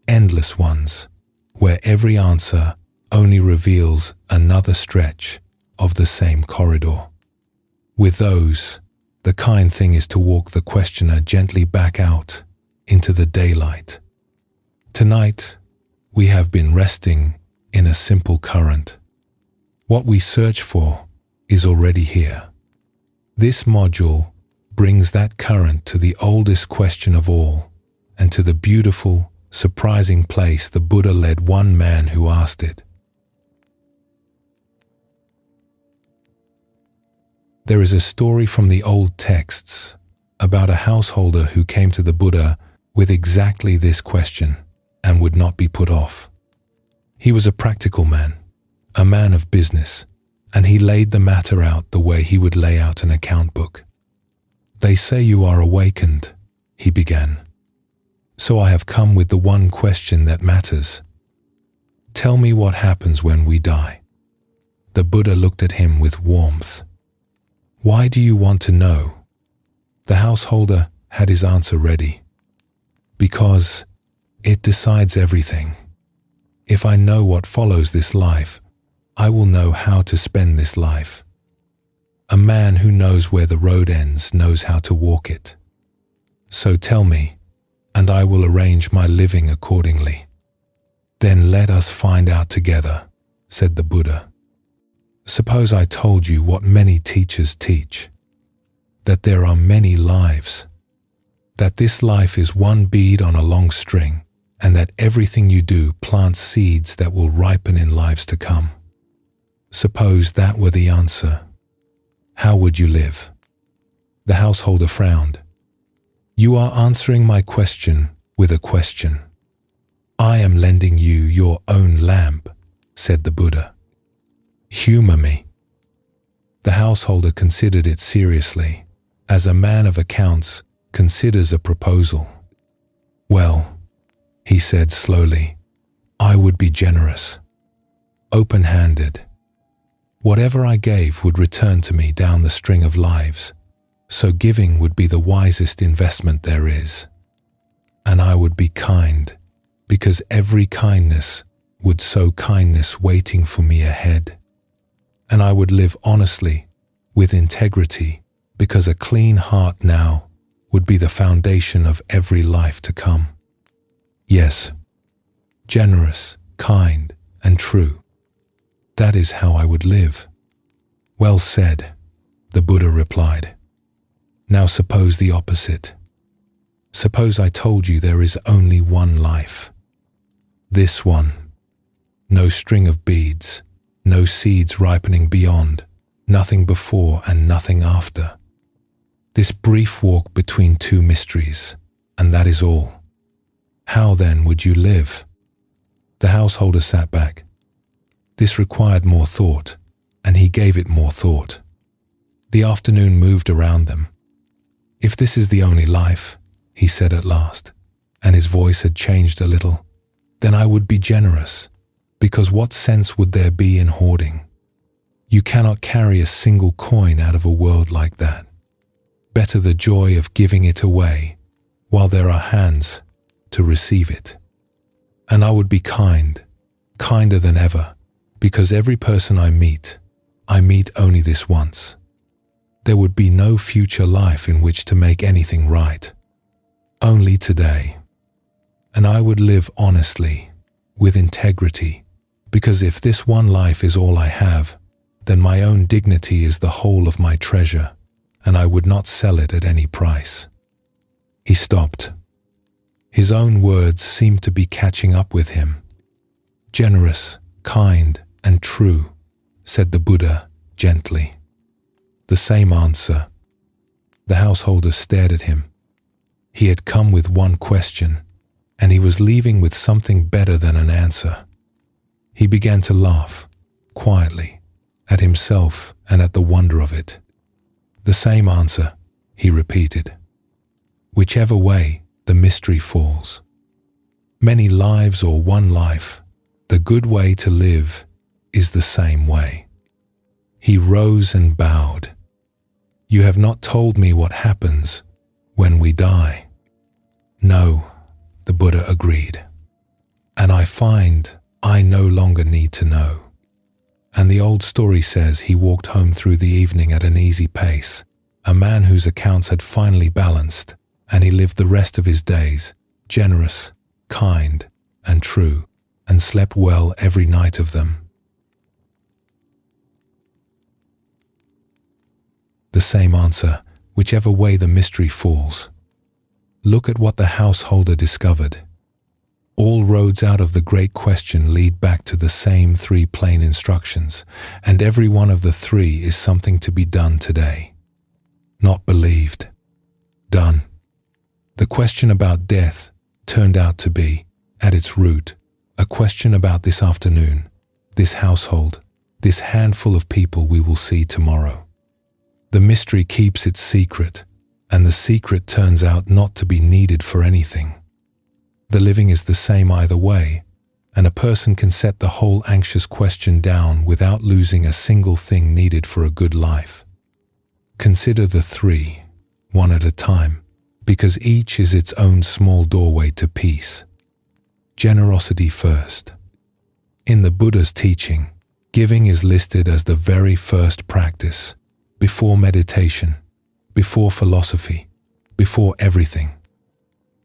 endless ones, where every answer only reveals another stretch of the same corridor. With those, the kind thing is to walk the questioner gently back out into the daylight. Tonight, we have been resting in a simple current. What we search for is already here. This module brings that current to the oldest question of all, and to the beautiful, surprising place the Buddha led one man who asked it. There is a story from the old texts about a householder who came to the Buddha with exactly this question and would not be put off. He was a practical man, a man of business, and he laid the matter out the way he would lay out an account book. "They say you are awakened," he began. "So I have come with the one question that matters. Tell me what happens when we die." The Buddha looked at him with warmth. "Why do you want to know?" The householder had his answer ready. "Because it decides everything. If I know what follows this life, I will know how to spend this life. A man who knows where the road ends knows how to walk it. So tell me, and I will arrange my living accordingly." "Then let us find out together," said the Buddha. "Suppose I told you what many teachers teach, that there are many lives, that this life is one bead on a long string, and that everything you do plants seeds that will ripen in lives to come. Suppose that were the answer. How would you live?" The householder frowned. "You are answering my question with a question. I am lending you your own lamp," said the Buddha. "Humor me." The householder considered it seriously, as a man of accounts considers a proposal. "Well," he said slowly, "I would be generous, open-handed. Whatever I gave would return to me down the string of lives, so giving would be the wisest investment there is. And I would be kind, because every kindness would sow kindness waiting for me ahead. And I would live honestly, with integrity, because a clean heart now would be the foundation of every life to come. Yes, generous, kind, and true. That is how I would live." "Well said," the Buddha replied. "Now suppose the opposite. Suppose I told you there is only one life. This one. No string of beads, no seeds ripening beyond, nothing before and nothing after. This brief walk between two mysteries, and that is all. How then would you live?" The householder sat back. This required more thought, and he gave it more thought. The afternoon moved around them. "If this is the only life," he said at last, and his voice had changed a little, "then I would be generous, because what sense would there be in hoarding? You cannot carry a single coin out of a world like that. Better the joy of giving it away, while there are hands to receive it. And I would be kind, kinder than ever, because every person I meet only this once. There would be no future life in which to make anything right. Only today. And I would live honestly, with integrity, because if this one life is all I have, then my own dignity is the whole of my treasure, and I would not sell it at any price." He stopped. His own words seemed to be catching up with him. "Generous, kind, and true," said the Buddha gently. "The same answer." The householder stared at him. He had come with one question, and he was leaving with something better than an answer. He began to laugh, quietly, at himself and at the wonder of it. "The same answer," he repeated. "Whichever way the mystery falls. Many lives or one life, the good way to live is the same way." He rose and bowed. "You have not told me what happens when we die." "No," the Buddha agreed. "And I find I no longer need to know." And the old story says he walked home through the evening at an easy pace, a man whose accounts had finally balanced, and he lived the rest of his days, generous, kind, and true, and slept well every night of them. The same answer, whichever way the mystery falls. Look at what the householder discovered. All roads out of the great question lead back to the same three plain instructions, and every one of the three is something to be done today. Not believed. Done. The question about death turned out to be, at its root, A question about this afternoon, this household, this handful of people we will see tomorrow. The mystery keeps its secret, and the secret turns out not to be needed for anything. The living is the same either way, and a person can set the whole anxious question down without losing a single thing needed for a good life. Consider the three, one at a time, because each is its own small doorway to peace. Generosity first. In the Buddha's teaching, giving is listed as the very first practice, before meditation, before philosophy, before everything.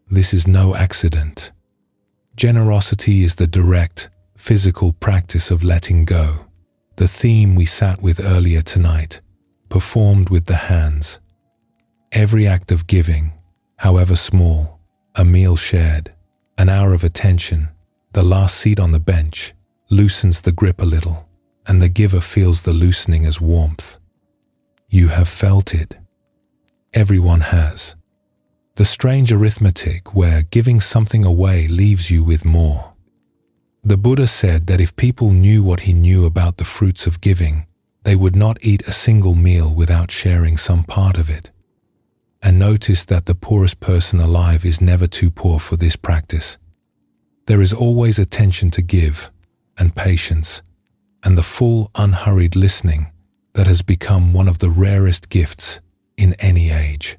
This is no accident. Generosity is the direct, physical practice of letting go, the theme we sat with earlier tonight, performed with the hands. Every act of giving, however small, a meal shared, an hour of attention, the last seat on the bench, loosens the grip a little, and the giver feels the loosening as warmth. You have felt it. Everyone has. The strange arithmetic where giving something away leaves you with more. The Buddha said that if people knew what he knew about the fruits of giving, they would not eat a single meal without sharing some part of it. And notice that the poorest person alive is never too poor for this practice. There is always attention to give, and patience, and the full, unhurried listening that has become one of the rarest gifts in any age.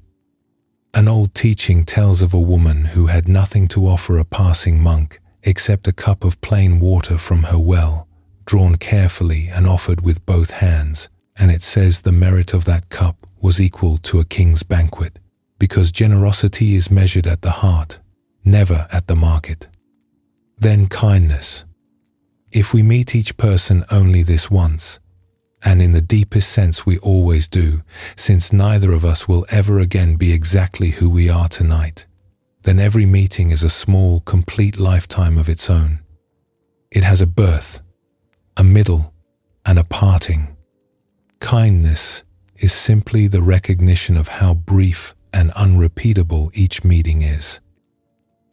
An old teaching tells of a woman who had nothing to offer a passing monk except a cup of plain water from her well, drawn carefully and offered with both hands, and it says the merit of that cup was equal to a king's banquet, because generosity is measured at the heart, never at the market. Then kindness. If we meet each person only this once, and in the deepest sense we always do, since neither of us will ever again be exactly who we are tonight, then every meeting is a small, complete lifetime of its own. It has a birth, a middle, and a parting. Kindness is simply the recognition of how brief and unrepeatable each meeting is.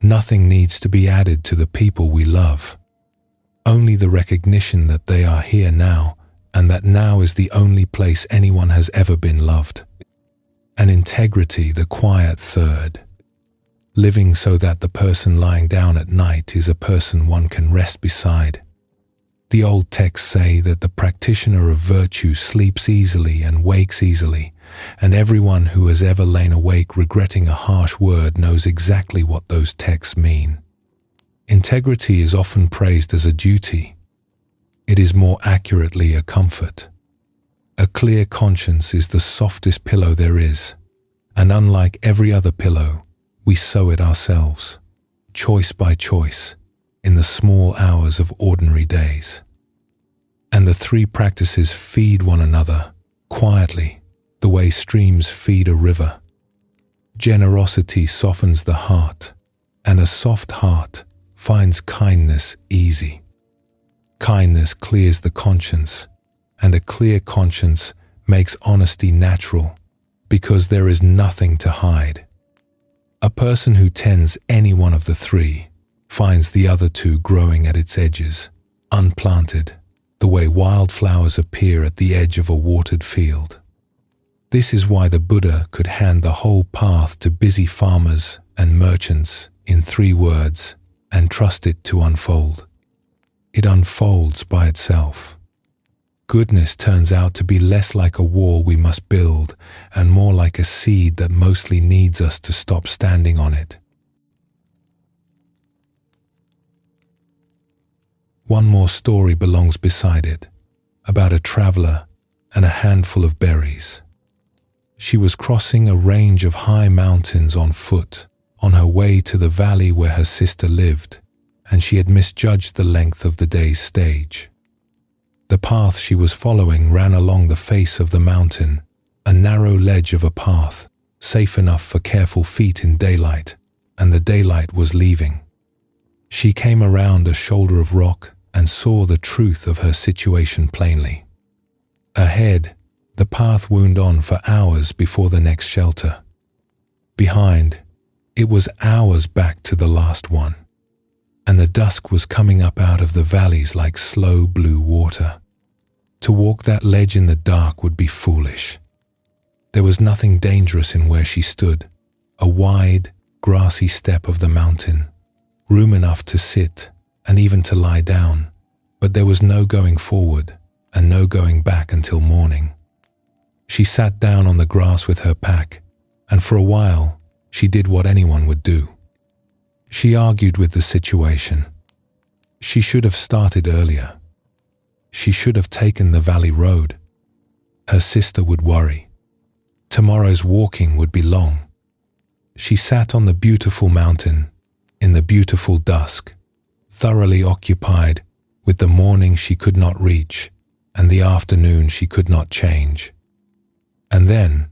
Nothing needs to be added to the people we love. Only the recognition that they are here now, and that now is the only place anyone has ever been loved. And integrity, the quiet third. Living so that the person lying down at night is a person one can rest beside. The old texts say that the practitioner of virtue sleeps easily and wakes easily, and everyone who has ever lain awake regretting a harsh word knows exactly what those texts mean. Integrity is often praised as a duty. It is more accurately a comfort. A clear conscience is the softest pillow there is, and unlike every other pillow, we sew it ourselves, choice by choice, in the small hours of ordinary days. And the three practices feed one another, quietly, the way streams feed a river. Generosity softens the heart, and a soft heart finds kindness easy. Kindness clears the conscience, and a clear conscience makes honesty natural, because there is nothing to hide. A person who tends any one of the three finds the other two growing at its edges, unplanted, the way wildflowers appear at the edge of a watered field. This is why the Buddha could hand the whole path to busy farmers and merchants in 3 words and trust it to unfold. It unfolds by itself. Goodness turns out to be less like a wall we must build and more like a seed that mostly needs us to stop standing on it. One more story belongs beside it, about a traveler and a handful of berries. She was crossing a range of high mountains on foot on her way to the valley where her sister lived, and she had misjudged the length of the day's stage. The path she was following ran along the face of the mountain, a narrow ledge of a path, safe enough for careful feet in daylight, and the daylight was leaving. She came around a shoulder of rock and saw the truth of her situation plainly. Ahead, the path wound on for hours before the next shelter. Behind, it was hours back to the last one. and the dusk was coming up out of the valleys like slow blue water. To walk that ledge in the dark would be foolish. There was nothing dangerous in where she stood, a wide, grassy step of the mountain, room enough to sit and even to lie down, but there was no going forward and no going back until morning. She sat down on the grass with her pack, and for a while she did what anyone would do. She argued with the situation. She should have started earlier. She should have taken the valley road. Her sister would worry. Tomorrow's walking would be long. She sat on the beautiful mountain, in the beautiful dusk, thoroughly occupied with the morning she could not reach and the afternoon she could not change. And then,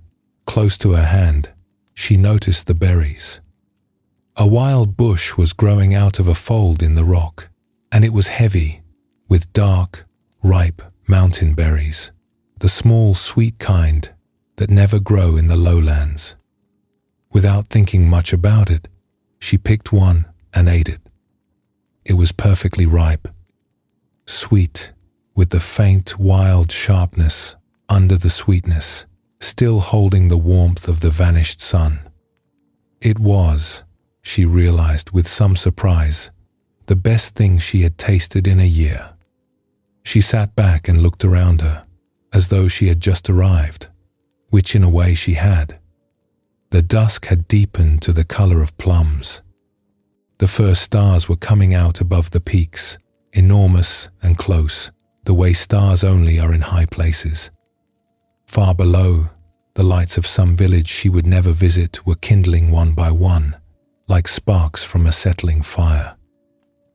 close to her hand, she noticed the berries. A wild bush was growing out of a fold in the rock, and it was heavy with dark, ripe mountain berries, the small, sweet kind that never grow in the lowlands. Without thinking much about it, she picked one and ate it. It was perfectly ripe, sweet, with the faint, wild sharpness under the sweetness, still holding the warmth of the vanished sun. It was, she realized with some surprise, the best thing she had tasted in a year. She sat back and looked around her, as though she had just arrived, which in a way she had. The dusk had deepened to the color of plums. The first stars were coming out above the peaks, enormous and close, the way stars only are in high places. Far below, the lights of some village she would never visit were kindling one by one, like sparks from a settling fire.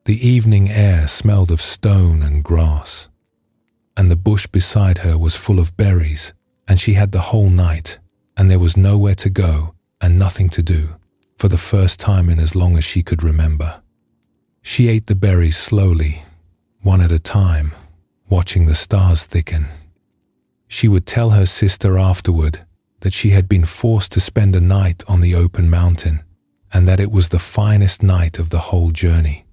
The evening air smelled of stone and grass, and the bush beside her was full of berries, and she had the whole night, and there was nowhere to go and nothing to do, for the first time in as long as she could remember. She ate the berries slowly, one at a time, watching the stars thicken. She would tell her sister afterward that she had been forced to spend a night on the open mountain, and that it was the finest night of the whole journey.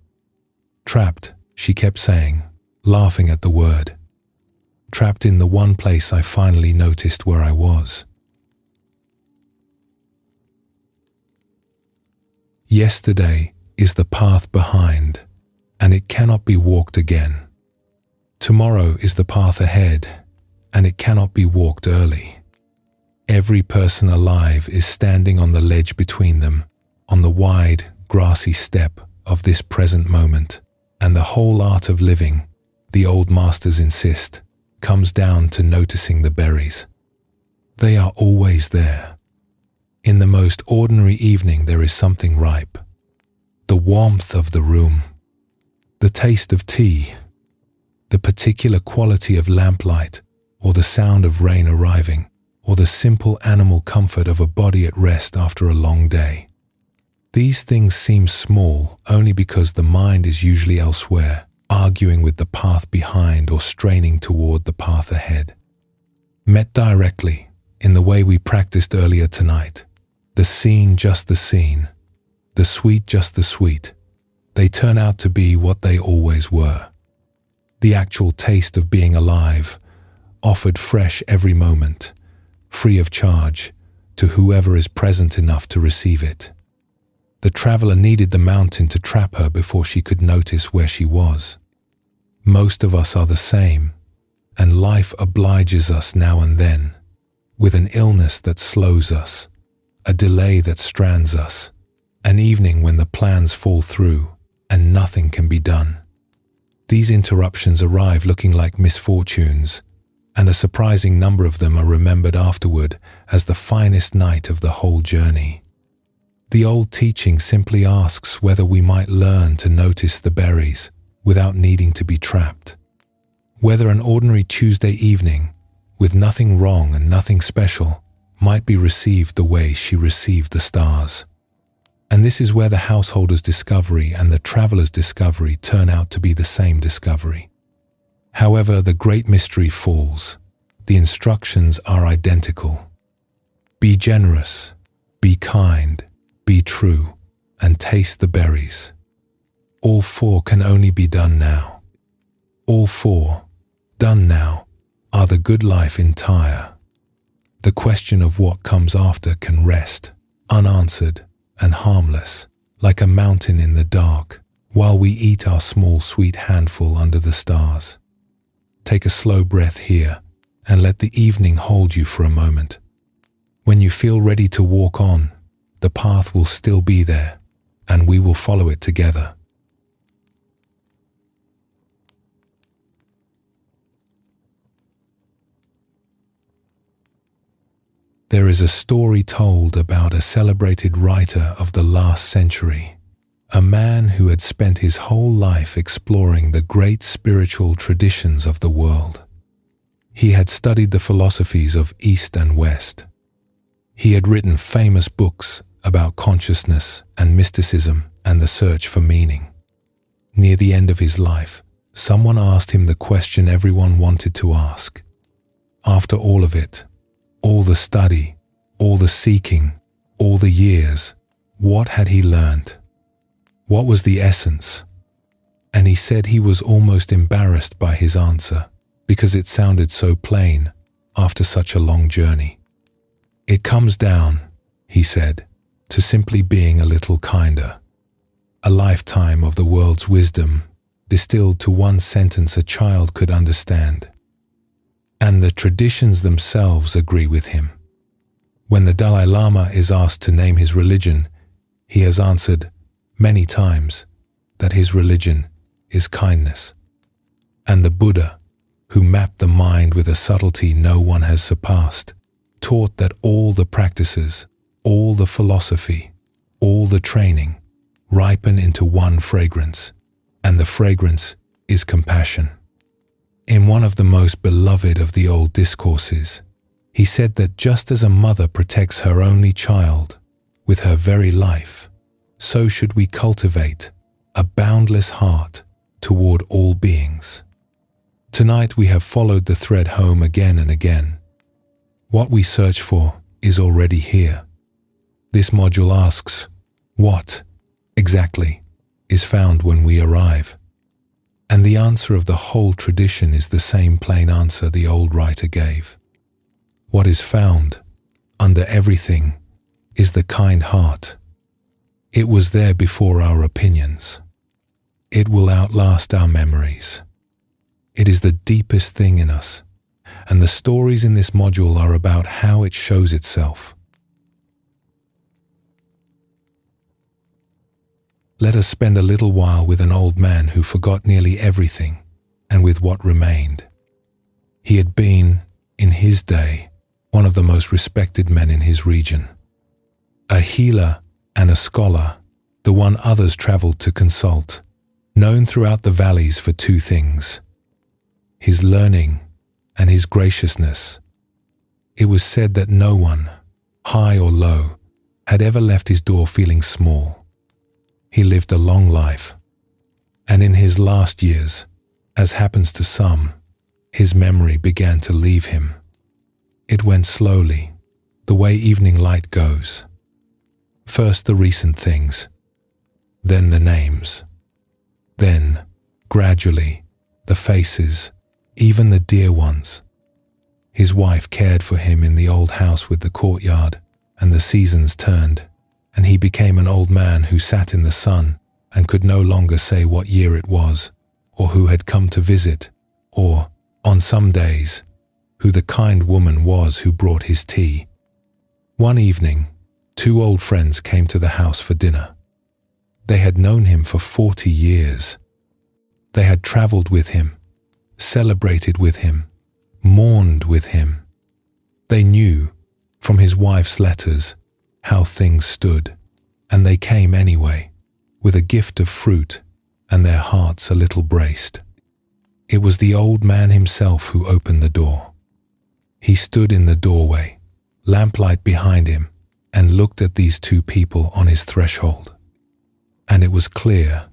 Trapped, she kept saying, laughing at the word. Trapped in the one place I finally noticed where I was. Yesterday is the path behind, and it cannot be walked again. Tomorrow is the path ahead, and it cannot be walked early. Every person alive is standing on the ledge between them, on the wide, grassy step of this present moment, and the whole art of living, the old masters insist, comes down to noticing the berries. They are always there. In the most ordinary evening there is something ripe. The warmth of the room, the taste of tea, the particular quality of lamplight, or the sound of rain arriving, or the simple animal comfort of a body at rest after a long day. These things seem small only because the mind is usually elsewhere, arguing with the path behind or straining toward the path ahead. Met directly, in the way we practiced earlier tonight, the scene just the scene, the sweet just the sweet, they turn out to be what they always were. The actual taste of being alive, offered fresh every moment, free of charge, to whoever is present enough to receive it. The traveler needed the mountain to trap her before she could notice where she was. Most of us are the same, and life obliges us now and then, with an illness that slows us, a delay that strands us, an evening when the plans fall through and nothing can be done. These interruptions arrive looking like misfortunes, and a surprising number of them are remembered afterward as the finest night of the whole journey. The old teaching simply asks whether we might learn to notice the berries without needing to be trapped. Whether an ordinary Tuesday evening, with nothing wrong and nothing special, might be received the way she received the stars. And this is where the householder's discovery and the traveler's discovery turn out to be the same discovery. However, the great mystery falls. The instructions are identical. Be generous, be kind, be true, and taste the berries. All four can only be done now. All four, done now, are the good life entire. The question of what comes after can rest, unanswered and harmless, like a mountain in the dark, while we eat our small sweet handful under the stars. Take a slow breath here and let the evening hold you for a moment. When you feel ready to walk on, the path will still be there, and we will follow it together. There is a story told about a celebrated writer of the last century, a man who had spent his whole life exploring the great spiritual traditions of the world. He had studied the philosophies of East and West. He had written famous books about consciousness and mysticism and the search for meaning. Near the end of his life, someone asked him the question everyone wanted to ask. After all of it, all the study, all the seeking, all the years, what had he learned? What was the essence? And he said he was almost embarrassed by his answer because it sounded so plain after such a long journey. It comes down, he said, to simply being a little kinder. A lifetime of the world's wisdom distilled to one sentence a child could understand. And the traditions themselves agree with him. When the Dalai Lama is asked to name his religion, he has answered many times that his religion is kindness. And the Buddha, who mapped the mind with a subtlety no one has surpassed, taught that all the practices, all the philosophy, all the training ripen into one fragrance, and the fragrance is compassion. In one of the most beloved of the old discourses, he said that just as a mother protects her only child with her very life, so should we cultivate a boundless heart toward all beings. Tonight we have followed the thread home again and again. What we search for is already here. This module asks, what, exactly, is found when we arrive? And the answer of the whole tradition is the same plain answer the old writer gave. What is found, under everything, is the kind heart. It was there before our opinions. It will outlast our memories. It is the deepest thing in us, and the stories in this module are about how it shows itself. Let us spend a little while with an old man who forgot nearly everything and with what remained. He had been, in his day, one of the most respected men in his region. A healer and a scholar, the one others traveled to consult, known throughout the valleys for two things: his learning and his graciousness. It was said that no one, high or low, had ever left his door feeling small. He lived a long life, and in his last years, as happens to some, his memory began to leave him. It went slowly, the way evening light goes. First the recent things, then the names. Then, gradually, the faces, even the dear ones. His wife cared for him in the old house with the courtyard, and the seasons turned, and he became an old man who sat in the sun and could no longer say what year it was, or who had come to visit, or, on some days, who the kind woman was who brought his tea. One evening, two old friends came to the house for dinner. They had known him for 40 years. They had traveled with him, celebrated with him, mourned with him. They knew, from his wife's letters, how things stood, and they came anyway, with a gift of fruit and their hearts a little braced. It was the old man himself who opened the door. He stood in the doorway, lamplight behind him, and looked at these two people on his threshold. And it was clear,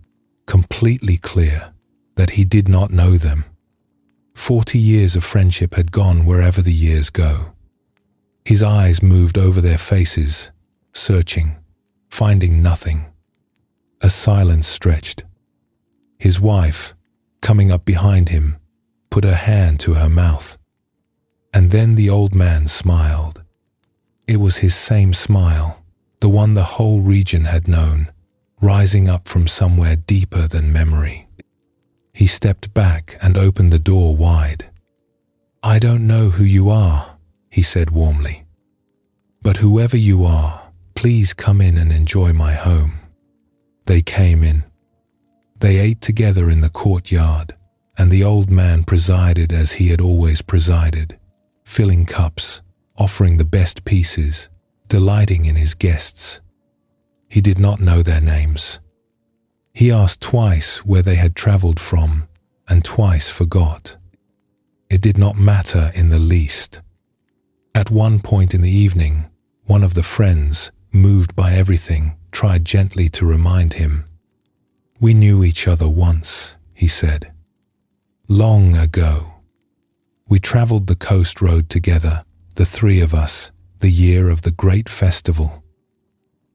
completely clear, that he did not know them. 40 years of friendship had gone wherever the years go. His eyes moved over their faces, searching, finding nothing. A silence stretched, His wife, coming up behind him, put her hand to her mouth. And then the old man smiled. It was his same smile, the one the whole region had known, rising up from somewhere deeper than memory. He stepped back and opened the door wide. "I don't know who you are," he said warmly. "But whoever you are, please come in and enjoy my home." They came in. They ate together in the courtyard, and the old man presided as he had always presided, filling cups, offering the best pieces, delighting in his guests. He did not know their names. He asked twice where they had traveled from, and twice forgot. It did not matter in the least. At one point in the evening, one of the friends, moved by everything, tried gently to remind him. "We knew each other once," he said. "Long ago. We traveled the coast road together, the three of us, the year of the great festival."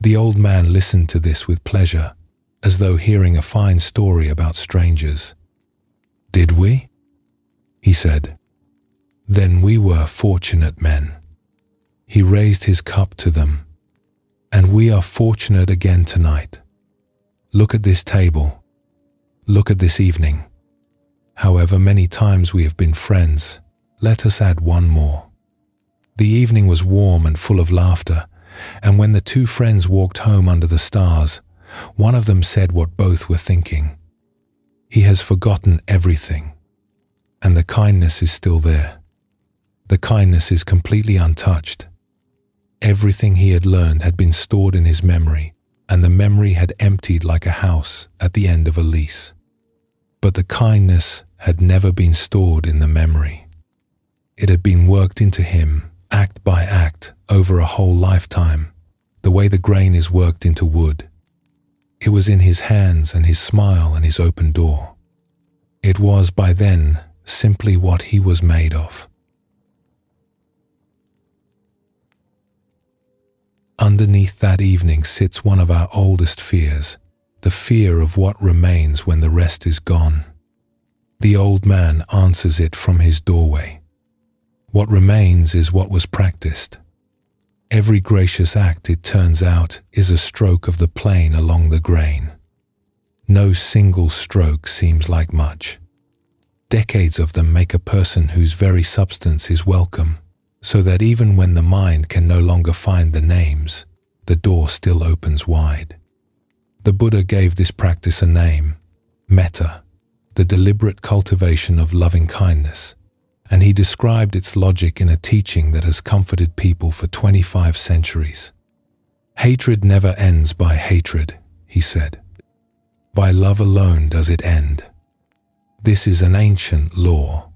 The old man listened to this with pleasure, as though hearing a fine story about strangers. "Did we?" he said. "Then we were fortunate men." He raised his cup to them. "And we are fortunate again tonight. Look at this table. Look at this evening. However many times we have been friends, let us add one more." The evening was warm and full of laughter, and when the two friends walked home under the stars, one of them said what both were thinking. "He has forgotten everything, and the kindness is still there. The kindness is completely untouched. Everything he had learned had been stored in his memory, and the memory had emptied like a house at the end of a lease. But the kindness had never been stored in the memory. It had been worked into him, act by act, over a whole lifetime, the way the grain is worked into wood. It was in his hands and his smile and his open door. It was by then simply what he was made of." Underneath that evening sits one of our oldest fears, the fear of what remains when the rest is gone. The old man answers it from his doorway. What remains is what was practiced. Every gracious act, it turns out, is a stroke of the plane along the grain. No single stroke seems like much. Decades of them make a person whose very substance is welcome, so that even when the mind can no longer find the names, the door still opens wide. The Buddha gave this practice a name, metta, the deliberate cultivation of loving kindness, and he described its logic in a teaching that has comforted people for 25 centuries. "Hatred never ends by hatred," he said. "By love alone does it end. This is an ancient law."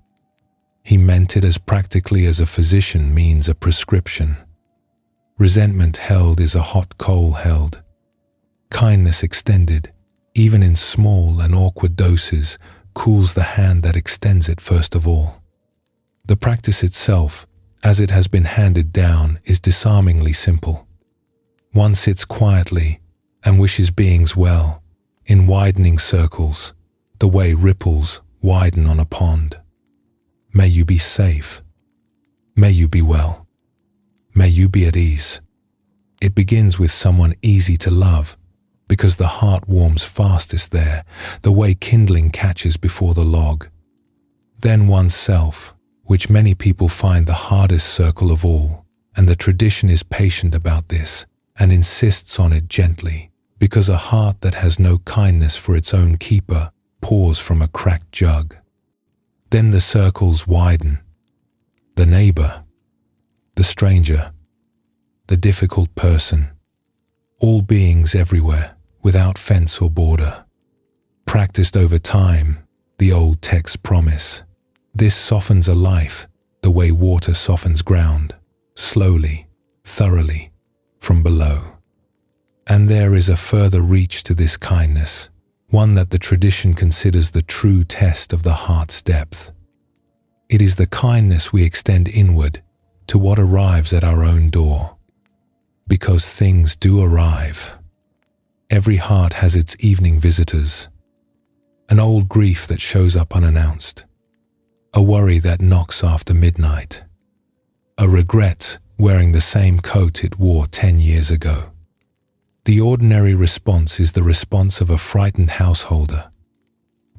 He meant it as practically as a physician means a prescription. Resentment held is a hot coal held. Kindness extended, even in small and awkward doses, cools the hand that extends it first of all. The practice itself, as it has been handed down, is disarmingly simple. One sits quietly and wishes beings well, in widening circles, the way ripples widen on a pond. May you be safe. May you be well. May you be at ease. It begins with someone easy to love, because the heart warms fastest there, the way kindling catches before the log. Then oneself, which many people find the hardest circle of all, and the tradition is patient about this and insists on it gently, because a heart that has no kindness for its own keeper pours from a cracked jug. Then the circles widen. The neighbor, the stranger, the difficult person, all beings everywhere, without fence or border. Practiced over time, the old texts promise. This softens a life the way water softens ground, slowly, thoroughly, from below. And there is a further reach to this kindness, one that the tradition considers the true test of the heart's depth. It is the kindness we extend inward to what arrives at our own door. Because things do arrive. Every heart has its evening visitors. An old grief that shows up unannounced. A worry that knocks after midnight. A regret wearing the same coat it wore 10 years ago. The ordinary response is the response of a frightened householder.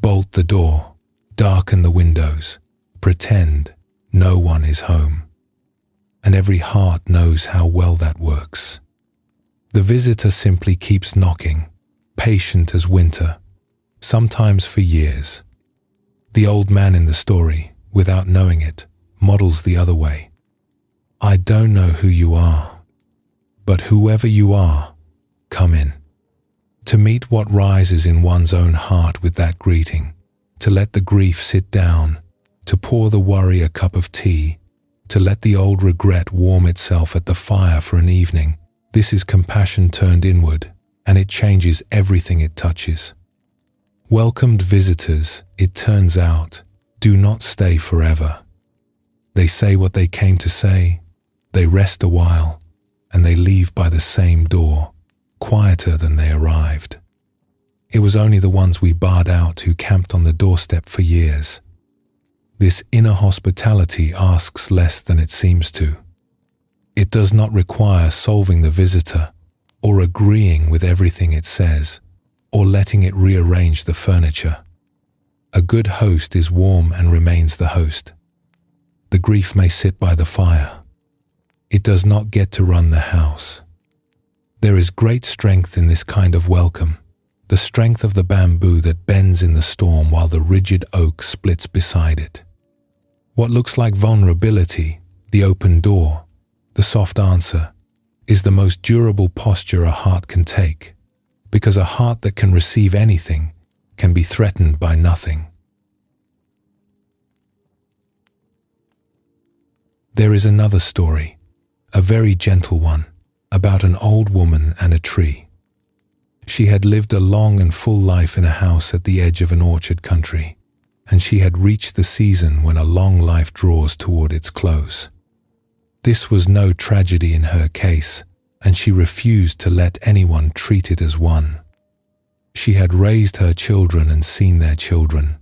Bolt the door, darken the windows, pretend no one is home. And every heart knows how well that works. The visitor simply keeps knocking, patient as winter, sometimes for years. The old man in the story, without knowing it, models the other way. I don't know who you are, but whoever you are, come in. To meet what rises in one's own heart with that greeting, to let the grief sit down, to pour the worry a cup of tea, to let the old regret warm itself at the fire for an evening, this is compassion turned inward, and it changes everything it touches. Welcomed visitors, it turns out, do not stay forever. They say what they came to say, they rest a while, and they leave by the same door, quieter than they arrived. It was only the ones we barred out who camped on the doorstep for years. This inner hospitality asks less than it seems to. It does not require solving the visitor, or agreeing with everything it says, or letting it rearrange the furniture. A good host is warm and remains the host. The grief may sit by the fire. It does not get to run the house. There is great strength in this kind of welcome, the strength of the bamboo that bends in the storm while the rigid oak splits beside it. What looks like vulnerability, the open door, the soft answer, is the most durable posture a heart can take, because a heart that can receive anything can be threatened by nothing. There is another story, a very gentle one, about an old woman and a tree. She had lived a long and full life in a house at the edge of an orchard country, and she had reached the season when a long life draws toward its close. This was no tragedy in her case, and she refused to let anyone treat it as one. She had raised her children and seen their children.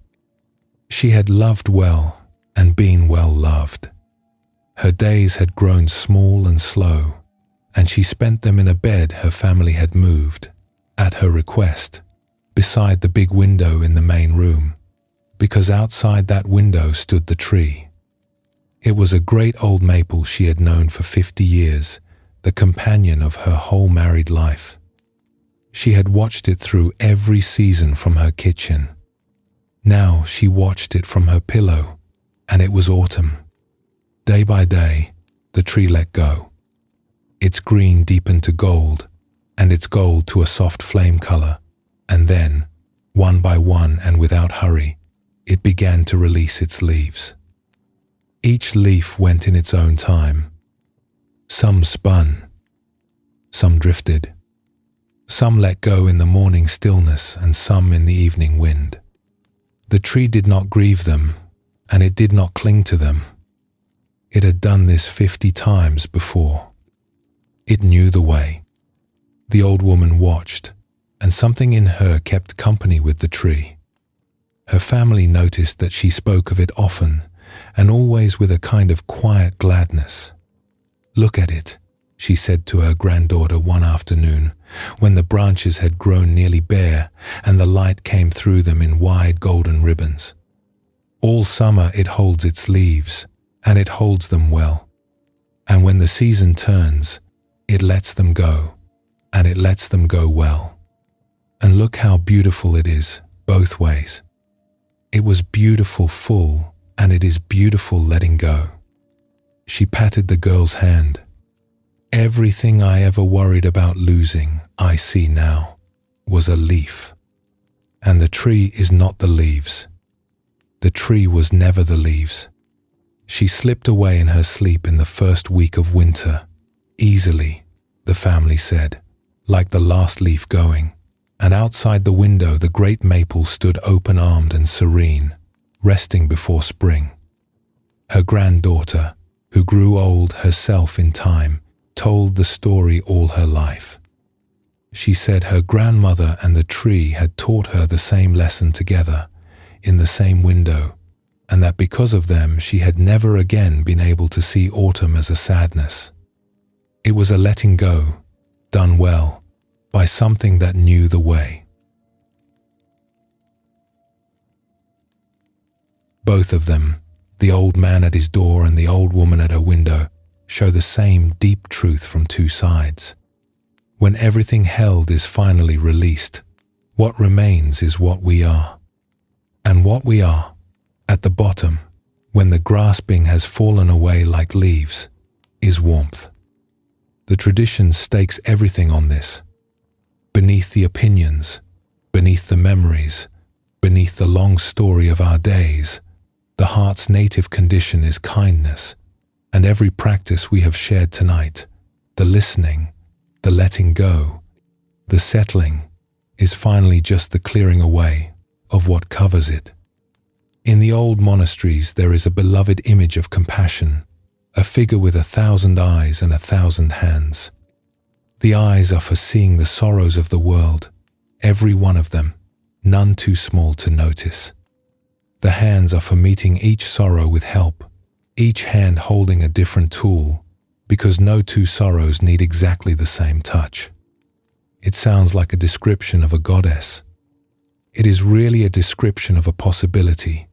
She had loved well and been well loved. Her days had grown small and slow, and she spent them in a bed her family had moved, at her request, beside the big window in the main room, because outside that window stood the tree. It was a great old maple she had known for 50 years, the companion of her whole married life. She had watched it through every season from her kitchen. Now she watched it from her pillow, and it was autumn. Day by day, the tree let go. Its green deepened to gold, and its gold to a soft flame color, and then, one by one and without hurry, it began to release its leaves. Each leaf went in its own time. Some spun, some drifted, some let go in the morning stillness and some in the evening wind. The tree did not grieve them, and it did not cling to them. It had done this 50 times before. It knew the way. The old woman watched, and something in her kept company with the tree. Her family noticed that she spoke of it often, and always with a kind of quiet gladness. "Look at it," she said to her granddaughter one afternoon, when the branches had grown nearly bare and the light came through them in wide golden ribbons. "All summer it holds its leaves, and it holds them well. And when the season turns, it lets them go, and it lets them go well. And look how beautiful it is, both ways. It was beautiful full, and it is beautiful letting go." She patted the girl's hand. "Everything I ever worried about losing, I see now, was a leaf. And the tree is not the leaves. The tree was never the leaves." She slipped away in her sleep in the first week of winter, easily, the family said, like the last leaf going, and outside the window the great maple stood open-armed and serene, resting before spring. Her granddaughter, who grew old herself in time, told the story all her life. She said her grandmother and the tree had taught her the same lesson together, in the same window, and that because of them she had never again been able to see autumn as a sadness. It was a letting go, done well, by something that knew the way. Both of them, the old man at his door and the old woman at her window, show the same deep truth from two sides. When everything held is finally released, what remains is what we are. And what we are, at the bottom, when the grasping has fallen away like leaves, is warmth. The tradition stakes everything on this. Beneath the opinions, beneath the memories, beneath the long story of our days, the heart's native condition is kindness, and every practice we have shared tonight, the listening, the letting go, the settling, is finally just the clearing away of what covers it. In the old monasteries there is a beloved image of compassion, a figure with 1,000 eyes and 1,000 hands. The eyes are for seeing the sorrows of the world, every one of them, none too small to notice. The hands are for meeting each sorrow with help, each hand holding a different tool, because no two sorrows need exactly the same touch. It sounds like a description of a goddess. It is really a description of a possibility,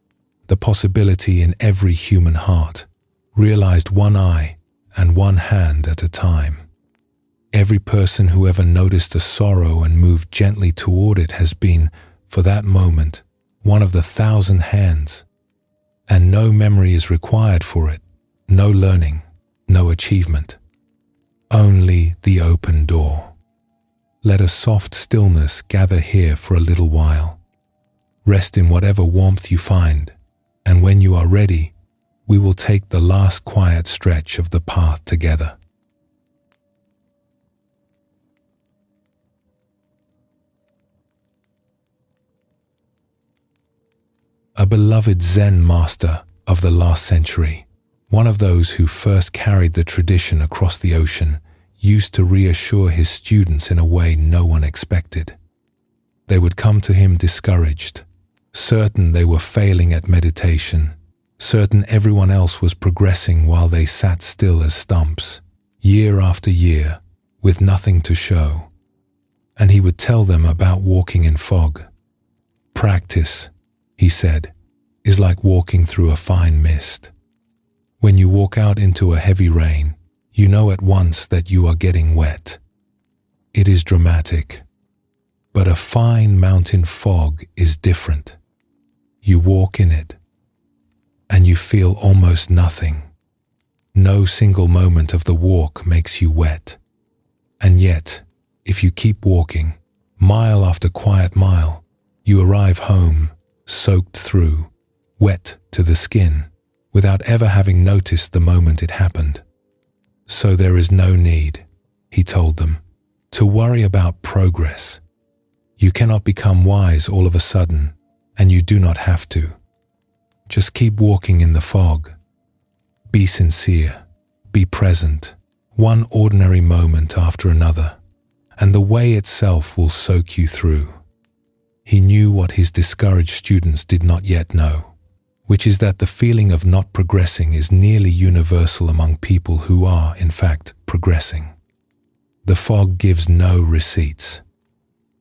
the possibility in every human heart, realized one eye and one hand at a time. Every person who ever noticed a sorrow and moved gently toward it has been, for that moment, one of the 1,000 hands. And no memory is required for it, no learning, no achievement. Only the open door. Let a soft stillness gather here for a little while. Rest in whatever warmth you find, and when you are ready, we will take the last quiet stretch of the path together. A beloved Zen master of the last century, one of those who first carried the tradition across the ocean, used to reassure his students in a way no one expected. They would come to him discouraged, certain they were failing at meditation, certain everyone else was progressing while they sat still as stumps, year after year, with nothing to show. And he would tell them about walking in fog. Practice, he said, is like walking through a fine mist. When you walk out into a heavy rain, you know at once that you are getting wet. It is dramatic. But a fine mountain fog is different. You walk in it, and you feel almost nothing. No single moment of the walk makes you wet. And yet, if you keep walking, mile after quiet mile, you arrive home, soaked through, wet to the skin, without ever having noticed the moment it happened. So there is no need, he told them, to worry about progress. You cannot become wise all of a sudden, and you do not have to. Just keep walking in the fog. Be sincere, be present, one ordinary moment after another, and the way itself will soak you through. He knew what his discouraged students did not yet know, which is that the feeling of not progressing is nearly universal among people who are, in fact, progressing. The fog gives no receipts.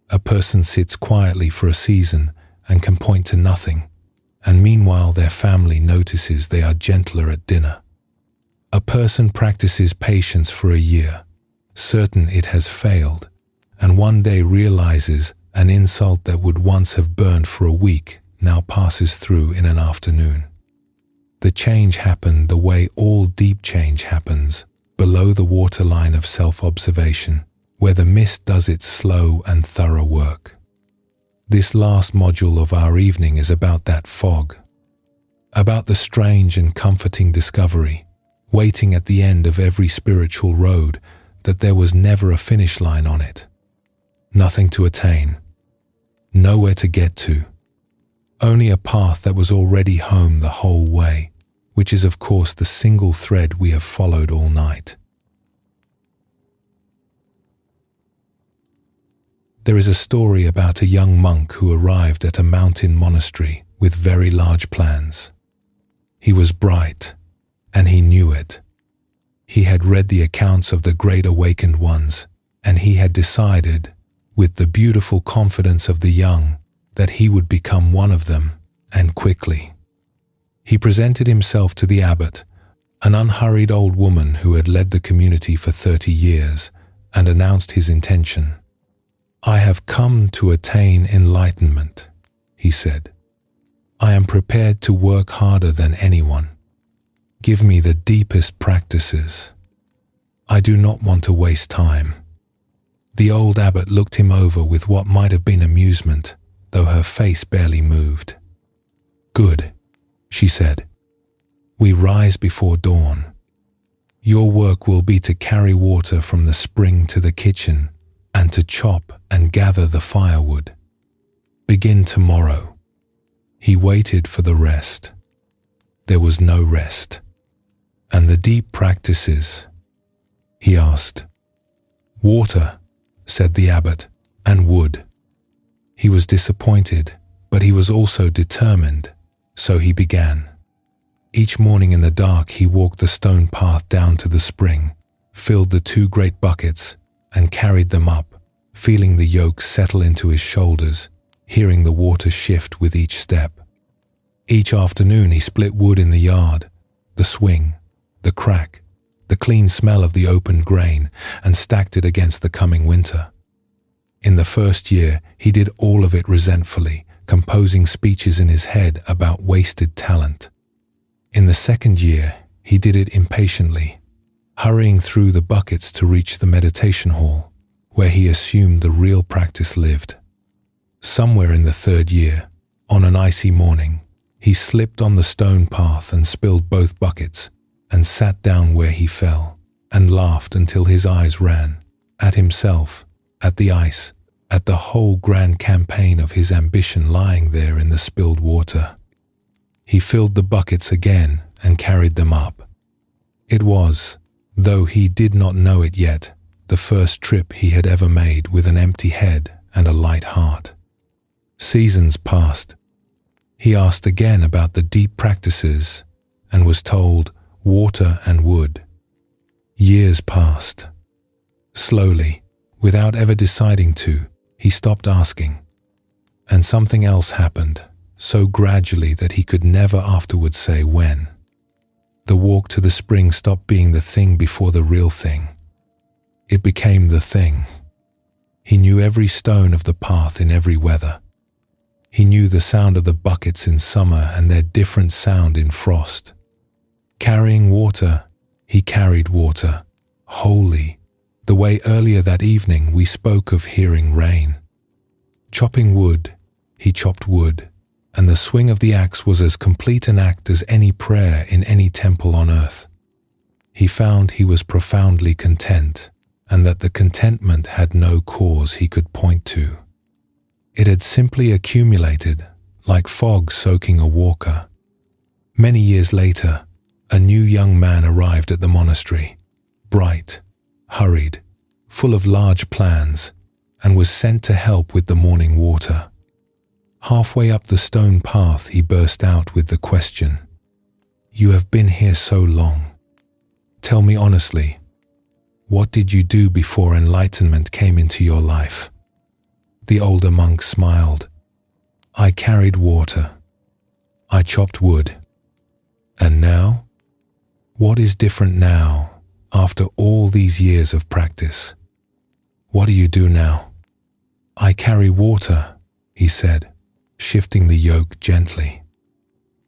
A person sits quietly for a season and can point to nothing, and meanwhile their family notices they are gentler at dinner. A person practices patience for a year, certain it has failed, and one day realizes an insult that would once have burned for a week now passes through in an afternoon. The change happened the way all deep change happens, below the waterline of self-observation, where the mist does its slow and thorough work. This last module of our evening is about that fog, about the strange and comforting discovery, waiting at the end of every spiritual road, that there was never a finish line on it. Nothing to attain, nowhere to get to, only a path that was already home the whole way, which is of course the single thread we have followed all night. There is a story about a young monk who arrived at a mountain monastery with very large plans. He was bright, and he knew it. He had read the accounts of the great awakened ones, and he had decided, with the beautiful confidence of the young, that he would become one of them, and quickly. He presented himself to the abbot, an unhurried old woman who had led the community for 30 years, and announced his intention. "I have come to attain enlightenment," he said. "I am prepared to work harder than anyone. Give me the deepest practices. I do not want to waste time." The old abbot looked him over with what might have been amusement, though her face barely moved. "Good," she said. "We rise before dawn. Your work will be to carry water from the spring to the kitchen and to chop and gather the firewood. Begin tomorrow." He waited for the rest. There was no rest. "And the deep practices?" he asked. "Water," said the abbot, "and wood." He was disappointed, but he was also determined, so he began. Each morning in the dark he walked the stone path down to the spring, filled the 2 great buckets, and carried them up, feeling the yoke settle into his shoulders, hearing the water shift with each step. Each afternoon he split wood in the yard, the swing, the crack, the clean smell of the opened grain, and stacked it against the coming winter. In the first year he did all of it resentfully, composing speeches in his head about wasted talent. In the second year he did it impatiently, hurrying through the buckets to reach the meditation hall, where he assumed the real practice lived. Somewhere in the third year, on an icy morning, he slipped on the stone path and spilled both buckets, and sat down where he fell, and laughed until his eyes ran, at himself, at the ice, at the whole grand campaign of his ambition lying there in the spilled water. He filled the buckets again and carried them up. It was, though he did not know it yet, the first trip he had ever made with an empty head and a light heart. Seasons passed. He asked again about the deep practices and was told water and wood. Years passed. Slowly, without ever deciding to, he stopped asking. And something else happened, so gradually that he could never afterwards say when. The walk to the spring stopped being the thing before the real thing. It became the thing. He knew every stone of the path in every weather. He knew the sound of the buckets in summer and their different sound in frost. Carrying water, he carried water, wholly, the way earlier that evening we spoke of hearing rain. Chopping wood, he chopped wood, and the swing of the axe was as complete an act as any prayer in any temple on earth. He found he was profoundly content, and that the contentment had no cause he could point to. It had simply accumulated, like fog soaking a walker. Many years later, a new young man arrived at the monastery, bright, hurried, full of large plans, and was sent to help with the morning water. Halfway up the stone path he burst out with the question, "You have been here so long. Tell me honestly, what did you do before enlightenment came into your life?" The older monk smiled. "I carried water. I chopped wood. And now? What is different now, after all these years of practice? What do you do now?" "I carry water," he said, shifting the yoke gently.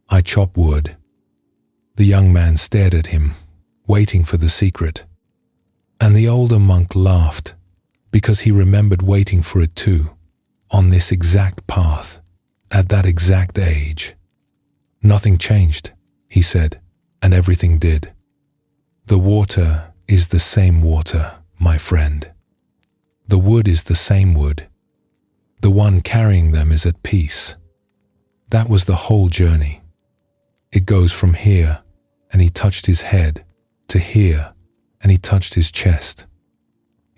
"I chop wood." The young man stared at him, waiting for the secret. And the older monk laughed, because he remembered waiting for it too, on this exact path, at that exact age. "Nothing changed," he said, "and everything did. The water is the same water, my friend. The wood is the same wood. The one carrying them is at peace. That was the whole journey. It goes from here," and he touched his head, "to here," and he touched his chest.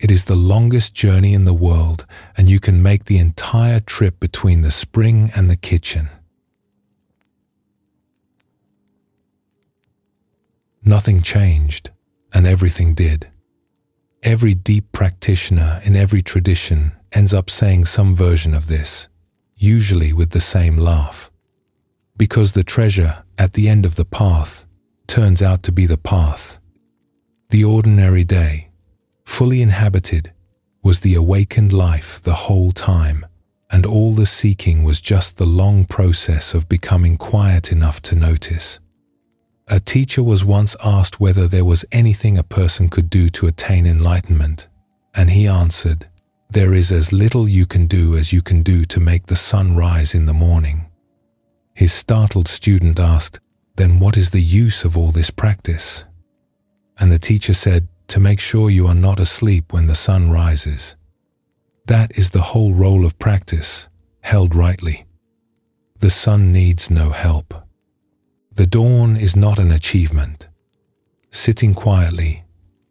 It is the longest journey in the world, and you can make the entire trip between the spring and the kitchen. Nothing changed, and everything did. Every deep practitioner in every tradition ends up saying some version of this, usually with the same laugh. Because the treasure at the end of the path turns out to be the path. The ordinary day, fully inhabited, was the awakened life the whole time, and all the seeking was just the long process of becoming quiet enough to notice. A teacher was once asked whether there was anything a person could do to attain enlightenment, and he answered, "There is as little you can do as you can do to make the sun rise in the morning." His startled student asked, "Then what is the use of all this practice?" And the teacher said, "To make sure you are not asleep when the sun rises." That is the whole role of practice, held rightly. The sun needs no help. The dawn is not an achievement. Sitting quietly,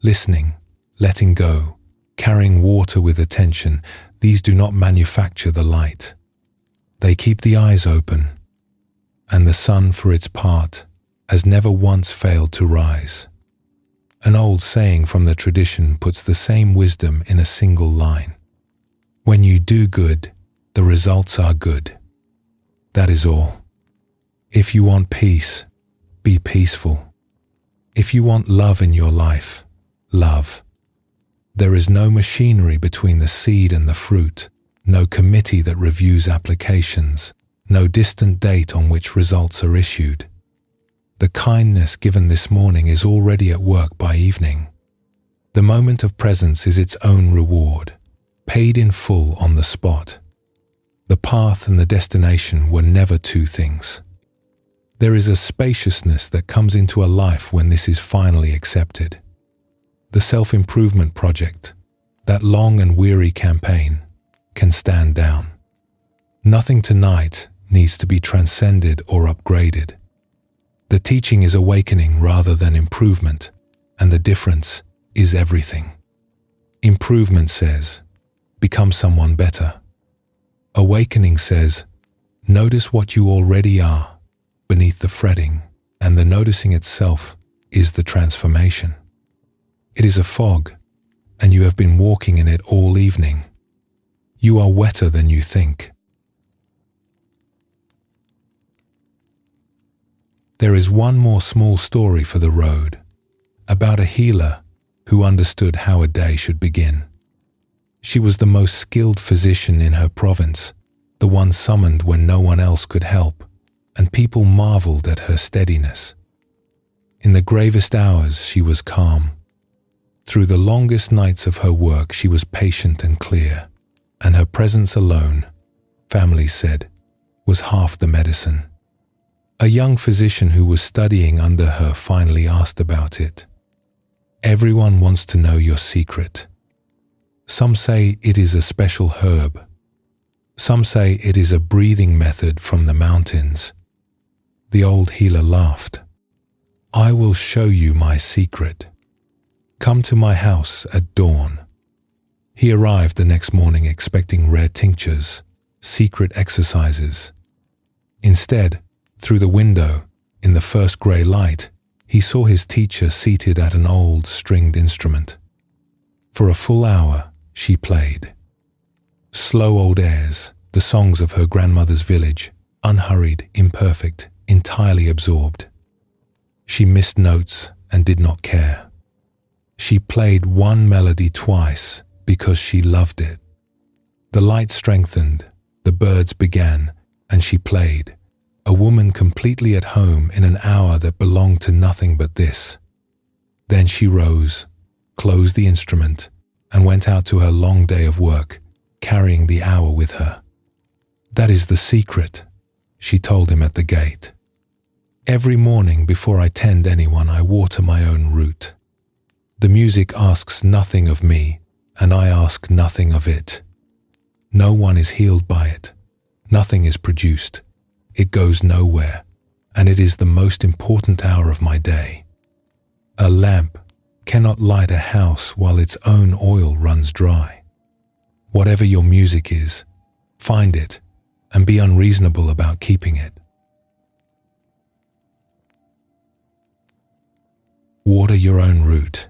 listening, letting go, carrying water with attention, these do not manufacture the light. They keep the eyes open, and the sun, for its part, has never once failed to rise. An old saying from the tradition puts the same wisdom in a single line. When you do good, the results are good. That is all. If you want peace, be peaceful. If you want love in your life, love. There is no machinery between the seed and the fruit, no committee that reviews applications, no distant date on which results are issued. The kindness given this morning is already at work by evening. The moment of presence is its own reward, paid in full on the spot. The path and the destination were never two things. There is a spaciousness that comes into a life when this is finally accepted. The self-improvement project, that long and weary campaign, can stand down. Nothing tonight needs to be transcended or upgraded. The teaching is awakening rather than improvement, and the difference is everything. Improvement says, become someone better. Awakening says, notice what you already are beneath the fretting, and the noticing itself is the transformation. It is a fog, and you have been walking in it all evening. You are wetter than you think. There is one more small story for the road, about a healer who understood how a day should begin. She was the most skilled physician in her province, the one summoned when no one else could help, and people marveled at her steadiness. In the gravest hours, she was calm. Through the longest nights of her work, she was patient and clear, and her presence alone, families said, was half the medicine. A young physician who was studying under her finally asked about it. Everyone wants to know your secret. Some say it is a special herb. Some say it is a breathing method from the mountains. The old healer laughed. I will show you my secret. Come to my house at dawn. He arrived the next morning expecting rare tinctures, secret exercises. Instead, through the window, in the first grey light, he saw his teacher seated at an old stringed instrument. For a full hour, she played. Slow old airs, the songs of her grandmother's village, unhurried, imperfect, entirely absorbed. She missed notes and did not care. She played one melody twice because she loved it. The light strengthened, the birds began, and she played, a woman completely at home in an hour that belonged to nothing but this. Then she rose, closed the instrument, and went out to her long day of work, carrying the hour with her. That is the secret, she told him at the gate. Every morning before I tend anyone, I water my own root. The music asks nothing of me, and I ask nothing of it. No one is healed by it. Nothing is produced. It goes nowhere, and it is the most important hour of my day. A lamp cannot light a house while its own oil runs dry. Whatever your music is, find it and be unreasonable about keeping it. Water your own root.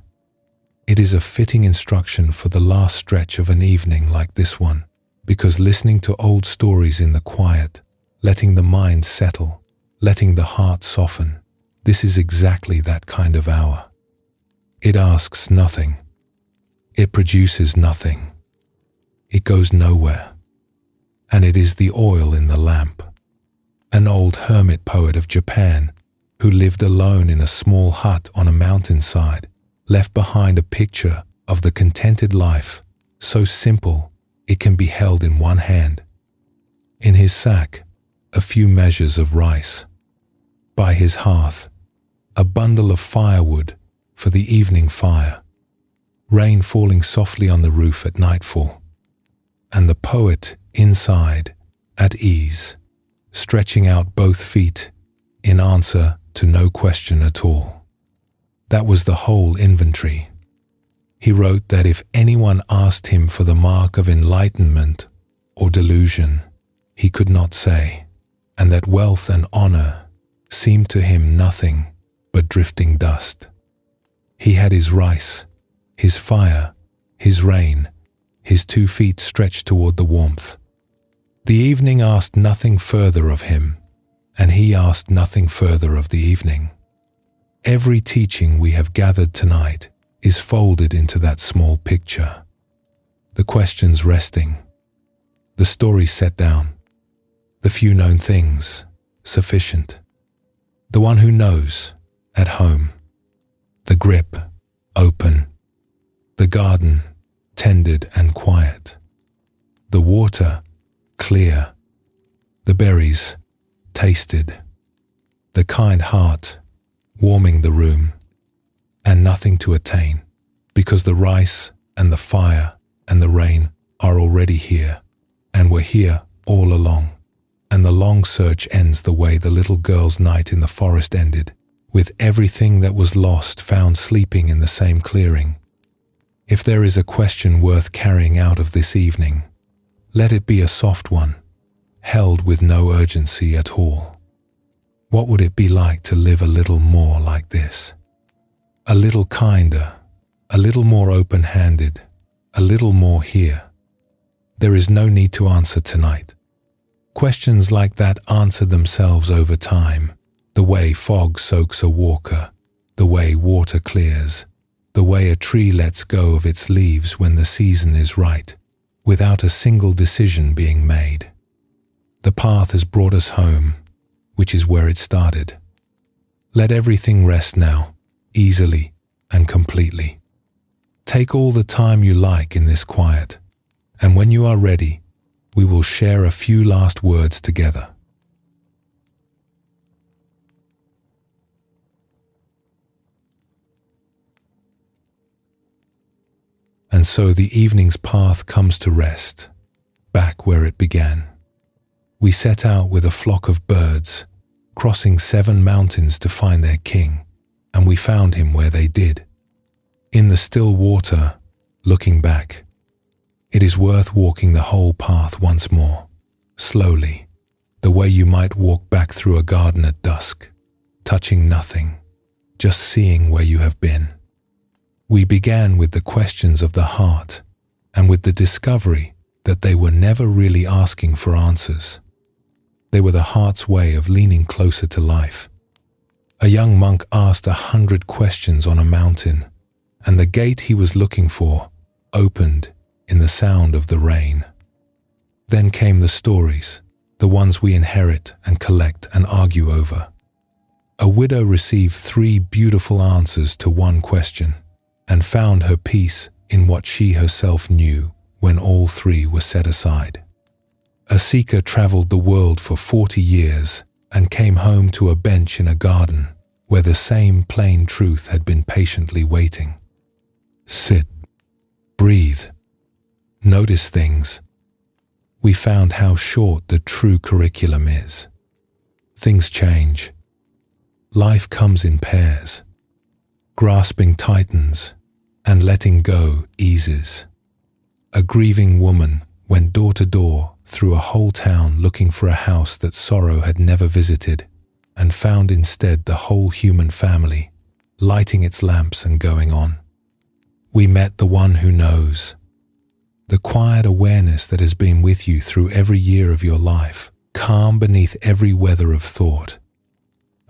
It is a fitting instruction for the last stretch of an evening like this one, because listening to old stories in the quiet, letting the mind settle, letting the heart soften, this is exactly that kind of hour. It asks nothing. It produces nothing. It goes nowhere. And it is the oil in the lamp. An old hermit poet of Japan, who lived alone in a small hut on a mountainside, left behind a picture of the contented life, so simple it can be held in one hand. In his sack, a few measures of rice. By his hearth, a bundle of firewood for the evening fire. Rain falling softly on the roof at nightfall. And the poet inside, at ease, stretching out both feet in answer to no question at all. That was the whole inventory. He wrote that if anyone asked him for the mark of enlightenment or delusion, he could not say, and that wealth and honor seemed to him nothing but drifting dust. He had his rice, his fire, his rain, his 2 feet stretched toward the warmth. The evening asked nothing further of him, and he asked nothing further of the evening. Every teaching we have gathered tonight is folded into that small picture. The questions resting, the stories set down, the few known things sufficient. The one who knows, at home, the grip, open, the garden, tended and quiet, the water, clear, the berries, tasted, the kind heart, warming the room, and nothing to attain, because the rice and the fire and the rain are already here, and were here all along, and the long search ends the way the little girl's night in the forest ended, with everything that was lost found sleeping in the same clearing. If there is a question worth carrying out of this evening, let it be a soft one, held with no urgency at all. What would it be like to live a little more like this? A little kinder, a little more open-handed, a little more here. There is no need to answer tonight. Questions like that answer themselves over time, the way fog soaks a walker, the way water clears, the way a tree lets go of its leaves when the season is right, without a single decision being made. The path has brought us home, which is where it started. Let everything rest now, easily and completely. Take all the time you like in this quiet, and when you are ready, we will share a few last words together. And so the evening's path comes to rest, back where it began. We set out with a flock of birds, crossing 7 mountains to find their king, and we found him where they did. In the still water, looking back, it is worth walking the whole path once more, slowly, the way you might walk back through a garden at dusk, touching nothing, just seeing where you have been. We began with the questions of the heart, and with the discovery that they were never really asking for answers. They were the heart's way of leaning closer to life. A young monk asked 100 questions on a mountain, and the gate he was looking for opened in the sound of the rain. Then came the stories, the ones we inherit and collect and argue over. A widow received 3 beautiful answers to one question, and found her peace in what she herself knew when all 3 were set aside. A seeker traveled the world for 40 years and came home to a bench in a garden where the same plain truth had been patiently waiting. Sit, breathe, notice things. We found how short the true curriculum is. Things change. Life comes in pairs. Grasping tightens, and letting go eases. A grieving woman went door to door through a whole town looking for a house that sorrow had never visited, and found instead the whole human family, lighting its lamps and going on. We met the one who knows. The quiet awareness that has been with you through every year of your life, calm beneath every weather of thought.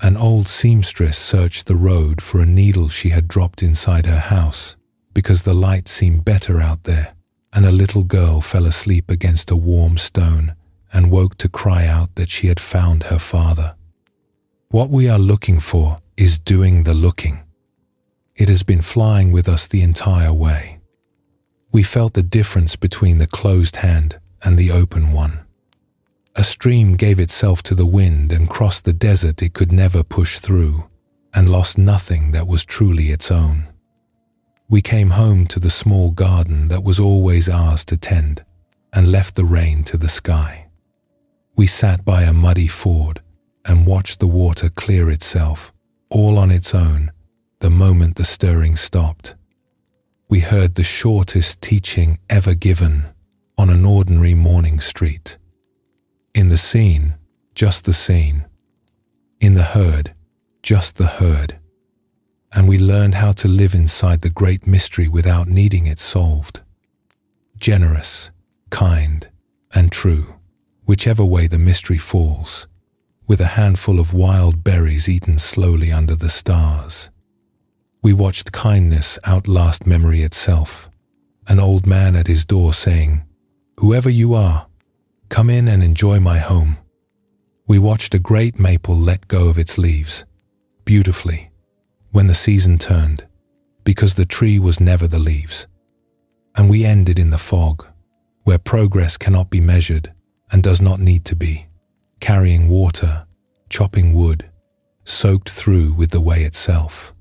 An old seamstress searched the road for a needle she had dropped inside her house, because the light seemed better out there, and a little girl fell asleep against a warm stone and woke to cry out that she had found her father. What we are looking for is doing the looking. It has been flying with us the entire way. We felt the difference between the closed hand and the open one. A stream gave itself to the wind and crossed the desert it could never push through, and lost nothing that was truly its own. We came home to the small garden that was always ours to tend, and left the rain to the sky. We sat by a muddy ford and watched the water clear itself, all on its own, the moment the stirring stopped. We heard the shortest teaching ever given on an ordinary morning street. In the scene, just the scene. In the herd, just the herd. And we learned how to live inside the great mystery without needing it solved. Generous, kind, and true, whichever way the mystery falls, with a handful of wild berries eaten slowly under the stars. We watched kindness outlast memory itself, an old man at his door saying, "Whoever you are, come in and enjoy my home." We watched a great maple let go of its leaves, beautifully, when the season turned, because the tree was never the leaves. And we ended in the fog, where progress cannot be measured and does not need to be, carrying water, chopping wood, soaked through with the way itself.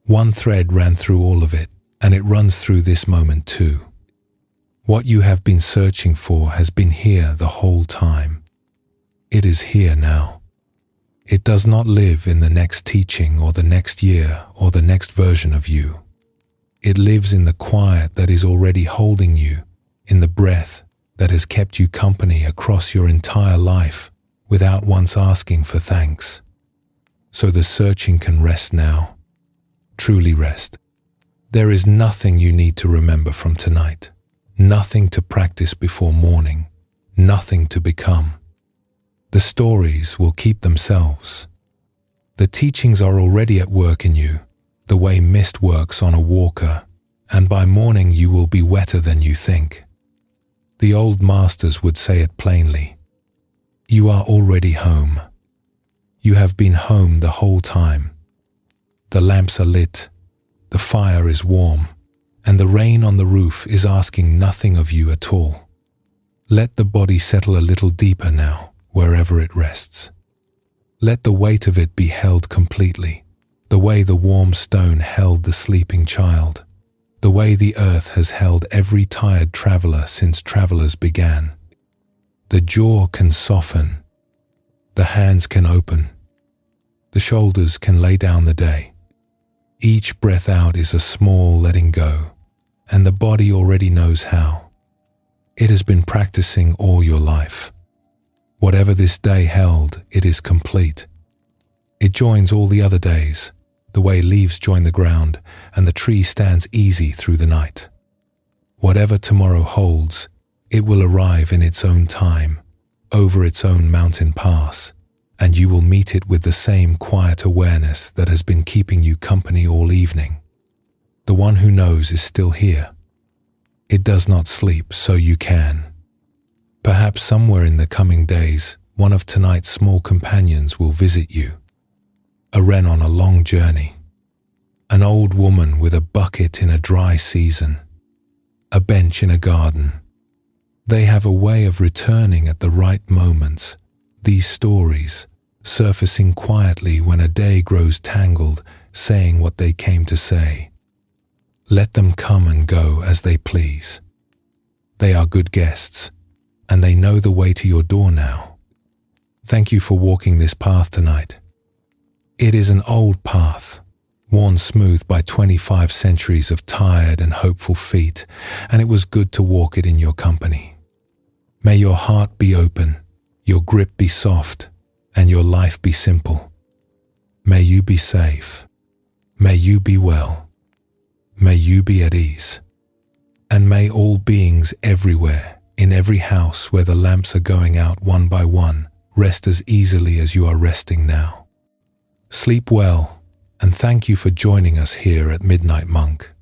One thread ran through all of it, and it runs through this moment too. What you have been searching for has been here the whole time. It is here now. It does not live in the next teaching or the next year or the next version of you. It lives in the quiet that is already holding you, in the breath that has kept you company across your entire life without once asking for thanks. So the searching can rest now. Truly rest. There is nothing you need to remember from tonight. Nothing to practice before morning. Nothing to become. The stories will keep themselves. The teachings are already at work in you, the way mist works on a walker, and by morning you will be wetter than you think. The old masters would say it plainly. You are already home. You have been home the whole time. The lamps are lit, the fire is warm, and the rain on the roof is asking nothing of you at all. Let the body settle a little deeper now, wherever it rests. Let the weight of it be held completely, the way the warm stone held the sleeping child, the way the earth has held every tired traveler since travelers began. The jaw can soften, the hands can open, the shoulders can lay down the day. Each breath out is a small letting go, and the body already knows how. It has been practicing all your life. Whatever this day held, it is complete. It joins all the other days, the way leaves join the ground, and the tree stands easy through the night. Whatever tomorrow holds, it will arrive in its own time, over its own mountain pass, and you will meet it with the same quiet awareness that has been keeping you company all evening. The one who knows is still here. It does not sleep, so you can. Perhaps somewhere in the coming days, one of tonight's small companions will visit you. A wren on a long journey. An old woman with a bucket in a dry season. A bench in a garden. They have a way of returning at the right moments, these stories, surfacing quietly when a day grows tangled, saying what they came to say. Let them come and go as they please. They are good guests, and they know the way to your door now. Thank you for walking this path tonight. It is an old path, worn smooth by 25 centuries of tired and hopeful feet, and it was good to walk it in your company. May your heart be open, your grip be soft, and your life be simple. May you be safe. May you be well. May you be at ease. And may all beings everywhere, in every house where the lamps are going out one by one, rest as easily as you are resting now. Sleep well, and thank you for joining us here at Midnight Monk.